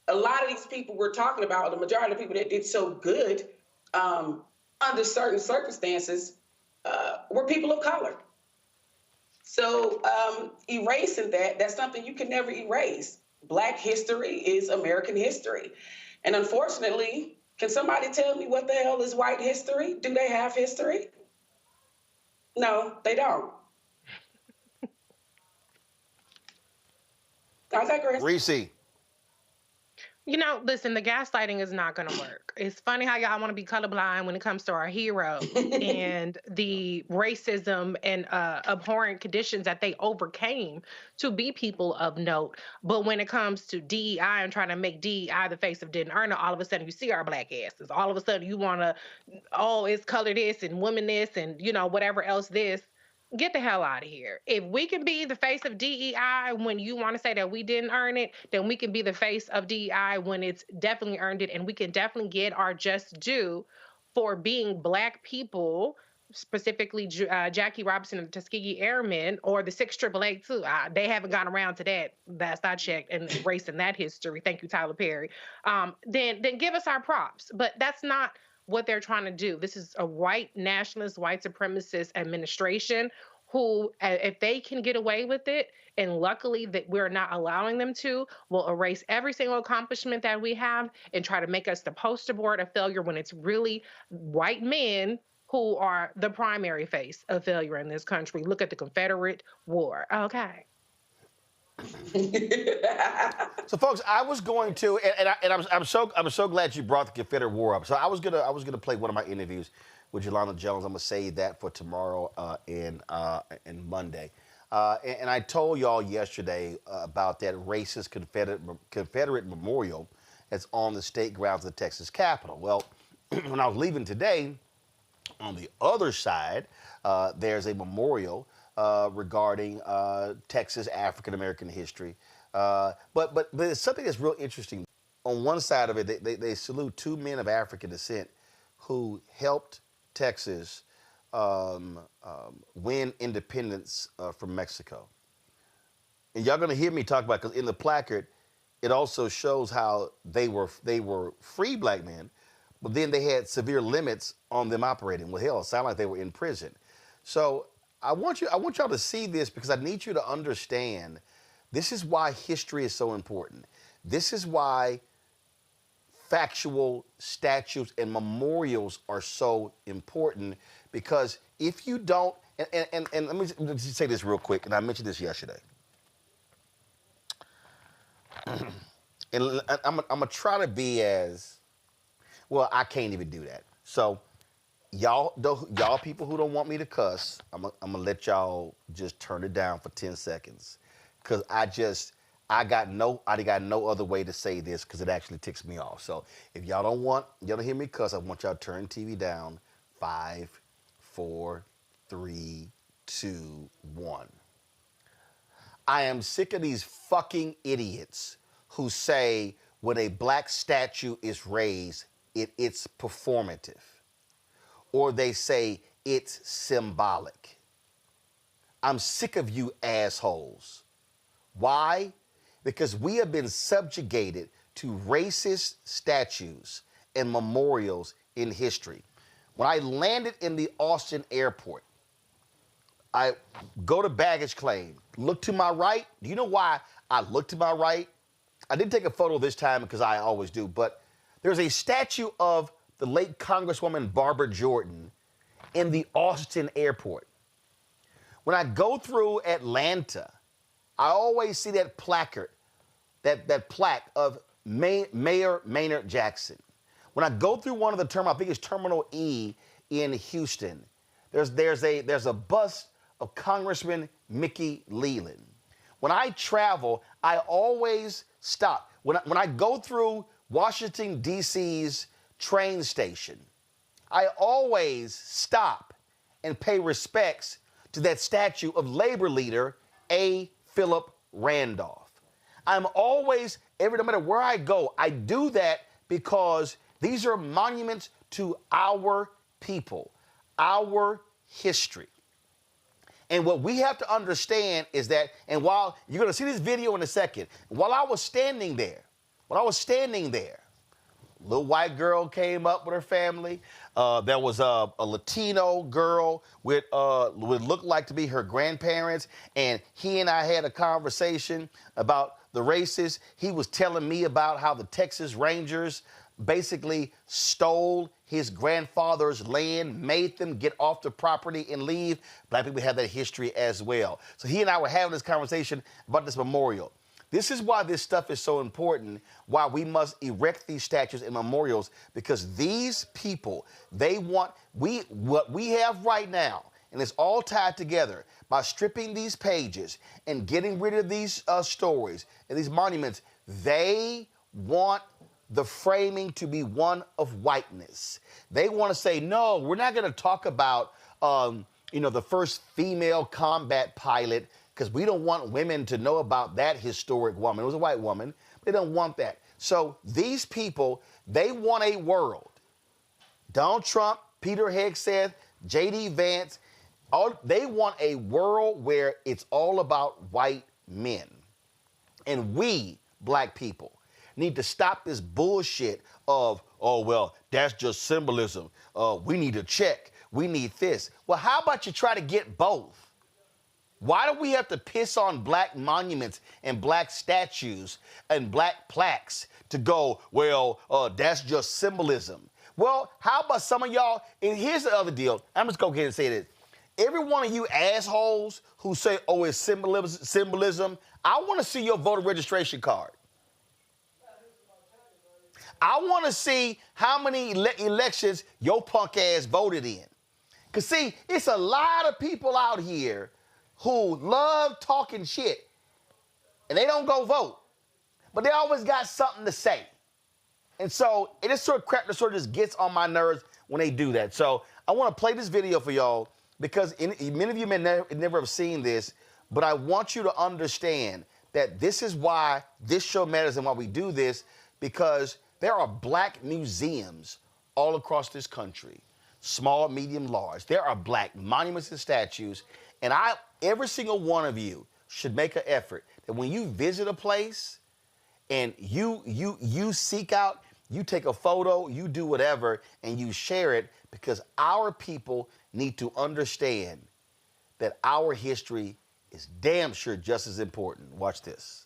a lot of these people we're talking about, the majority of the people that did so good under certain circumstances were people of color. So erasing that's something you can never erase. Black history is American history. And unfortunately, can somebody tell me what the hell is white history? Do they have history? No, they don't. I digress. Reese. You know, listen, the gaslighting is not going to work. It's funny how y'all want to be colorblind when it comes to our heroes and the racism and abhorrent conditions that they overcame to be people of note. But when it comes to DEI and trying to make DEI the face of didn't earn it, all of a sudden you see our Black asses. All of a sudden you want to, oh, it's color this and woman this and, you know, whatever else this. get the hell out of here. If we can be the face of DEI when you want to say that we didn't earn it, then we can be the face of DEI when it's definitely earned it, and we can definitely get our just due for being Black people, specifically Jackie Robinson and the Tuskegee Airmen, or the 6 AAA too. They haven't gone around to that. That's I checked and erasing that history. Thank you, Tyler Perry. Then give us our props. But that's not what they're trying to do. This is a white nationalist, white supremacist administration who, if they can get away with it, and luckily that we're not allowing them to, will erase every single accomplishment that we have and try to make us the poster board of failure when it's really white men who are the primary face of failure in this country. Look at the Confederate War. Okay. So, folks, I was going to, and I'm so glad you brought the Confederate War up. So I was gonna play one of my interviews with Yolanda Jones. I'm gonna save that for tomorrow and Monday. And I told y'all yesterday about that racist Confederate memorial that's on the state grounds of the Texas Capitol. Well, when I was leaving today, on the other side, there's a memorial regarding Texas African-American history. But it's something that's real interesting. On one side of it, they salute 2 men of African descent who helped Texas win independence from Mexico. And y'all gonna hear me talk about, because in the placard, it also shows how they were free Black men, but then they had severe limits on them operating. Well, hell, it sounded like they were in prison. So I want y'all to see this, because I need you to understand this is why history is so important. This is why factual statues and memorials are so important, because if you don't, and let me just say this real quick, and I mentioned this yesterday. And I'm gonna try to be as, well, I can't even do that. So y'all people who don't want me to cuss, I'm gonna let y'all just turn it down for 10 seconds. Cause I got no other way to say this, because it actually ticks me off. So if y'all don't hear me cuss, I want y'all to turn TV down. 5, 4, 3, 2, 1. I am sick of these fucking idiots who say when a Black statue is raised, it's performative. Or they say it's symbolic. I'm sick of you assholes. Why? Because we have been subjugated to racist statues and memorials in history. When I landed in the Austin airport, I go to baggage claim, look to my right. Do you know why I look to my right? I didn't take a photo this time because I always do, but there's a statue of the late Congresswoman Barbara Jordan in the Austin airport. When I go through Atlanta, I always see that placard, that plaque of Mayor Maynard Jackson. When I go through one of the terminals, I think it's Terminal E in Houston, there's a bust of Congressman Mickey Leland. When I travel, I always stop. When I go through Washington, D.C.'s train station, I always stop and pay respects to that statue of labor leader A. Philip Randolph. I'm always, no matter where I go, I do that because these are monuments to our people, our history. And what we have to understand is that, and while you're going to see this video in a second, while I was standing there, a little white girl came up with her family. There was a Latino girl with what looked like to be her grandparents, and he and I had a conversation about the races. He was telling me about how the Texas Rangers basically stole his grandfather's land, made them get off the property and leave. Black people have that history as well. So he and I were having this conversation about this memorial. This is why this stuff is so important, why we must erect these statues and memorials, because these people, what we have right now, and it's all tied together by stripping these pages and getting rid of these stories and these monuments. They want the framing to be one of whiteness. They want to say, no, we're not going to talk about you know, the first female combat pilot, because we don't want women to know about that historic woman. It was a white woman. They don't want that. So these people, they want a world. Donald Trump, Peter Hegseth, J.D. Vance, they want a world where it's all about white men. And we, black people, need to stop this bullshit of, oh, well, that's just symbolism. We need a check. We need this. Well, how about you try to get both? Why do we have to piss on black monuments and black statues and black plaques to go, well, that's just symbolism? Well, how about some of y'all, and here's the other deal. I'm just going to go ahead and say this. Every one of you assholes who say, oh, it's symbolism, I want to see your voter registration card. I want to see how many elections your punk ass voted in. Because, see, it's a lot of people out here who love talking shit, and they don't go vote, but they always got something to say. And so it is sort of crap that sort of just gets on my nerves when they do that. So I want to play this video for y'all because many of you may never have seen this, but I want you to understand that this is why this show matters and why we do this, because there are black museums all across this country, small, medium, large. There are black monuments and statues, and every single one of you should make an effort that when you visit a place and you seek out, you take a photo, you do whatever, and you share it, because our people need to understand that our history is damn sure just as important. Watch this.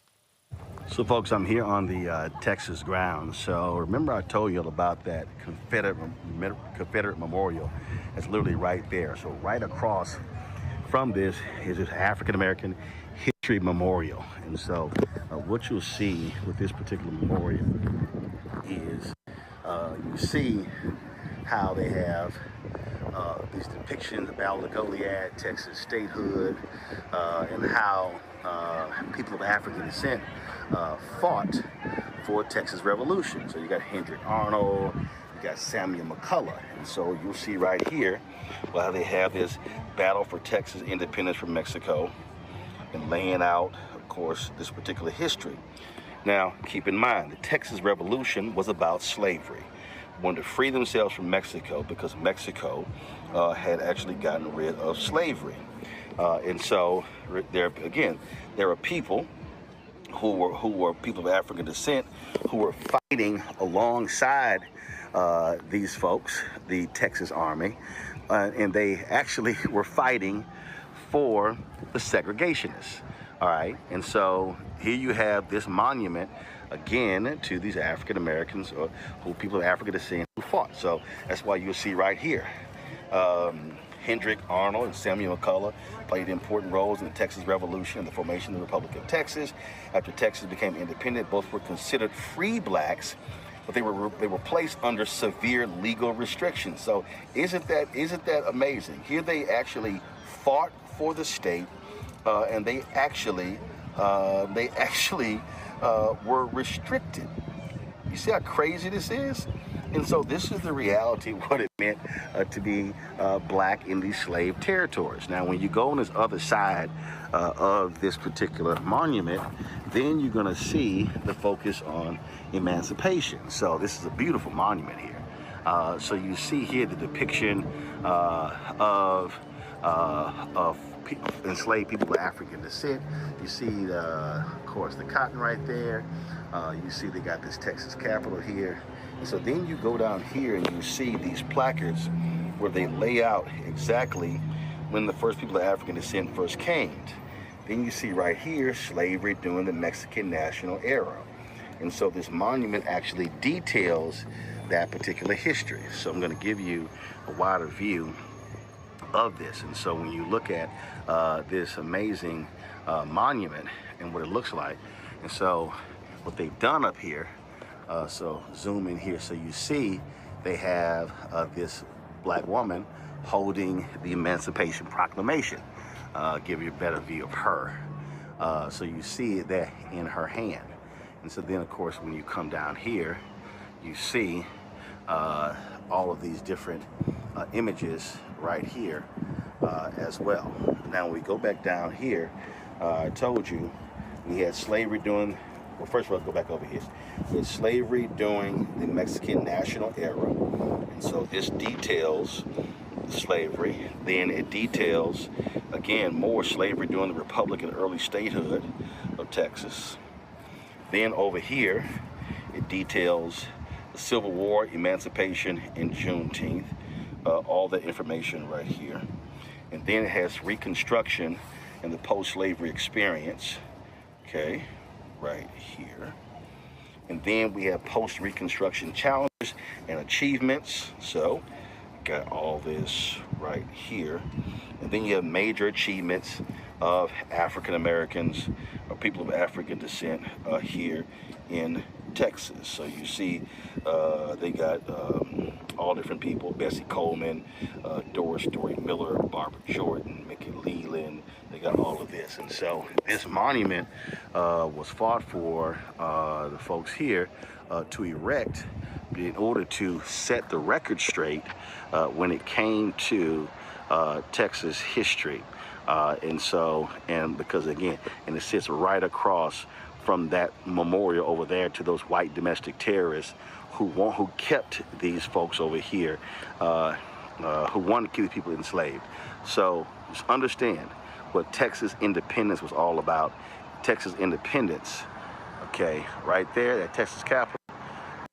So, folks, I'm here on the Texas ground. So, remember I told you about that Confederate memorial? It's literally right there. So, right across from this is this African-American History Memorial. And so, what you'll see with this particular memorial is you see how they have these depictions of Battle of Goliad, Texas statehood, and how people of African descent fought for Texas Revolution. So you got Hendrick Arnold, you got Samuel McCullough. And so you'll see right here, well, they have this battle for Texas independence from Mexico and laying out, of course, this particular history. Now, keep in mind, the Texas Revolution was about slavery. Wanted to free themselves from Mexico because Mexico had actually gotten rid of slavery. And so, there are people who were people of African descent who were fighting alongside these folks, the Texas Army, and they actually were fighting for the segregationists. All right, and so here you have this monument again to these African Americans or who people of African descent who fought. So that's why you'll see right here, Hendrick Arnold and Samuel McCullough played important roles in the Texas Revolution and the formation of the Republic of Texas. After Texas became independent, both were considered free blacks, but they were placed under severe legal restrictions. So isn't that amazing? Here they actually fought for the state, and they actually were restricted. You see how crazy this is? And so this is the reality of what it meant to be black in these slave territories. Now, when you go on this other side of this particular monument, then you're going to see the focus on emancipation. So this is a beautiful monument here. So you see here the depiction of enslaved people of African descent. You see, of course, the cotton right there. You see they got this Texas Capitol here. And so then you go down here and you see these placards where they lay out exactly when the first people of African descent first came. Then you see right here slavery during the Mexican national era. And so this monument actually details that particular history. So I'm going to give you a wider view of this. And so when you look at this amazing monument and what it looks like, and so what they've done up here, so zoom in here, so you see they have this black woman holding the Emancipation Proclamation. Give you a better view of her. So you see that in her hand. And so then, of course, when you come down here, you see all of these different images right here as well. Now, when we go back down here, I told you we had slavery during, well, first of all, go back over here. We had slavery during the Mexican national era. And so this details slavery. Then it details, again, more slavery during the Republic and early statehood of Texas. Then over here, it details the Civil War, emancipation, and Juneteenth. All the information right here. And then it has Reconstruction and the post-slavery experience, okay, right here. And then we have post-Reconstruction challenges and achievements. So, got all this right here. And then you have major achievements of African Americans or people of African descent here in Texas. So you see they got all different people: Bessie Coleman, Doris Story Miller, Barbara Jordan, Mickey Leland. They got all of this. And so this monument was fought for the folks here to erect in order to set the record straight when it came to Texas history. And because again, and it sits right across from that memorial over there to those white domestic terrorists who kept these folks over here, who wanted to keep people enslaved. So just understand what Texas independence was all about. Texas independence, okay, right there, that Texas Capitol,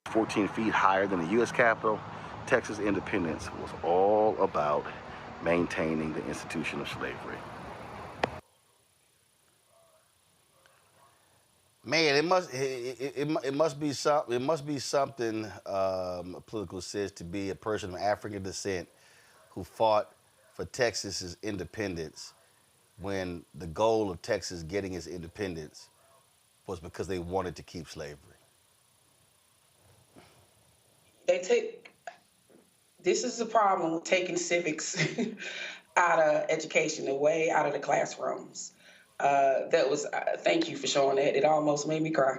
14 feet higher than the U.S. Capitol. Texas independence was all about maintaining the institution of slavery. Man, it must be something political says to be a person of African descent who fought for Texas's independence when the goal of Texas getting its independence was because they wanted to keep slavery. This is the problem with taking civics out of education, away out of the classrooms. Thank you for showing that. It almost made me cry.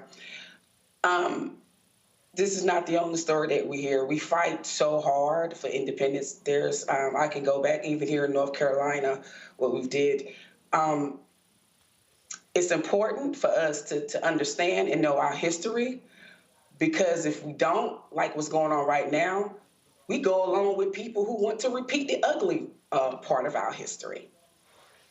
This is not the only story that we hear. We fight so hard for independence. There's, I can go back even here in North Carolina, what we did. It's important for us to understand and know our history, because if we don't, like what's going on right now, we go along with people who want to repeat the ugly part of our history.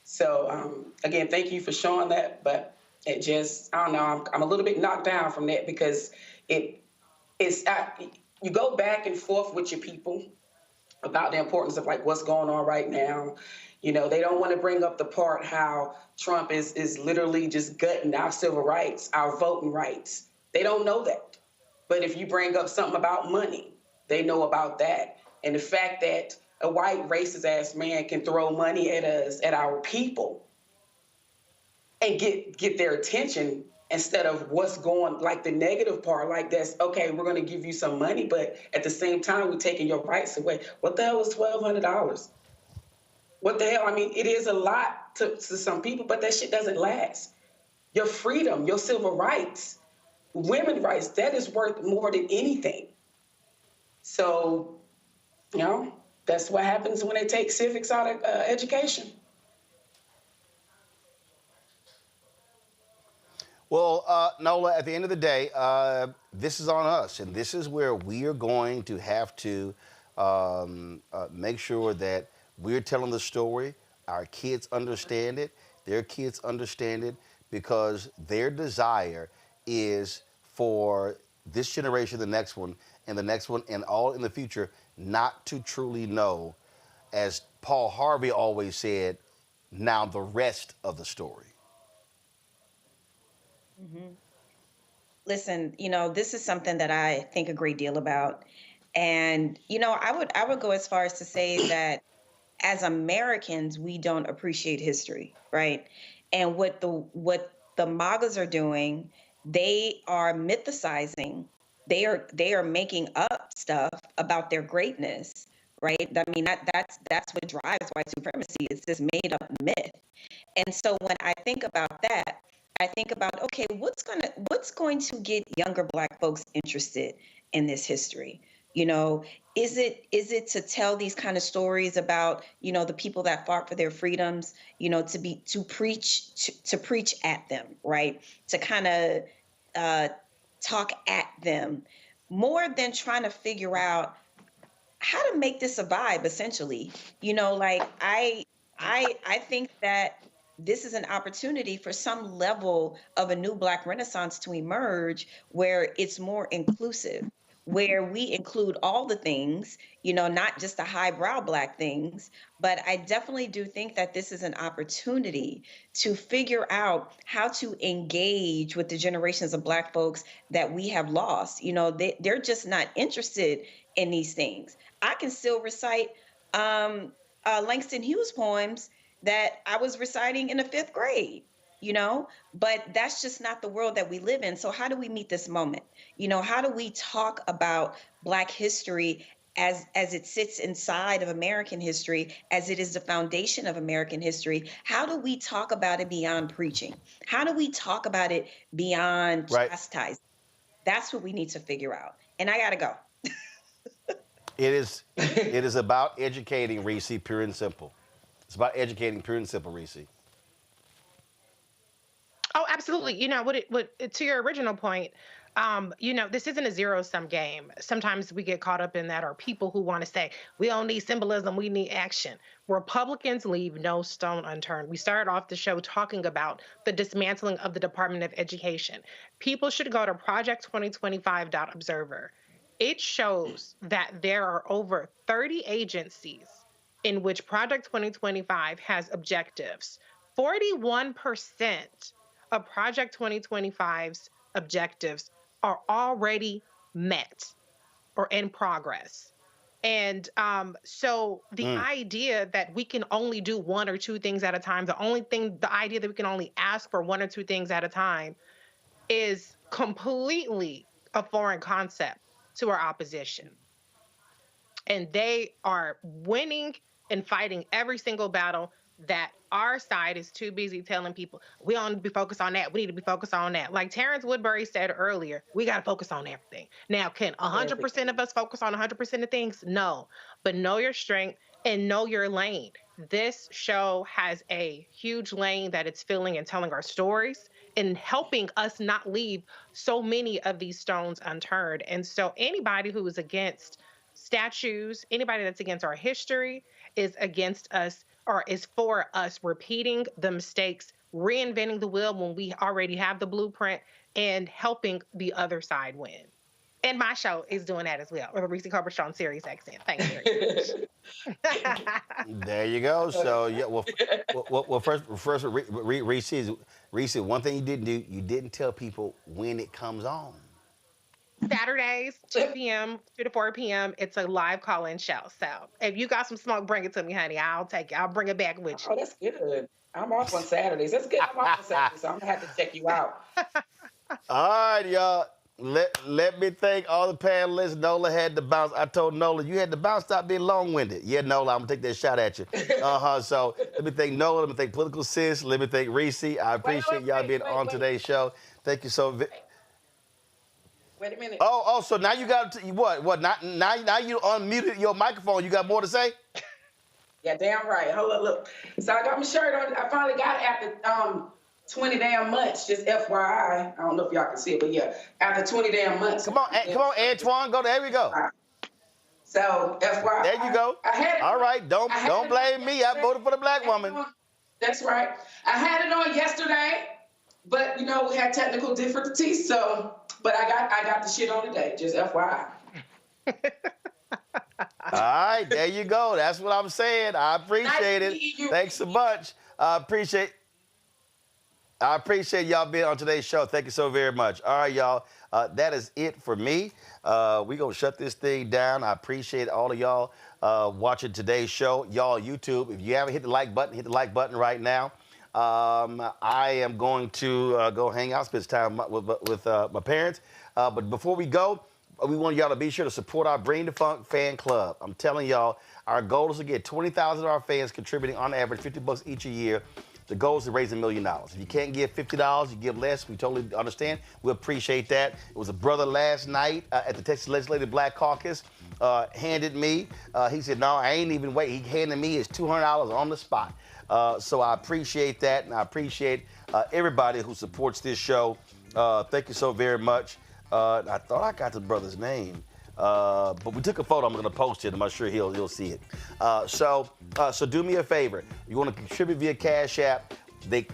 So, again, thank you for showing that, but it just, I don't know, I'm a little bit knocked down from that, because you go back and forth with your people about the importance of like what's going on right now. You know, they don't want to bring up the part how Trump is literally just gutting our civil rights, our voting rights. They don't know that. But if you bring up something about money, they know about that. And the fact that a white racist ass man can throw money at us, at our people, and get their attention instead of what's going, like the negative part, like that's, okay, we're going to give you some money, but at the same time, we're taking your rights away. What the hell is $1,200? What the hell? I mean, it is a lot to some people, but that shit doesn't last. Your freedom, your civil rights, women's rights, that is worth more than anything. So, you know, that's what happens when they take civics out of education. Well, Nola, at the end of the day, this is on us, and this is where we are going to have to make sure that we're telling the story, our kids understand it, their kids understand it, because their desire is for this generation, the next one, and all in the future, not to truly know, as Paul Harvey always said, now the rest of the story. Mm-hmm. Listen, you know, this is something that I think a great deal about. And, you know, I would go as far as to say that as Americans, we don't appreciate history, right? And what the MAGAs are doing, they are mythicizing. They are making up stuff about their greatness, right? I mean, that's what drives white supremacy. It's this made up myth. And so when I think about that, I think about, okay, what's going to get younger Black folks interested in this history? You know, is it to tell these kind of stories about, you know, the people that fought for their freedoms, you know, to preach at them, right? To kind of talk at them, more than trying to figure out how to make this a vibe, essentially. You know, like I think that this is an opportunity for some level of a new Black Renaissance to emerge, where it's more inclusive, where we include all the things, you know, not just the highbrow Black things. But I definitely do think that this is an opportunity to figure out how to engage with the generations of Black folks that we have lost. You know, they're just not interested in these things. I can still recite Langston Hughes poems that I was reciting in the 5th grade, you know, but that's just not the world that we live in. So how do we meet this moment? You know, how do we talk about Black history as it sits inside of American history, as it is the foundation of American history? How do we talk about it beyond preaching? How do we talk about it beyond chastising? That's what we need to figure out. And I gotta go. It is about educating, Reese, pure and simple. It's about educating, pure and simple, Reese. Oh, absolutely. You know, to your original point, you know, this isn't a zero-sum game. Sometimes we get caught up in that, or people who want to say, we don't need symbolism, we need action. Republicans leave no stone unturned. We started off the show talking about the dismantling of the Department of Education. People should go to project2025.observer. It shows that there are over 30 agencies in which Project 2025 has objectives. 41% of Project 2025's objectives are already met or in progress. And so the idea that we can only do one or two things at a time, the idea that we can only ask for one or two things at a time is completely a foreign concept to our opposition. And they are winning and fighting every single battle that our side is too busy telling people, we don't need to be focused on that. We need to be focused on that. Like Terrance Woodbury said earlier, we got to focus on everything. Now, can 100% of us focus on 100% of things? No. But know your strength and know your lane. This show has a huge lane that it's filling and telling our stories and helping us not leave so many of these stones unturned. And so anybody who is against statues, anybody that's against our history is against us, or is for us repeating the mistakes, reinventing the wheel when we already have the blueprint, and helping the other side win. And my show is doing that as well, or the Reese Corbett on Series XM. Thank you very much. There you go. So, yeah, well, first, Reese, one thing you didn't do, you didn't tell people when it comes on. Saturdays, 2 p.m., 2 to 4 p.m., it's a live call-in show. So if you got some smoke, bring it to me, honey. I'll take it. I'll bring it back with you. Oh, that's good. I'm off on Saturdays. That's good. I'm off on Saturdays, so I'm going to have to check you out. All right, y'all. Let me thank all the panelists. Nola had to bounce. I told Nola, you had to bounce. Stop being long-winded. Yeah, Nola, I'm going to take that shot at you. So let me thank Nola. Let me thank Political Sis. Let me thank Reese. I appreciate y'all being on today's show. Thank you so much. Wait a minute. Oh, so now you got what? Now you unmuted your microphone. You got more to say? Yeah, damn right. Hold on, look. So I got my shirt on. I finally got it after 20 damn months. Just FYI. I don't know if y'all can see it, but yeah, after 20 damn months. Come on, Antoine. There we go. So FYI. There you go. All right. Don't blame me. I voted for the Black woman. That's right. I had it on yesterday, but you know we had technical difficulties. So, but I got the shit on today. Just FYI. All right, there you go. That's what I'm saying. I appreciate it. Thanks so much. I appreciate y'all being on today's show. Thank you so very much. All right, y'all. That is it for me. We're going to shut this thing down. I appreciate all of y'all watching today's show. Y'all, YouTube, if you haven't hit the like button, hit the like button right now. I am going to go hang out, spend time with my parents. But before we go, we want y'all to be sure to support our Bring the Funk fan club. I'm telling y'all, our goal is to get 20,000 of our fans contributing on average $50 each a year. The goal is to raise $1 million. If you can't give $50, you give less. We totally understand. We appreciate that. It was a brother last night at the Texas Legislative Black Caucus handed me. He said, no, I ain't even wait. He handed me his $200 on the spot. So I appreciate that, and I appreciate everybody who supports this show. Thank you so very much. I thought I got the brother's name, but we took a photo. I'm going to post it. I'm not sure he'll see it. So do me a favor. You want to contribute via Cash App.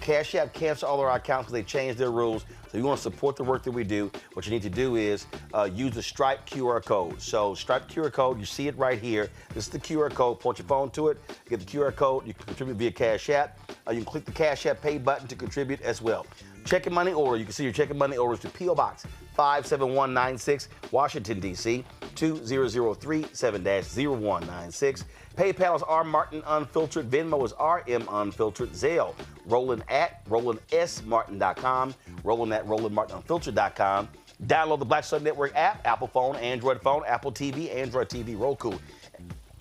Cash App canceled all our accounts because they changed their rules. So you want to support the work that we do, what you need to do is use the Stripe QR code. So Stripe QR code, you see it right here. This is the QR code. Point your phone to it, get the QR code. You can contribute via Cash App. You can click the Cash App Pay button to contribute as well. Checking money order. You can see your checking money orders to P.O. Box 57196, Washington, D.C. 20037 7-0196. PayPal is R Martin Unfiltered. Venmo is RM Unfiltered. Zelle, Roland at RolandSMartin.com. Roland at RolandMartinUnfiltered.com. Download the Black Star Network app, Apple phone, Android phone, Apple TV, Android TV, Roku,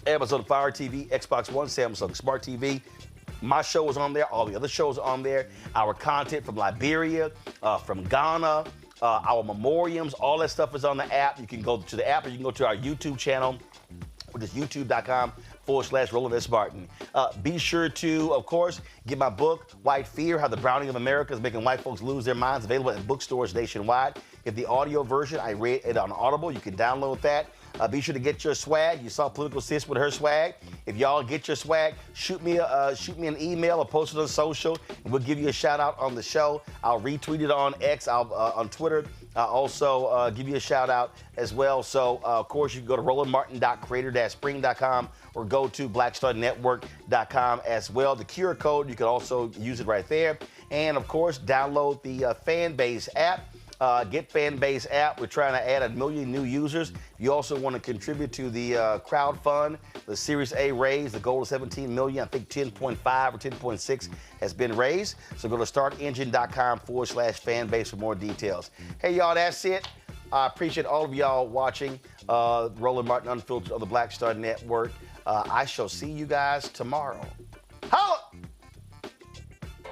Amazon Fire TV, Xbox One, Samsung Smart TV. My show is on there. All the other shows are on there. Our content from Liberia, from Ghana, our memoriams, all that stuff is on the app. You can go to the app or you can go to our YouTube channel, which is youtube.com/Roland S. Martin. Be sure to, of course, get my book, White Fear, How the Browning of America is Making White Folks Lose Their Minds, available at bookstores nationwide. If the audio version, I read it on Audible. You can download that. Be sure to get your swag. You saw Political Sis with her swag. If y'all get your swag, shoot me an email or post it on social, and we'll give you a shout out on the show. I'll retweet it on X, on Twitter. I'll also give you a shout out as well. So, of course, you can go to rolandmartin.creator-spring.com or go to blackstarnetwork.com as well. The QR code, you can also use it right there. And, of course, download the Fanbase app. Get Fanbase app. We're trying to add 1 million new users. You also want to contribute to the crowd fund, the Series A raise. The goal is 17 million. I think 10.5 or 10.6 has been raised. So go to startengine.com/fanbase for more details. Hey, y'all, that's it. I appreciate all of y'all watching Roland Martin Unfiltered on the Black Star Network. I shall see you guys tomorrow. Holla!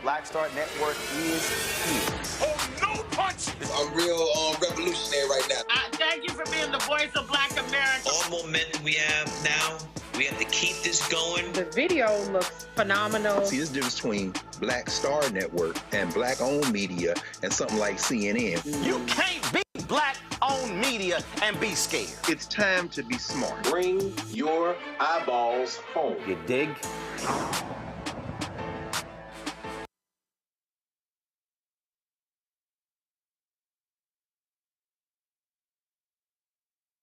Black Star Network is here. Oh, no punch! I'm real revolutionary right now. Thank you for being the voice of Black America. All momentum we have now, we have to keep this going. The video looks phenomenal. See, there's a difference between Black Star Network and Black-owned media and something like CNN. You can't be Black-owned media and be scared. It's time to be smart. Bring your eyeballs home. You dig?